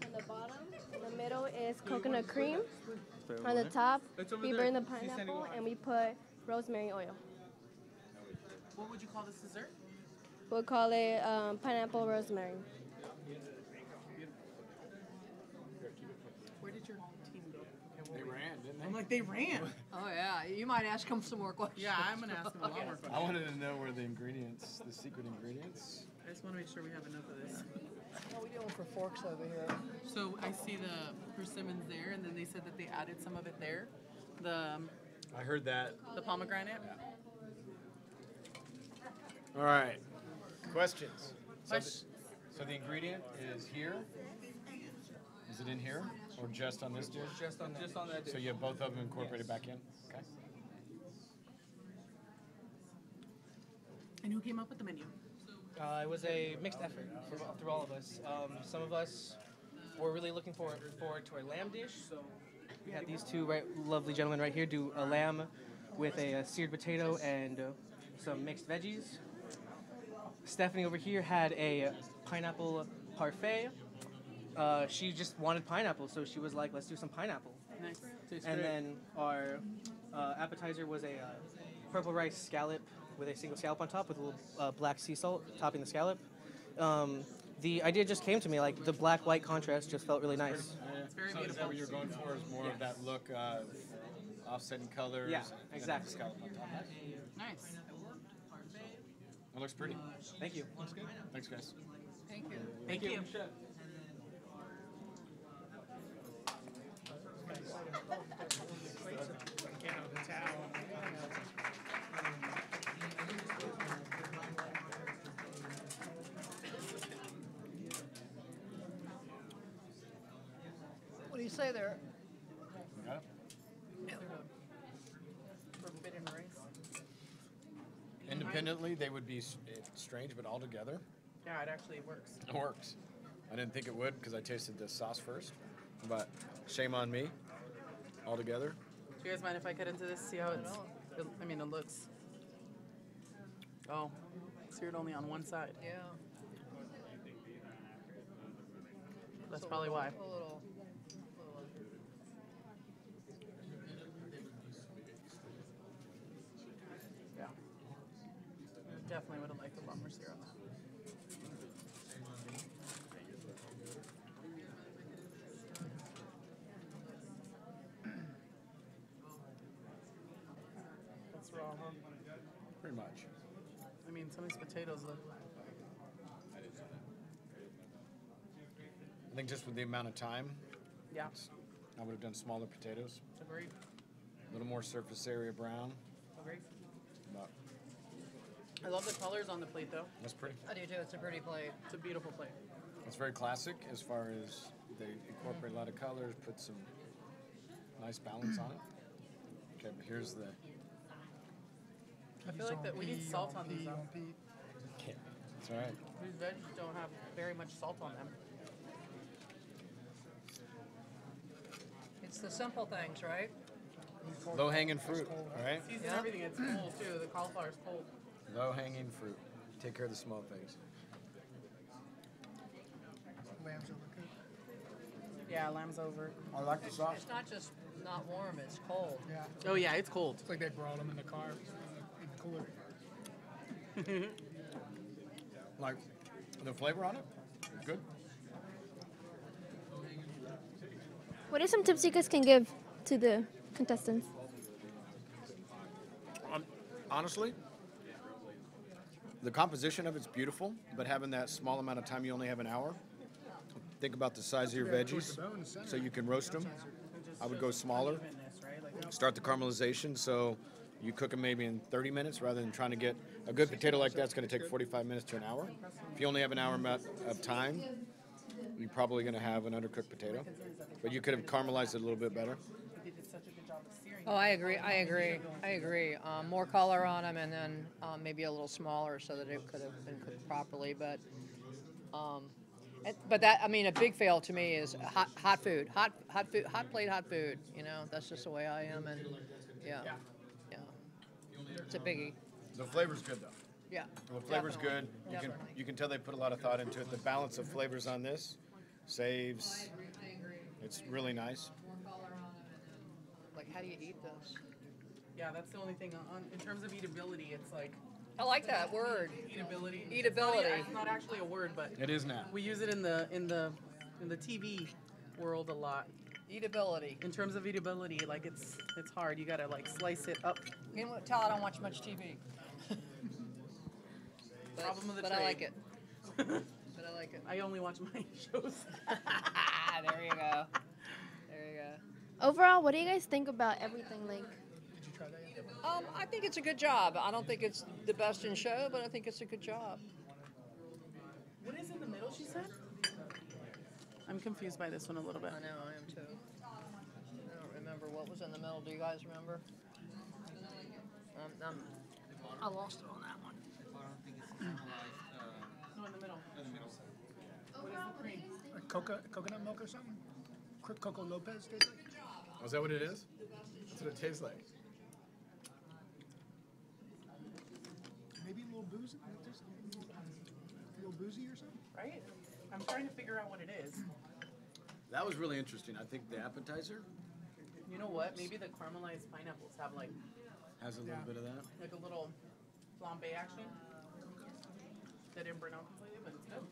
on the bottom. In the middle is coconut cream. On the top, we burn the pineapple and we put rosemary oil. What would you call this dessert? We'll call it pineapple rosemary. Where did your team go? They ran, didn't they? I'm like, they ran. Oh, yeah. You might ask them some more questions. Yeah, I'm going to ask them a lot more questions. I wanted to know where the ingredients, the secret ingredients. I just want to make sure we have enough of this. How are we doing for forks over here? So I see the persimmons there, and then they said that they added some of it there. I heard that. The pomegranate. All right. Questions? So the ingredient is here. Is it in here or just on this dish? Just on that dish. So you have both of them incorporated back in? Okay. And who came up with the menu? It was a mixed effort through all of us. Some of us were really looking forward to our lamb dish. So we had these two lovely gentlemen right here do a lamb with a seared potato and some mixed veggies. Stephanie over here had a pineapple parfait. She just wanted pineapple, so she was like, let's do some pineapple. Nice. And then our appetizer was a purple rice scallop with a single scallop on top with a little black sea salt topping the scallop. The idea just came to me, like the black-white contrast just felt really nice. It's very so beautiful. Is that what you're going for? Is more of that look of offsetting colors? Yeah, and exactly. the scallop on top? Nice. It looks pretty. Thank you. Looks good. Thanks, guys. Thank you. Thank you. What do you say there? Got it? Forbidden rice. Independently, they would be strange, but all together, Yeah, it actually works. it works. I didn't think it would because I tasted the sauce first, but shame on me. All together. Do you guys mind if I cut into this? See how it's. It looks. Oh, seared only on one side. Yeah. That's probably why. Yeah. Definitely would have liked a lot more sear on that. I mean, some of these potatoes look. I think just with the amount of time, Yeah. I would have done smaller potatoes. Agreed. A little more surface area brown. Agreed. But I love the colors on the plate, though. that's pretty. I do too. It's a pretty plate. It's a beautiful plate. It's very classic as far as they incorporate a lot of colors, put some nice balance on it. Okay, but here's the. I feel like that we need salt on these, though. That's all right. These veggies don't have very much salt on them. It's the simple things, right? Low hanging fruit, all right? Season everything. It's cold too. The cauliflower's cold. Low hanging fruit. Take care of the small things. Lamb's overcooked. Yeah, lamb's over. I like the sauce. It's not just not warm. It's cold. Yeah. Oh yeah, it's cold. It's like they brought them in the car in the cooler. Like the flavor on it, good. What are some tips you guys can give to the contestants? Honestly, the composition of it's beautiful, but having that small amount of time, you only have an hour. Think about the size of your veggies, so you can roast them. I would go smaller. Start the caramelization, so you cook them maybe in 30 minutes rather than trying to get a good potato like that's going to take 45 minutes to an hour. If you only have an hour of time, you're probably going to have an undercooked potato, but you could have caramelized it a little bit better. Oh, I agree. I agree. I agree. More color on them, and then maybe a little smaller so that it could have been cooked properly. But that, I mean, a big fail to me is hot food, hot food, hot plate, hot food. You know, that's just the way I am, and yeah, it's a biggie. The flavor's good though. Yeah. The flavor's good. Definitely. You can tell they put a lot of thought into it. The balance of flavors on this saves. It's really nice. Like, how do you eat this? Yeah, that's the only thing. In terms of eatability, it's like. I like that word. Eatability. Eatability. It's not actually a word, but it is now. We use it in the TV world a lot. Eatability. In terms of eatability, like it's hard. You gotta like slice it up. You can tell I don't watch much TV. Problem of the but trade. I like it. But I like it. I only watch my shows. There you go. There you go. Overall, what do you guys think about everything? Like, I think it's a good job. I don't think it's the best in show, but I think it's a good job. What is in the middle, she said? I'm confused by this one a little bit. I know, I am too. I don't remember what was in the middle. Do you guys remember? I lost it on that one. No, in the middle. What is the cream? Coconut milk or something? Coco Lopez tastes like? Oh, is that what it is? That's what it tastes like. Maybe a little boozy? A little boozy or something? Right? I'm trying to figure out what it is. That was really interesting. I think the appetizer You know what? Maybe the caramelized pineapples have like has a little bit of that. like a little flambe action. That didn't burn out completely, but it's good.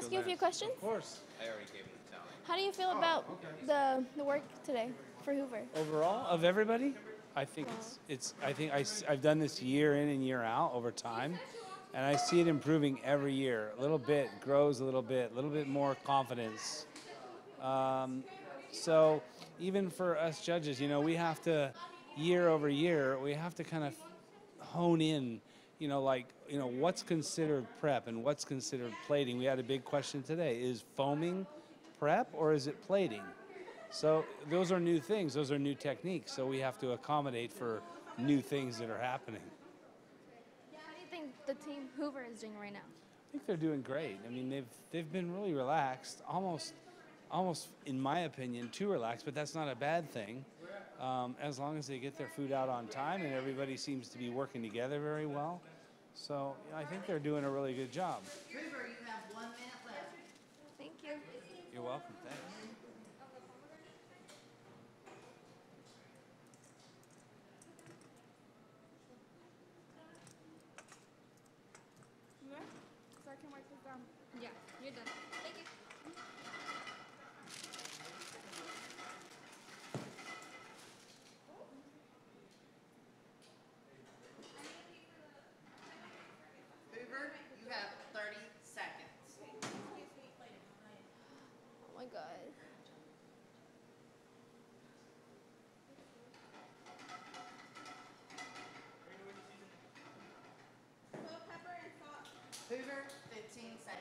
ask you a few questions? Of course. I already gave him the tally. How do you feel about the work today for Hoover? Overall, of everybody, I think I've done this year in and year out over time, and I see it improving every year. A little bit, grows a little bit more confidence. So even for us judges, you know, we have to, year over year, we have to kind of hone in, you know, like, you know, what's considered prep and what's considered plating. We had a big question today. Is foaming prep or is it plating? So those are new things. Those are new techniques. So we have to accommodate for new things that are happening. How do you think the team Hoover is doing right now? I think they're doing great. I mean, they've been really relaxed, almost in my opinion, too relaxed, but that's not a bad thing. As long as they get their food out on time and everybody seems to be working together very well. So I think they're doing a really good job. Hoover, you have 1 minute left. Thank you. You're welcome. Thanks. So I can write this down. Yeah, you're done. Thank you. Hoover, you have 30 seconds. Oh my God. Hoover, 15 seconds.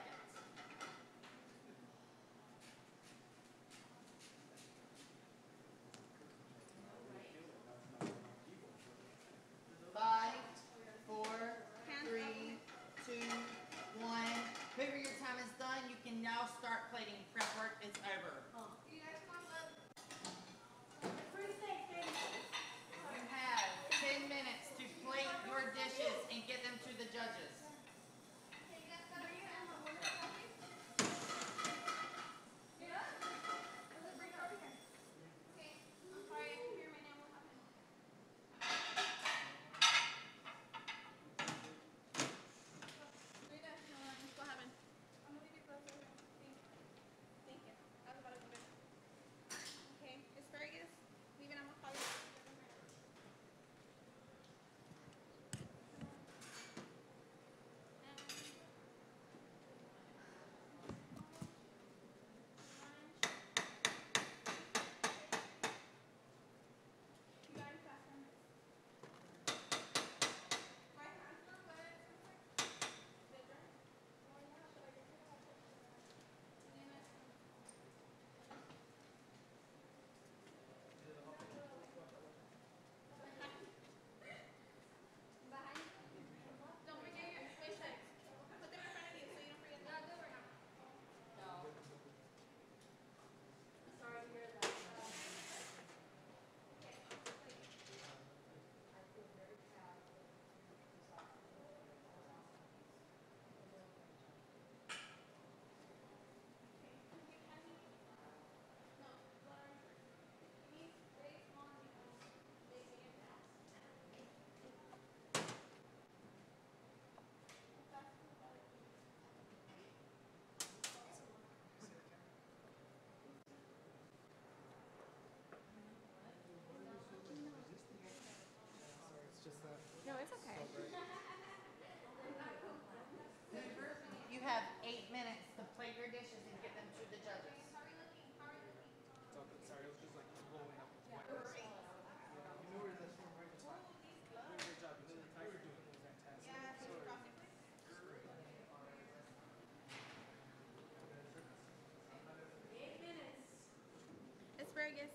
5, 4, 3, 2, 1. Hoover, your time is done. You can now start plating. Prep work is over. You have 10 minutes to plate your dishes and get them to the judges. No, it's okay. Hoover, you have 8 minutes to plate your dishes and get them to the judges. Sorry, it was just like blowing up. Asparagus.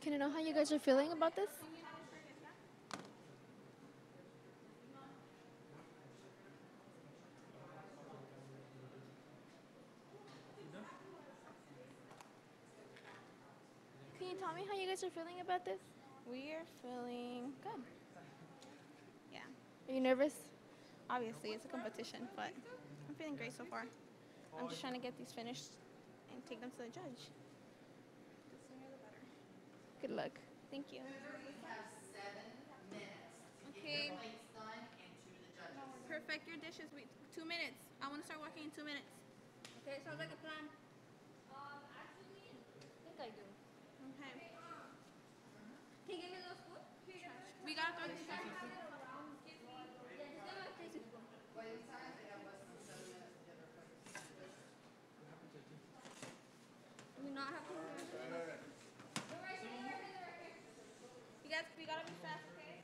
Can I know how you guys are feeling about this? Can you tell me how you guys are feeling about this? We are feeling good. Yeah. Are you nervous? Obviously, it's a competition, but I'm feeling great so far. I'm just trying to get these finished and take them to the judge. The sooner the better. Good luck. Thank you. You have 7 minutes to get Okay. your plates done and to the judges. Perfect your dishes. 2 minutes. I want to start walking in 2 minutes. Okay, sounds like a plan. Actually, I think I do. Okay. Can you give me a little spoon? We gotta throw these out. Do we not have to? You guys, we gotta be fast, okay?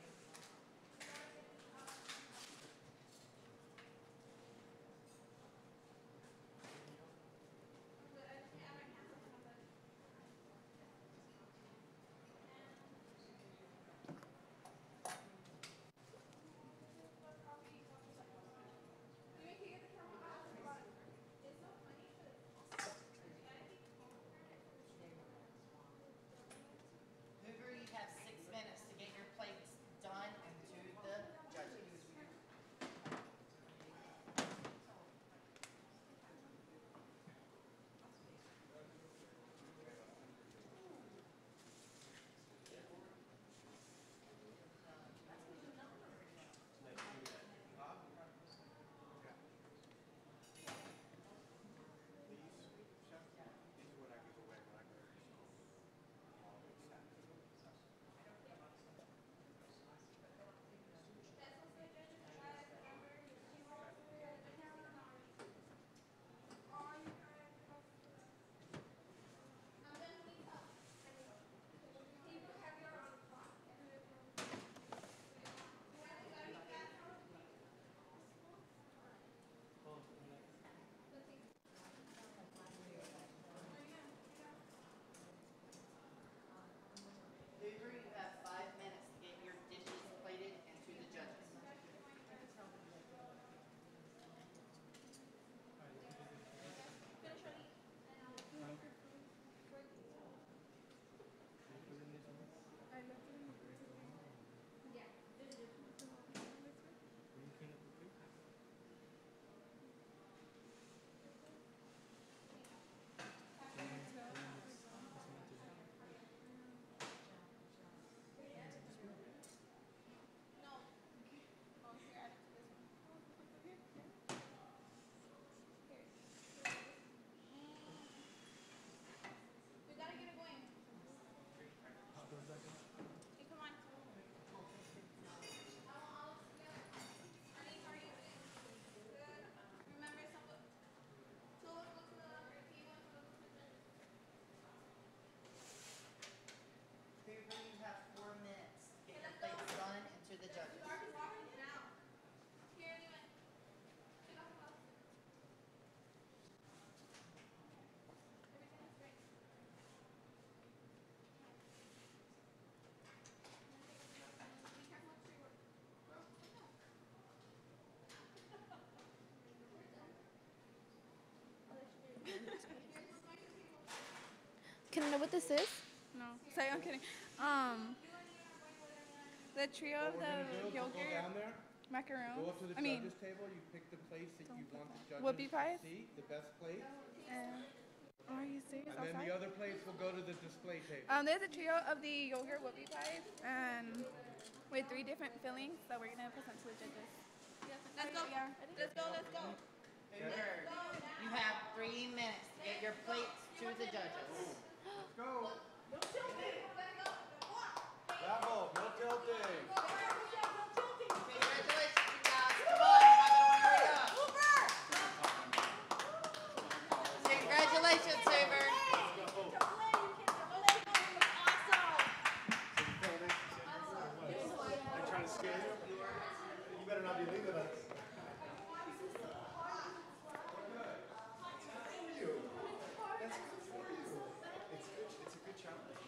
Hoover, you have 6 minutes to get your plates done and to the judges. Hoover, you have 5 minutes to get your dishes plated and to the judges. We gotta get it going. Okay, come on. Remember, two go to the repeat, one to the Hoover, you have 4 minutes to get your plates done and to the judges. Can I know what this is? No, sorry, I'm kidding. The trio of the yogurt, macaron. Go up to the I mean, judges table, you pick the plates that you want the judges whoopie pies? to see, the best plate. Are you serious? And then the other plates will go to the display table. There's a trio of the yogurt whoopie pies, and with 3 different fillings that we're gonna present to the judges. Let's go. Yeah. Let's go. Let's go. Hoover, you have 3 minutes to get your plates to the judges. Let's go. Bravo, no tilting. Congratulations, you guys. Come on, you might want to hurry up. Congratulations, Hoover. I'm trying to scare you. You better not be leaving us. That's good for you. It's a good challenge.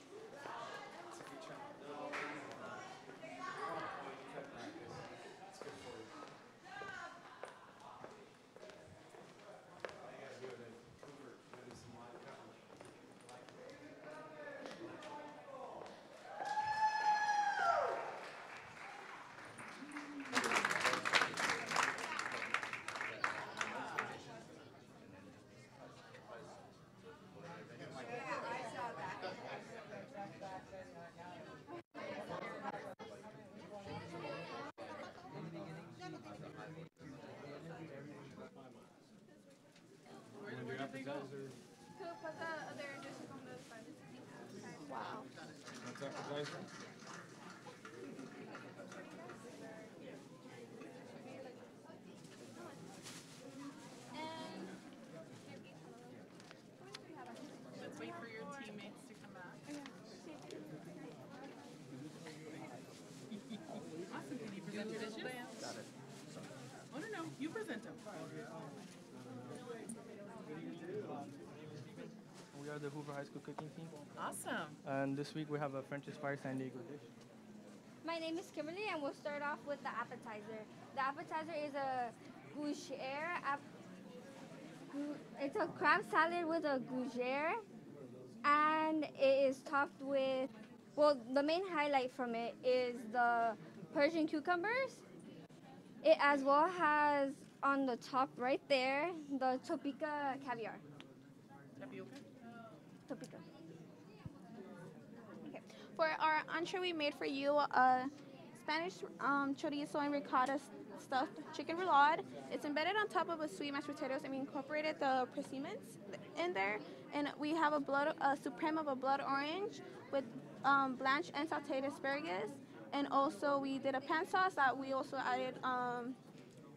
guys are. Put the other dishes on the side. Wow. That's appetizer. Let's wait for your teammates to come back. Awesome. Can you present your dishes? Got it. Oh, no. You present them. We are the Hoover High School cooking team. Awesome. And this week we have a French Fire San Diego dish. My name is Kimberly, and we'll start off with the appetizer. The appetizer is a gougere. It's a crab salad with a gougere, and it is topped with, well, the main highlight from it is the Persian cucumbers. It as well has on the top right there the Topeka caviar. Tapioca? Topeka. For our entree, we made for you a Spanish chorizo and ricotta stuffed chicken roulade. It's embedded on top of a sweet mashed potatoes, and we incorporated the persimmons in there. And we have a supreme of a blood orange with blanched and sauteed asparagus. And also we did a pan sauce that we also added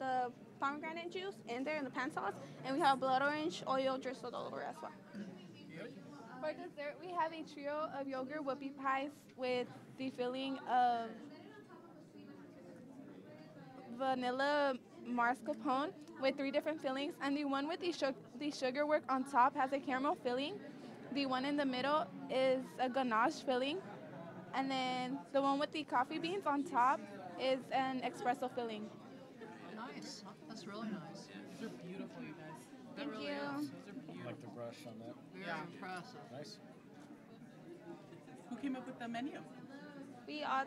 the pomegranate juice in there in the pan sauce. And we have blood orange oil drizzled all over as well. For dessert, we have a trio of yogurt whoopie pies with the filling of vanilla mascarpone with 3 different fillings. And the one with the sugar work on top has a caramel filling. The one in the middle is a ganache filling. And then the one with the coffee beans on top is an espresso filling. Nice. That's really nice. These are beautiful, you guys. Thank That really you. is. Those are I beautiful. like the brush on that. Very impressive. Nice. Who came up with the menu? We all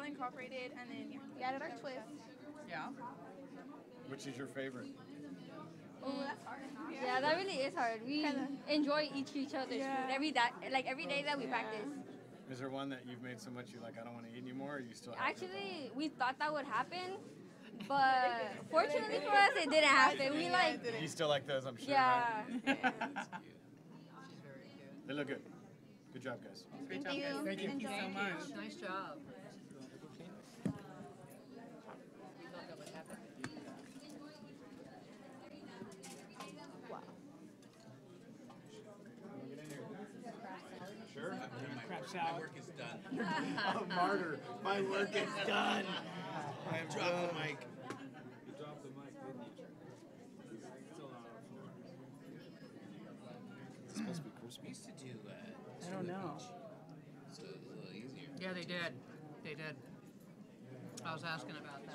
incorporated, and then we added our twist. Yeah. Which is your favorite? Oh, that's hard. Yeah, that really is hard. We enjoy each other's food every day that we practice. Is there one that you've made so much you like, I don't want to eat anymore, or you still have Actually, we thought that would happen, but fortunately for us, it didn't happen. We like, You still like those, I'm sure, yeah. right? They look good. Good job, guys. Great Thank job, you. guys. Thank you. Thank you so much. Nice job. Sure. Crab salad. My work is done. Oh, martyr. My work is done. I'm Drop the mic. You dropped the mic, didn't you? Still not on the floor. It's supposed to be crispy. We used to do I don't know. so it was a little easier. Yeah, they did. They did. I was asking about that.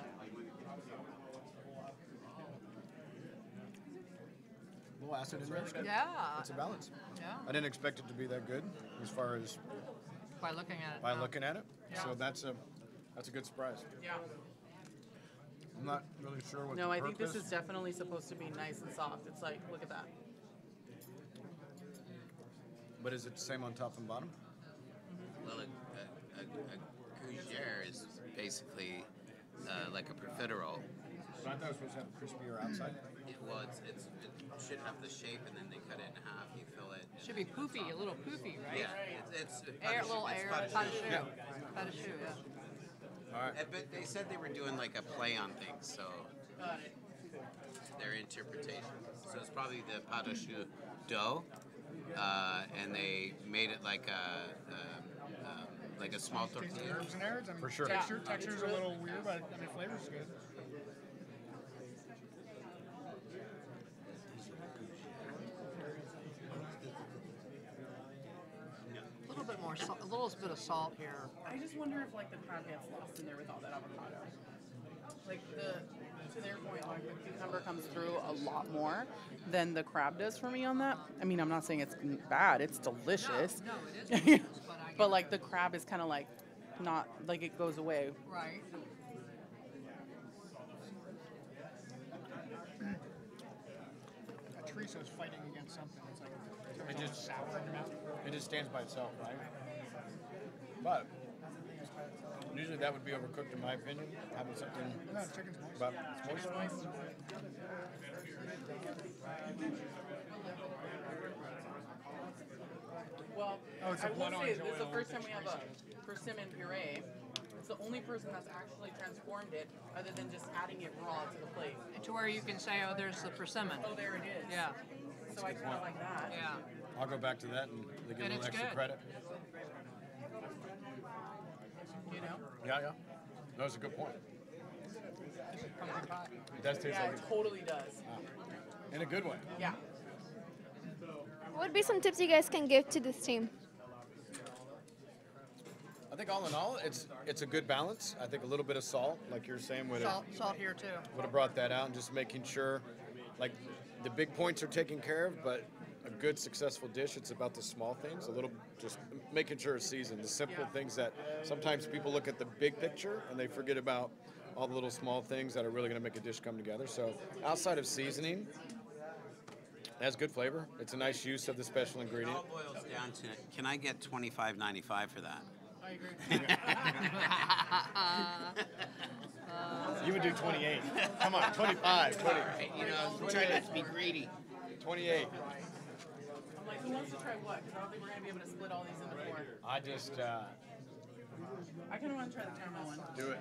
A little acid in there. Yeah. It's a balance. Yeah. I didn't expect it to be that good as far as By looking at it. by now. looking at it. Yeah. So that's a good surprise. Yeah. I'm not really sure what No, the I think this purpose- is definitely supposed to be nice and soft. It's like, look at that. But is it the same on top and bottom? Well, a gougere is basically like a profiterole. But I thought it was supposed to have a crispier outside. It should have the shape, and then they cut it in half. You fill it. and Should be then it's poofy, a on. little poofy, right? Yeah, it's Air, pas de little choux. air, It's pas de choux. Yeah. Pas de choux, yeah. All right. But they said they were doing like a play on things, so Got it. their interpretation. So it's probably the pas de choux dough, and they made it like a small tortilla. Herbs and errands. I mean, For sure. Texture's a little weird, but I mean, flavor's good. A little bit more, a little bit of salt here. I just wonder if like the crab gets lost in there with all that avocado. Like to their point, like the cucumber comes through a lot more than the crab does for me on that. I mean, I'm not saying it's bad; it's delicious. No, it is. But like the crab is kind of like not like it goes away. Right. A chorizo's fighting against something. It's like It just sour in your mouth. it just stands by itself, right? But Usually that would be overcooked in my opinion. Having something about it's moist. Well, Oh, it's a I will blood say, orange this is the oil. first time we have a persimmon puree. It's the only person that's actually transformed it, other than just adding it raw to the plate. To where you can say, oh, there's the persimmon. Oh, there it is. Yeah. So I kind of like that. Yeah. I'll go back to that and they give And a little it's extra good. credit. You know? Yeah, yeah. That was a good point. It does taste Yeah, like it totally does. in a good way. Yeah. What would be some tips you guys can give to this team? I think all in all, it's a good balance. I think a little bit of salt, like you're saying, would have Salt here too. brought that out, and just making sure, like, the big points are taken care of, but a good successful dish, it's about the small things, a little, just making sure it's seasoned, the simple things that sometimes people look at the big picture and they forget about all the little small things that are really going to make a dish come together. So outside of seasoning, it has good flavor. It's a nice use of the special It ingredient. all boils down to, can I get $25.95 for that? I agree. You would do 28. Come on, 25, 20. You know, try not to be greedy. 28. I'm like, who wants to try what? Because I don't think we're going to be able to split all these into four. I just, I kind of want to try the caramel one. do it.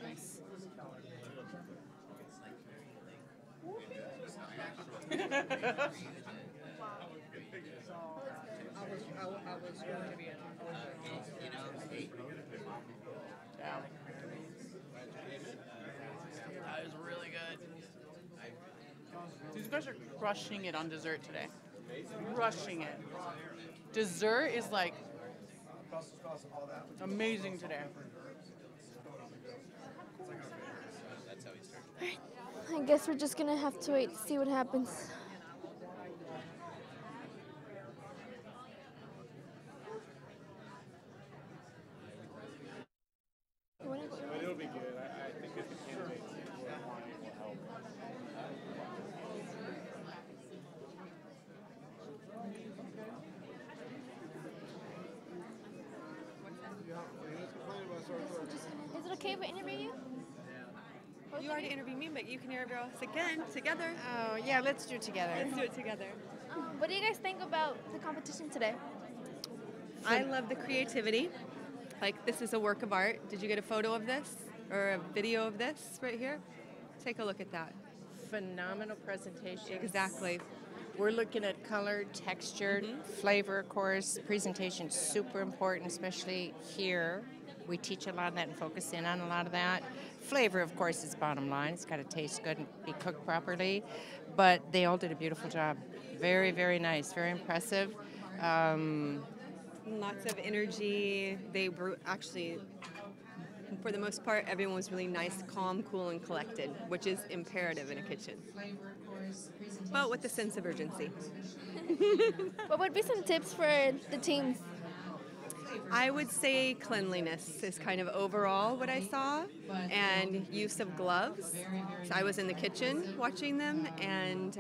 Nice. I was going to be in. Yeah. That is really good. These guys are crushing it on dessert today. Crushing it. Dessert is like amazing today. I guess we're just gonna have to wait to see what happens. But it'll be good. I think that the candidates who are applying will help. Is it okay if I interview you? You already interviewed me, but you can interview us again together. Oh, yeah, let's do it together. Let's do it together. What do you guys think about the competition today? I love the creativity. Like, this is a work of art. Did you get a photo of this or a video of this right here? Take a look at that. Phenomenal presentation. Exactly. We're looking at color, texture, flavor, of course. Presentation super important, especially here. We teach a lot of that and focus in on a lot of that. Flavor, of course, is bottom line. It's got to taste good and be cooked properly. But they all did a beautiful job. Very, very nice. Very impressive. Lots of energy. They were actually, for the most part, everyone was really nice, calm, cool, and collected, which is imperative in a kitchen. But with a sense of urgency. What would be some tips for the teams? I would say cleanliness is kind of overall what I saw, and use of gloves. So I was in the kitchen watching them, and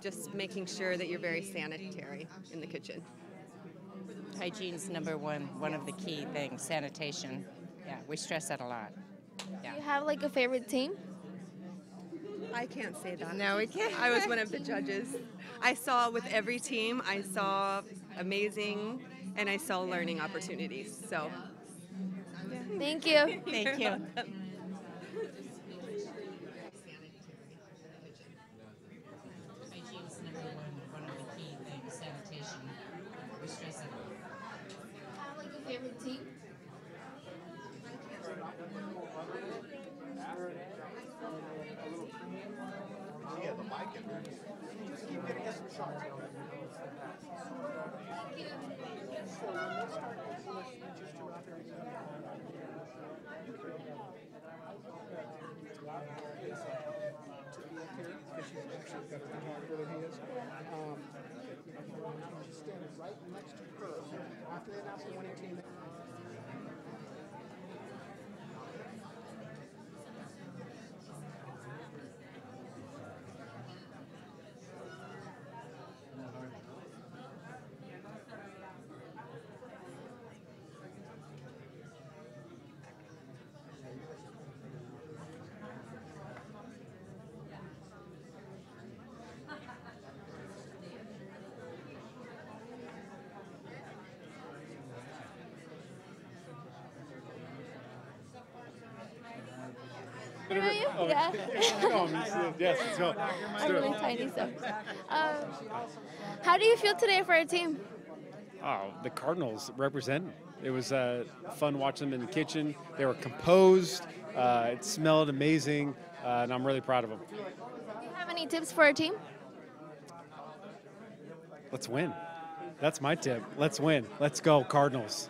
just making sure that you're very sanitary in the kitchen. Hygiene's number one of the key things, sanitation. Yeah, we stress that a lot. Do you have like a favorite team? I can't say that. No, we can't. I was one of the judges. I saw with every team, I saw amazing, and I saw learning opportunities. So, Thank you. Thank you. Hygiene's number one of the key things, sanitation. We stress it a lot. Have like a favorite team? Yeah, the mic in there. Just keep getting us some shots. So when they start asking us, we just go out there and to be up here, because she's actually a better photographer than he is. Just standing right next to her after they announce the winning team. interview you? Oh, Yeah. yes, let's go. Let's I'm do really it. tiny, so. How do you feel today for our team? Oh, the Cardinals represent. It was fun watching them in the kitchen. They were composed. It smelled amazing, and I'm really proud of them. Do you have any tips for our team? Let's win. That's my tip. Let's win. Let's go, Cardinals.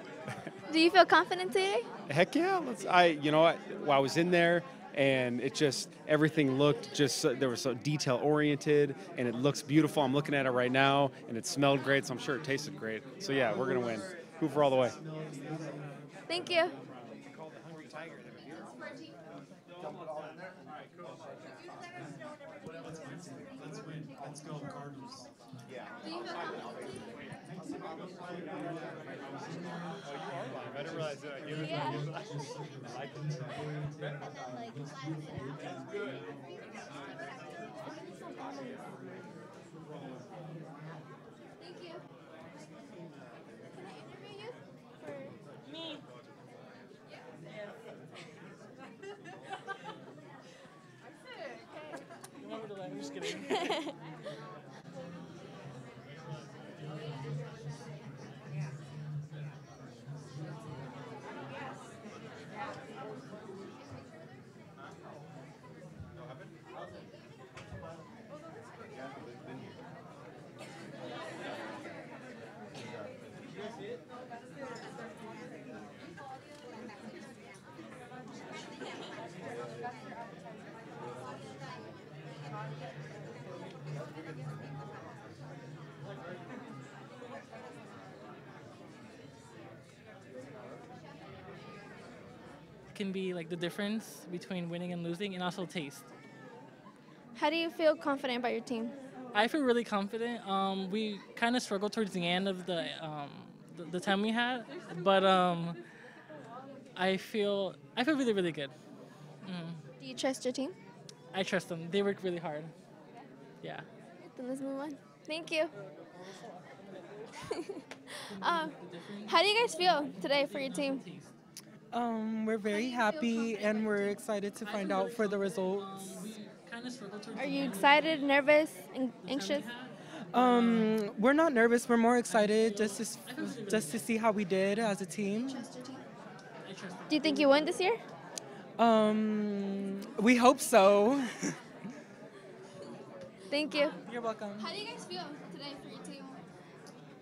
Do you feel confident today? Heck yeah. You know what? Well, I was in there, and it just, everything looked there was so detail oriented, and it looks beautiful. I'm looking at it right now, and it smelled great, so I'm sure it tasted great. So yeah, we're going to win. Hoover all the way. Thank you. Let's go, Cardinals. I didn't realize that. Thank you. Can I interview you? For me. I'm just kidding. Can be like the difference between winning and losing, and also taste. How do you feel confident about your team? I feel really confident. We kind of struggled towards the end of the time we had, but I feel really, really good. Do you trust your team? I trust them. They work really hard. Yeah. Then let's move on. Thank you. How do you guys feel today for your team? We're very happy and we're excited to find out for the results. Are you excited, nervous, and anxious? We're not nervous. We're more excited just to see how we did as a team. Do you think you won this year? We hope so. Thank you. You're welcome. How do you guys feel today for your team?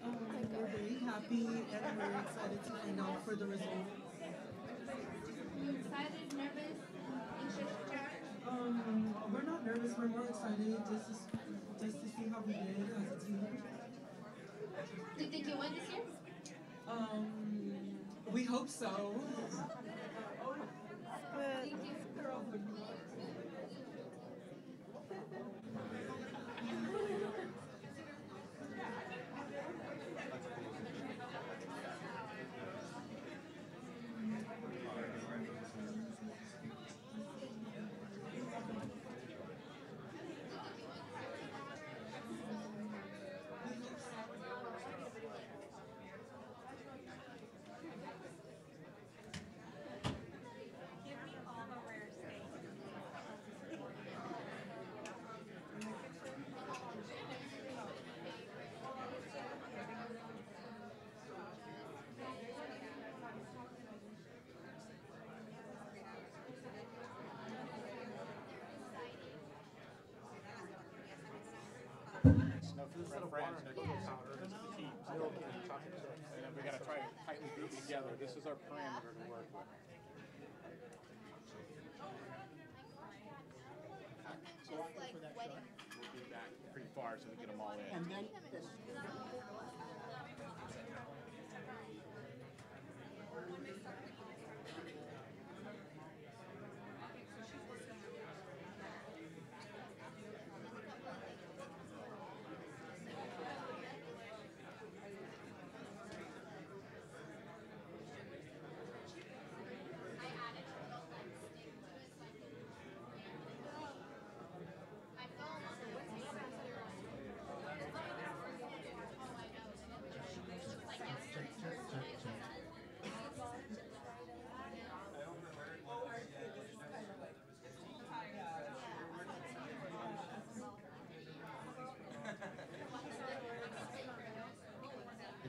We're very happy and we're excited to find out for the results. Are you excited, nervous, anxious? We're not nervous. We're more excited just to see how we did as a team. Do you think you won this year? We hope so. Thank you. We got to try to tightly group together. This is our parameter to work with. So after for that shot, We'll be back pretty far so we get them all in. and then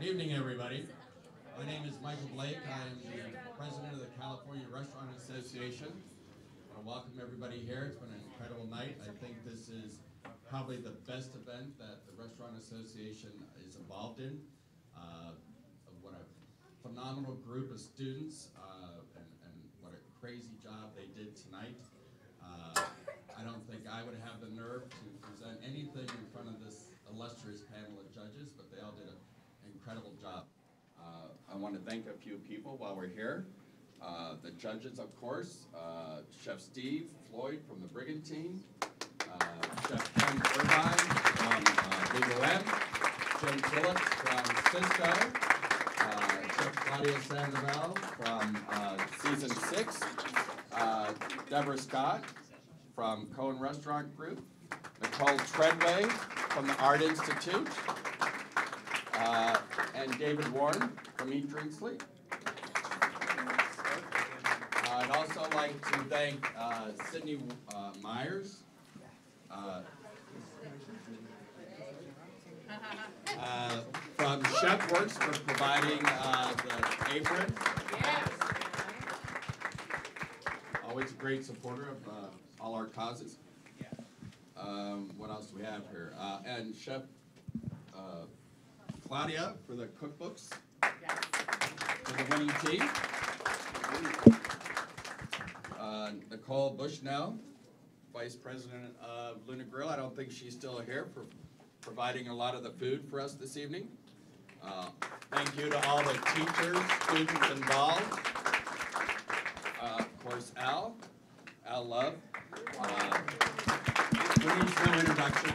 Good evening, everybody. My name is Michael Blake. I am the president of the California Restaurant Association. I want to welcome everybody here. It's been an incredible night. I think this is probably the best event that the Restaurant Association is involved in. What a phenomenal group of students and what a crazy job they did tonight. I don't think I would have the nerve to present anything in front of this illustrious panel of judges, but they all did an incredible job. I want to thank a few people while we're here. The judges, of course, Chef Steve Floyd from the Brigantine, Chef Ken Irvine from Lululemon, Jim Phillips from Cisco, Chef Claudia Sandoval from Season 6, Deborah Scott from Cohen Restaurant Group, Nicole Treadway from the Art Institute, and David Warren from Eat, Drink, Sleep. I'd also like to thank Sydney Myers, from Chef Works for providing the apron. Always a great supporter of all our causes. What else do we have here? And Chef Claudia for the cookbooks for the winning team. Nicole Bushnell, Vice President of Luna Grill. I don't think she's still here for providing a lot of the food for us this evening. Thank you to all the teachers, students involved. Of course, Al Love. Who needs no introduction?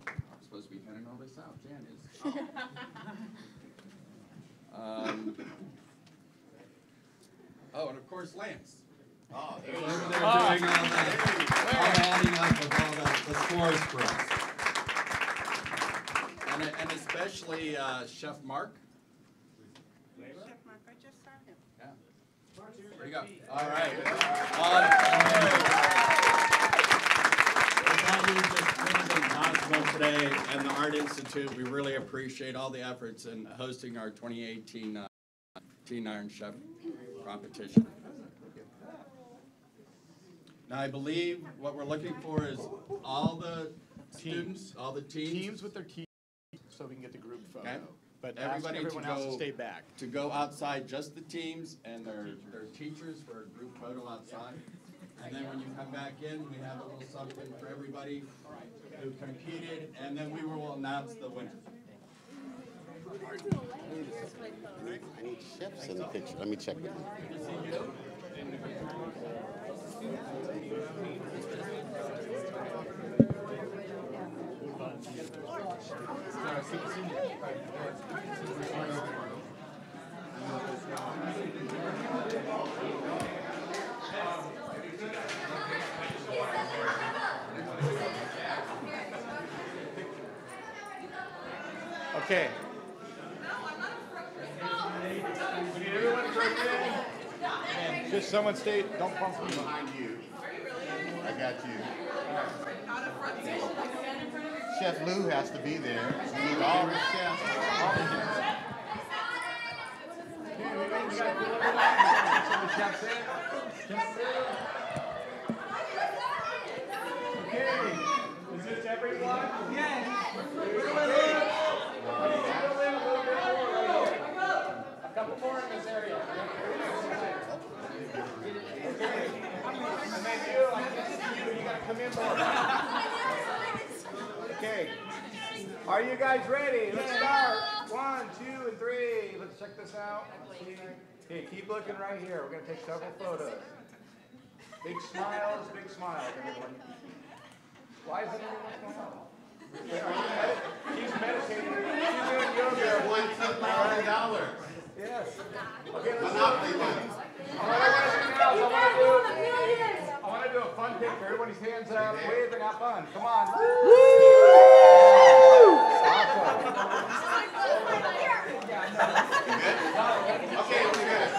I'm supposed to be handing all this out. Jan is. Oh, and of course, Lance. Oh, there you go. They're doing all the adding up of all the scores for us. And especially Chef Mark. Chef Mark, I just saw him. Yeah. There you go. All right. Possible today, and the Art Institute, we really appreciate all the efforts in hosting our 2018 Teen Iron Chef competition. Now, I believe what we're looking for is all the students, all the teams with their teams, so we can get the group photo. Okay. But everybody everyone else to stay back. To go outside, just the teams and their teachers for a group photo outside. And then when you come back in, we have a little something for everybody who competed, and then we will announce the winner. I need chefs in the picture. Let me check with them. Okay. We need everyone to break in. And just someone stay, don't bump me. Behind you. I got you. Chef Lou has to be there. We need all the chefs. Okay. Is this everyone? Yes. A couple more in this area. Okay. And then you, I can see you. You gotta come in more. Okay. Are you guys ready? Let's start. 1, 2, and 3. Let's check this out. Okay, keep looking right here. We're gonna take several photos. Big smiles, everyone. Why isn't everyone smiling? She's meditating. She's doing yoga. $1,000. Yes. Okay, let's do it. I want to do a fun picture. Everybody's hands up, waving, have fun. Come on. Okay, we're good.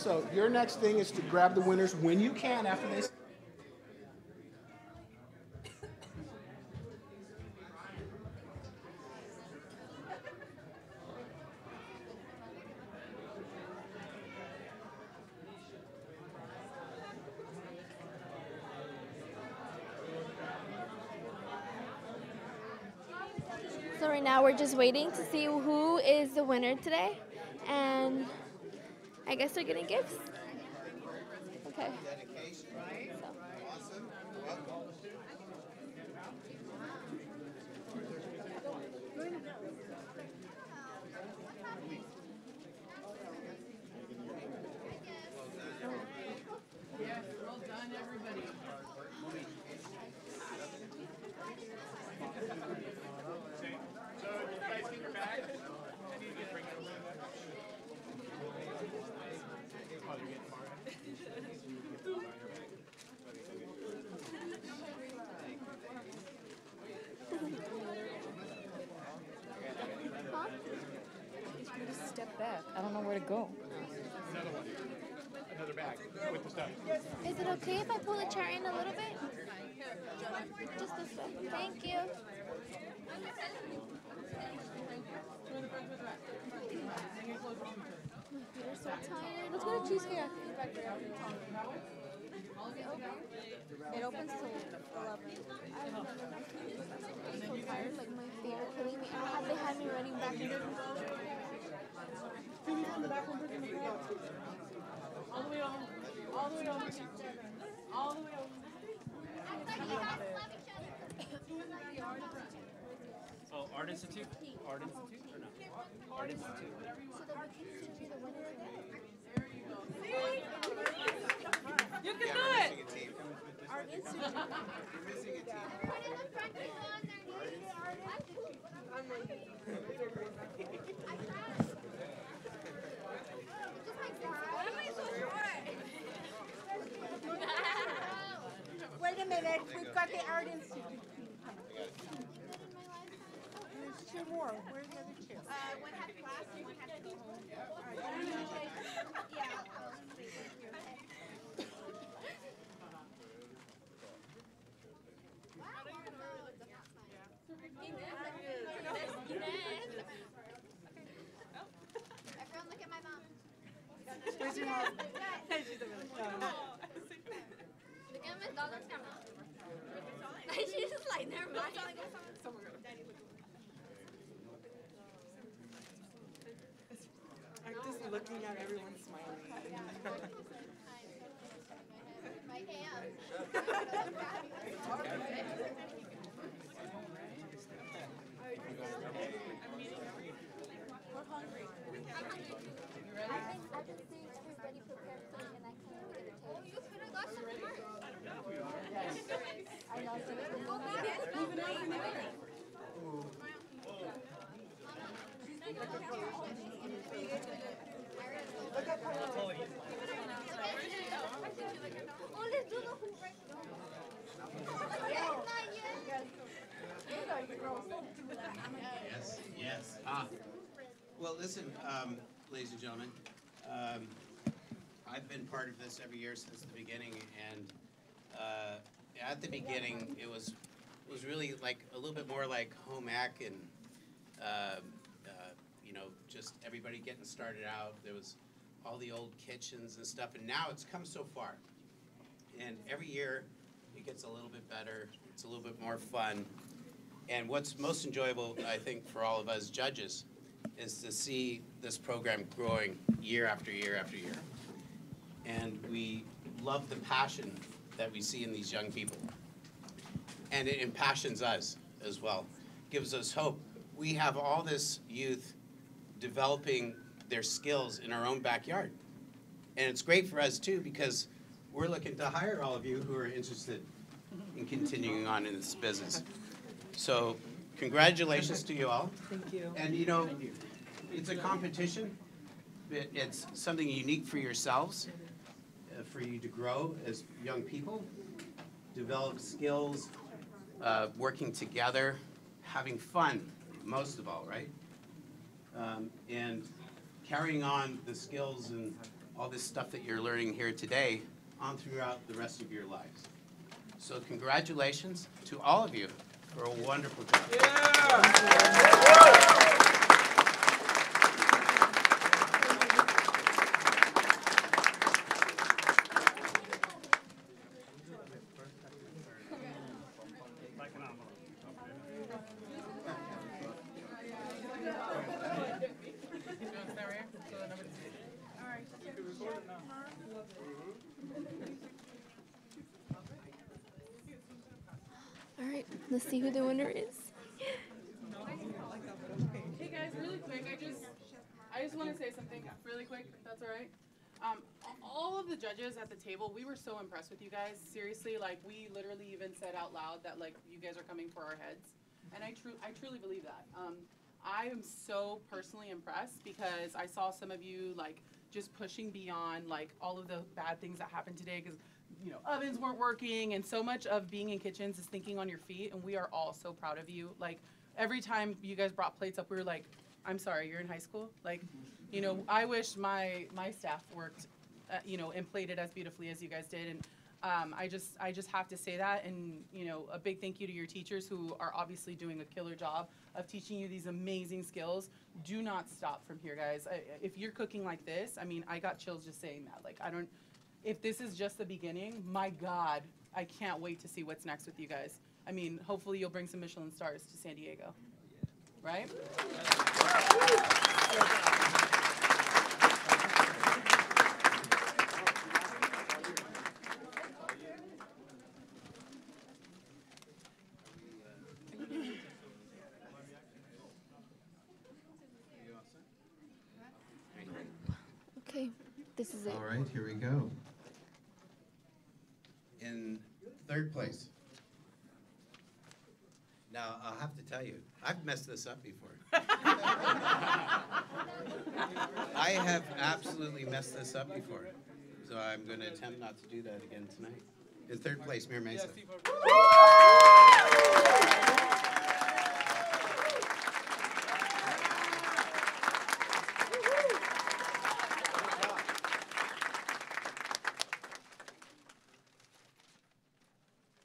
So your next thing is to grab the winners when you can after they. So right now we're just waiting to see who is the winner today, and I guess they're getting gifts. Okay. Yes, well done, everybody. So, you guys get your bag? I need to bring it over. Step back. I don't know where to go. Another bag with the stuff. Is it okay if I pull the chair in a little bit? Just this way. Thank you. My feet are so tired. Let's go to Cheesecake. It opens till 11. I'm so tired. Like my feet are killing me. They had me running back and forth. All the way over. All the way over. All the way over. Oh, Art Institute? Art Institute or no? Art Institute. You can do it. Art Institute. You're missing a team. Wait a minute, we've got the Art Institute. There's two more. Where's the other two? One had class and one had to go home. Everyone look at my mom. Where's your mom? Look at Miss Dollar's camera. She's just like, never mind. I'm just looking at everyone smiling. My hand. We're hungry. I've been seeing everybody prepare food and I can't even get a taste. Oh, you could have got some more. I know, so it's moving out from there. Oh, let's do the hoop right Yes, yes. Well, listen, ladies and gentlemen, I've been part of this every year since the beginning, and at the beginning, it was really like a little bit more like home ec and you know, just everybody getting started out. There was all the old kitchens and stuff, and now it's come so far. And every year, it gets a little bit better. It's a little bit more fun. And what's most enjoyable, I think, for all of us judges, is to see this program growing year after year after year. And we love the passion that we see in these young people. And it impassions us as well, gives us hope. We have all this youth developing their skills in our own backyard. And it's great for us too, because we're looking to hire all of you who are interested in continuing on in this business. So congratulations to you all. Thank you. And you know, it's a competition. It's something unique for yourselves, for you to grow as young people, develop skills, working together, having fun, most of all, right? And carrying on the skills and all this stuff that you're learning here today on throughout the rest of your lives. So congratulations to all of you for a wonderful job. All right, let's see who the winner is. Hey guys, really quick, I just want to say something really quick, if that's all right. All of the judges at the table, we were so impressed with you guys. Seriously, like we literally even said out loud that like you guys are coming for our heads, and I truly believe that. I am so personally impressed because I saw some of you like just pushing beyond like all of the bad things that happened today because you know ovens weren't working, and so much of being in kitchens is thinking on your feet, and we are all so proud of you. Like every time you guys brought plates up, we were like, I'm sorry, you're in high school? Like, you know, I wish my staff worked, you know, and played it as beautifully as you guys did. And I just have to say that. And, you know, a big thank you to your teachers who are obviously doing a killer job of teaching you these amazing skills. Do not stop from here, guys. If you're cooking like this, I mean, I got chills just saying that. Like, if this is just the beginning, my God, I can't wait to see what's next with you guys. I mean, hopefully you'll bring some Michelin stars to San Diego. Right? Okay, this is it. All right, here we go. In third place. Now, I'll have to tell you, I've messed this up before. I have absolutely messed this up before. So I'm going to attempt not to do that again tonight. In third place, Mayor Mesa.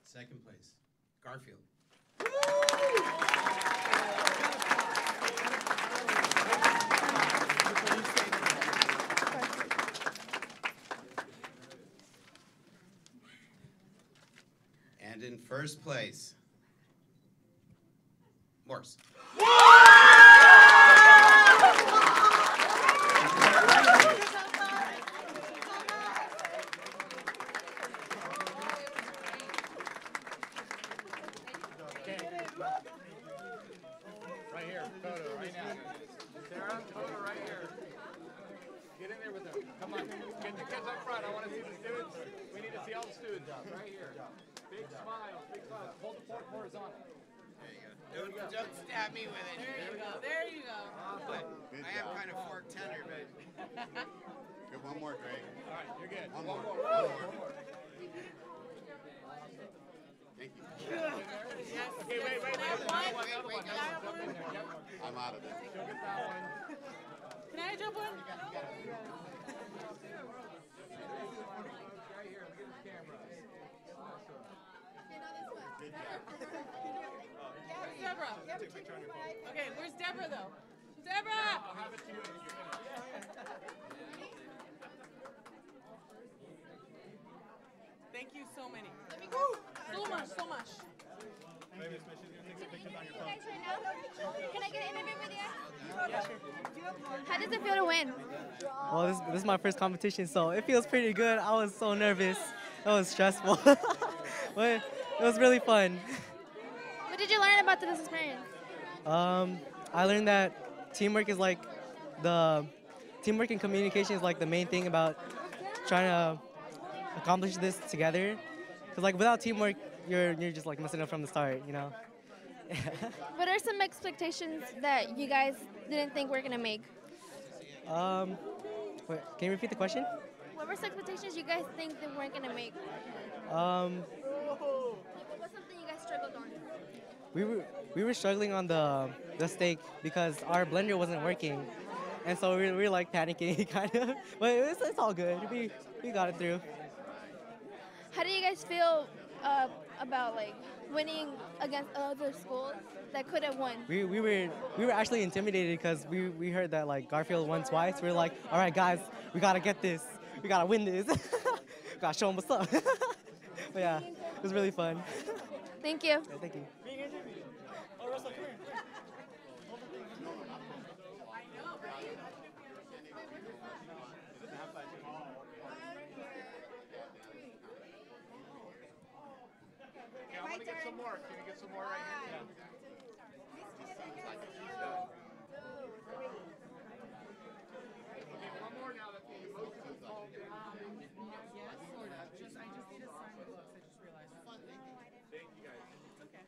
Second place, Garfield. And in first place, Morse. Right here, photo, right now. Sarah, photo right here. Get in there with them. Come on. Get the kids up front. I want to see the students. We need to see all the students up. Right here. Big smile. Big smile. Hold the fork horizontal. There you go. Don't stab me with it. There you go. There you go. But I am kind of fork tender, but. Good, one more, Greg. All right, you're good. One more. Thank you. Yes. Okay, wait. I'm out of it. She'll get that one. Can I jump one? Where's Deborah? Okay, where's Deborah though? Deborah! I'll have it to you. Thank you so many. So much. Can I get an interview with you? How does it feel to win? Well, this is my first competition, so it feels pretty good. I was so nervous. It was stressful. But it was really fun. What did you learn about this experience? I learned that teamwork and communication is like the main thing about trying to accomplish this together. Because like without teamwork, you're just like messing up from the start, you know. What are some expectations that you guys didn't think were gonna make? Wait, can you repeat the question? What were some expectations you guys think they weren't gonna make? What's something you guys struggled on? We were struggling on the steak because our blender wasn't working, and so we were like panicking kind of, but it's all good. We got it through. How do you guys feel about like winning against other schools that could have won? We were actually intimidated because we heard that like Garfield won twice. We were like, all right guys, we gotta get this. We gotta win this. Gotta show them what's up. But yeah, it was really fun. Thank you. Yeah, thank you. Yeah, I want to get some more. Can we get some more right here? Okay, one more now that the emotions have calmed down. Yes, sort of. I just need a sign of looks. I just realized. Thank you guys. Okay.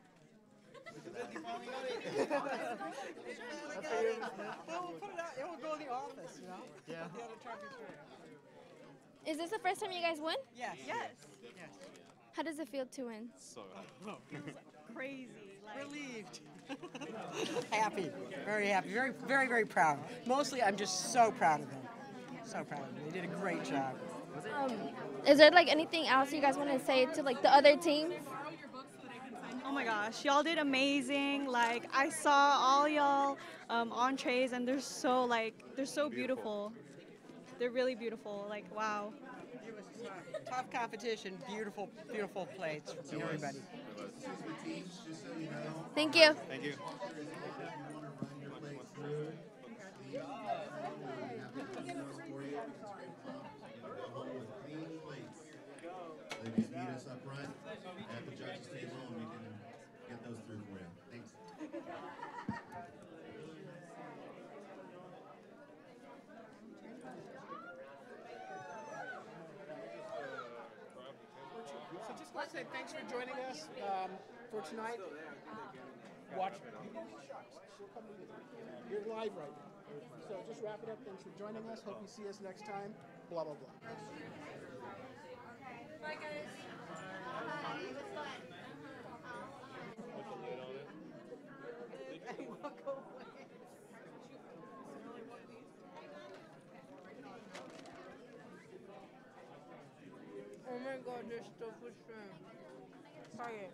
Well, we'll put it out. It will go in the office, you know? Yeah. The other trophy too. Is this the first time you guys won? Yes. Yes. How does it feel to win? Crazy. Like, Relieved. Happy. Very happy. Very, very, very proud. Mostly, I'm just so proud of them. So proud of them. They did a great job. Is there like anything else you guys want to say to like the other teams? oh my gosh, y'all did amazing. Like I saw all y'all entrees, and they're so beautiful. They're really beautiful. Like wow. It was tough competition. Beautiful, beautiful plates from everybody. Thank you. Thank you. Ladies, meet us up front at the judges table and we can get those through for you. Thanks. So just want to say thanks for joining us for tonight. Watch. She'll come to you. You're live right now. So just wrap it up. Thanks for joining us. Hope you see us next time. Blah, blah, blah. Bye, guys. Oh my god, there's stuff for shrimp. Try it.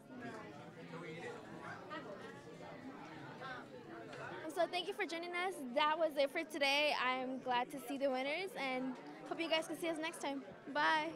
So thank you for joining us. That was it for today. I'm glad to see the winners and hope you guys can see us next time. Bye.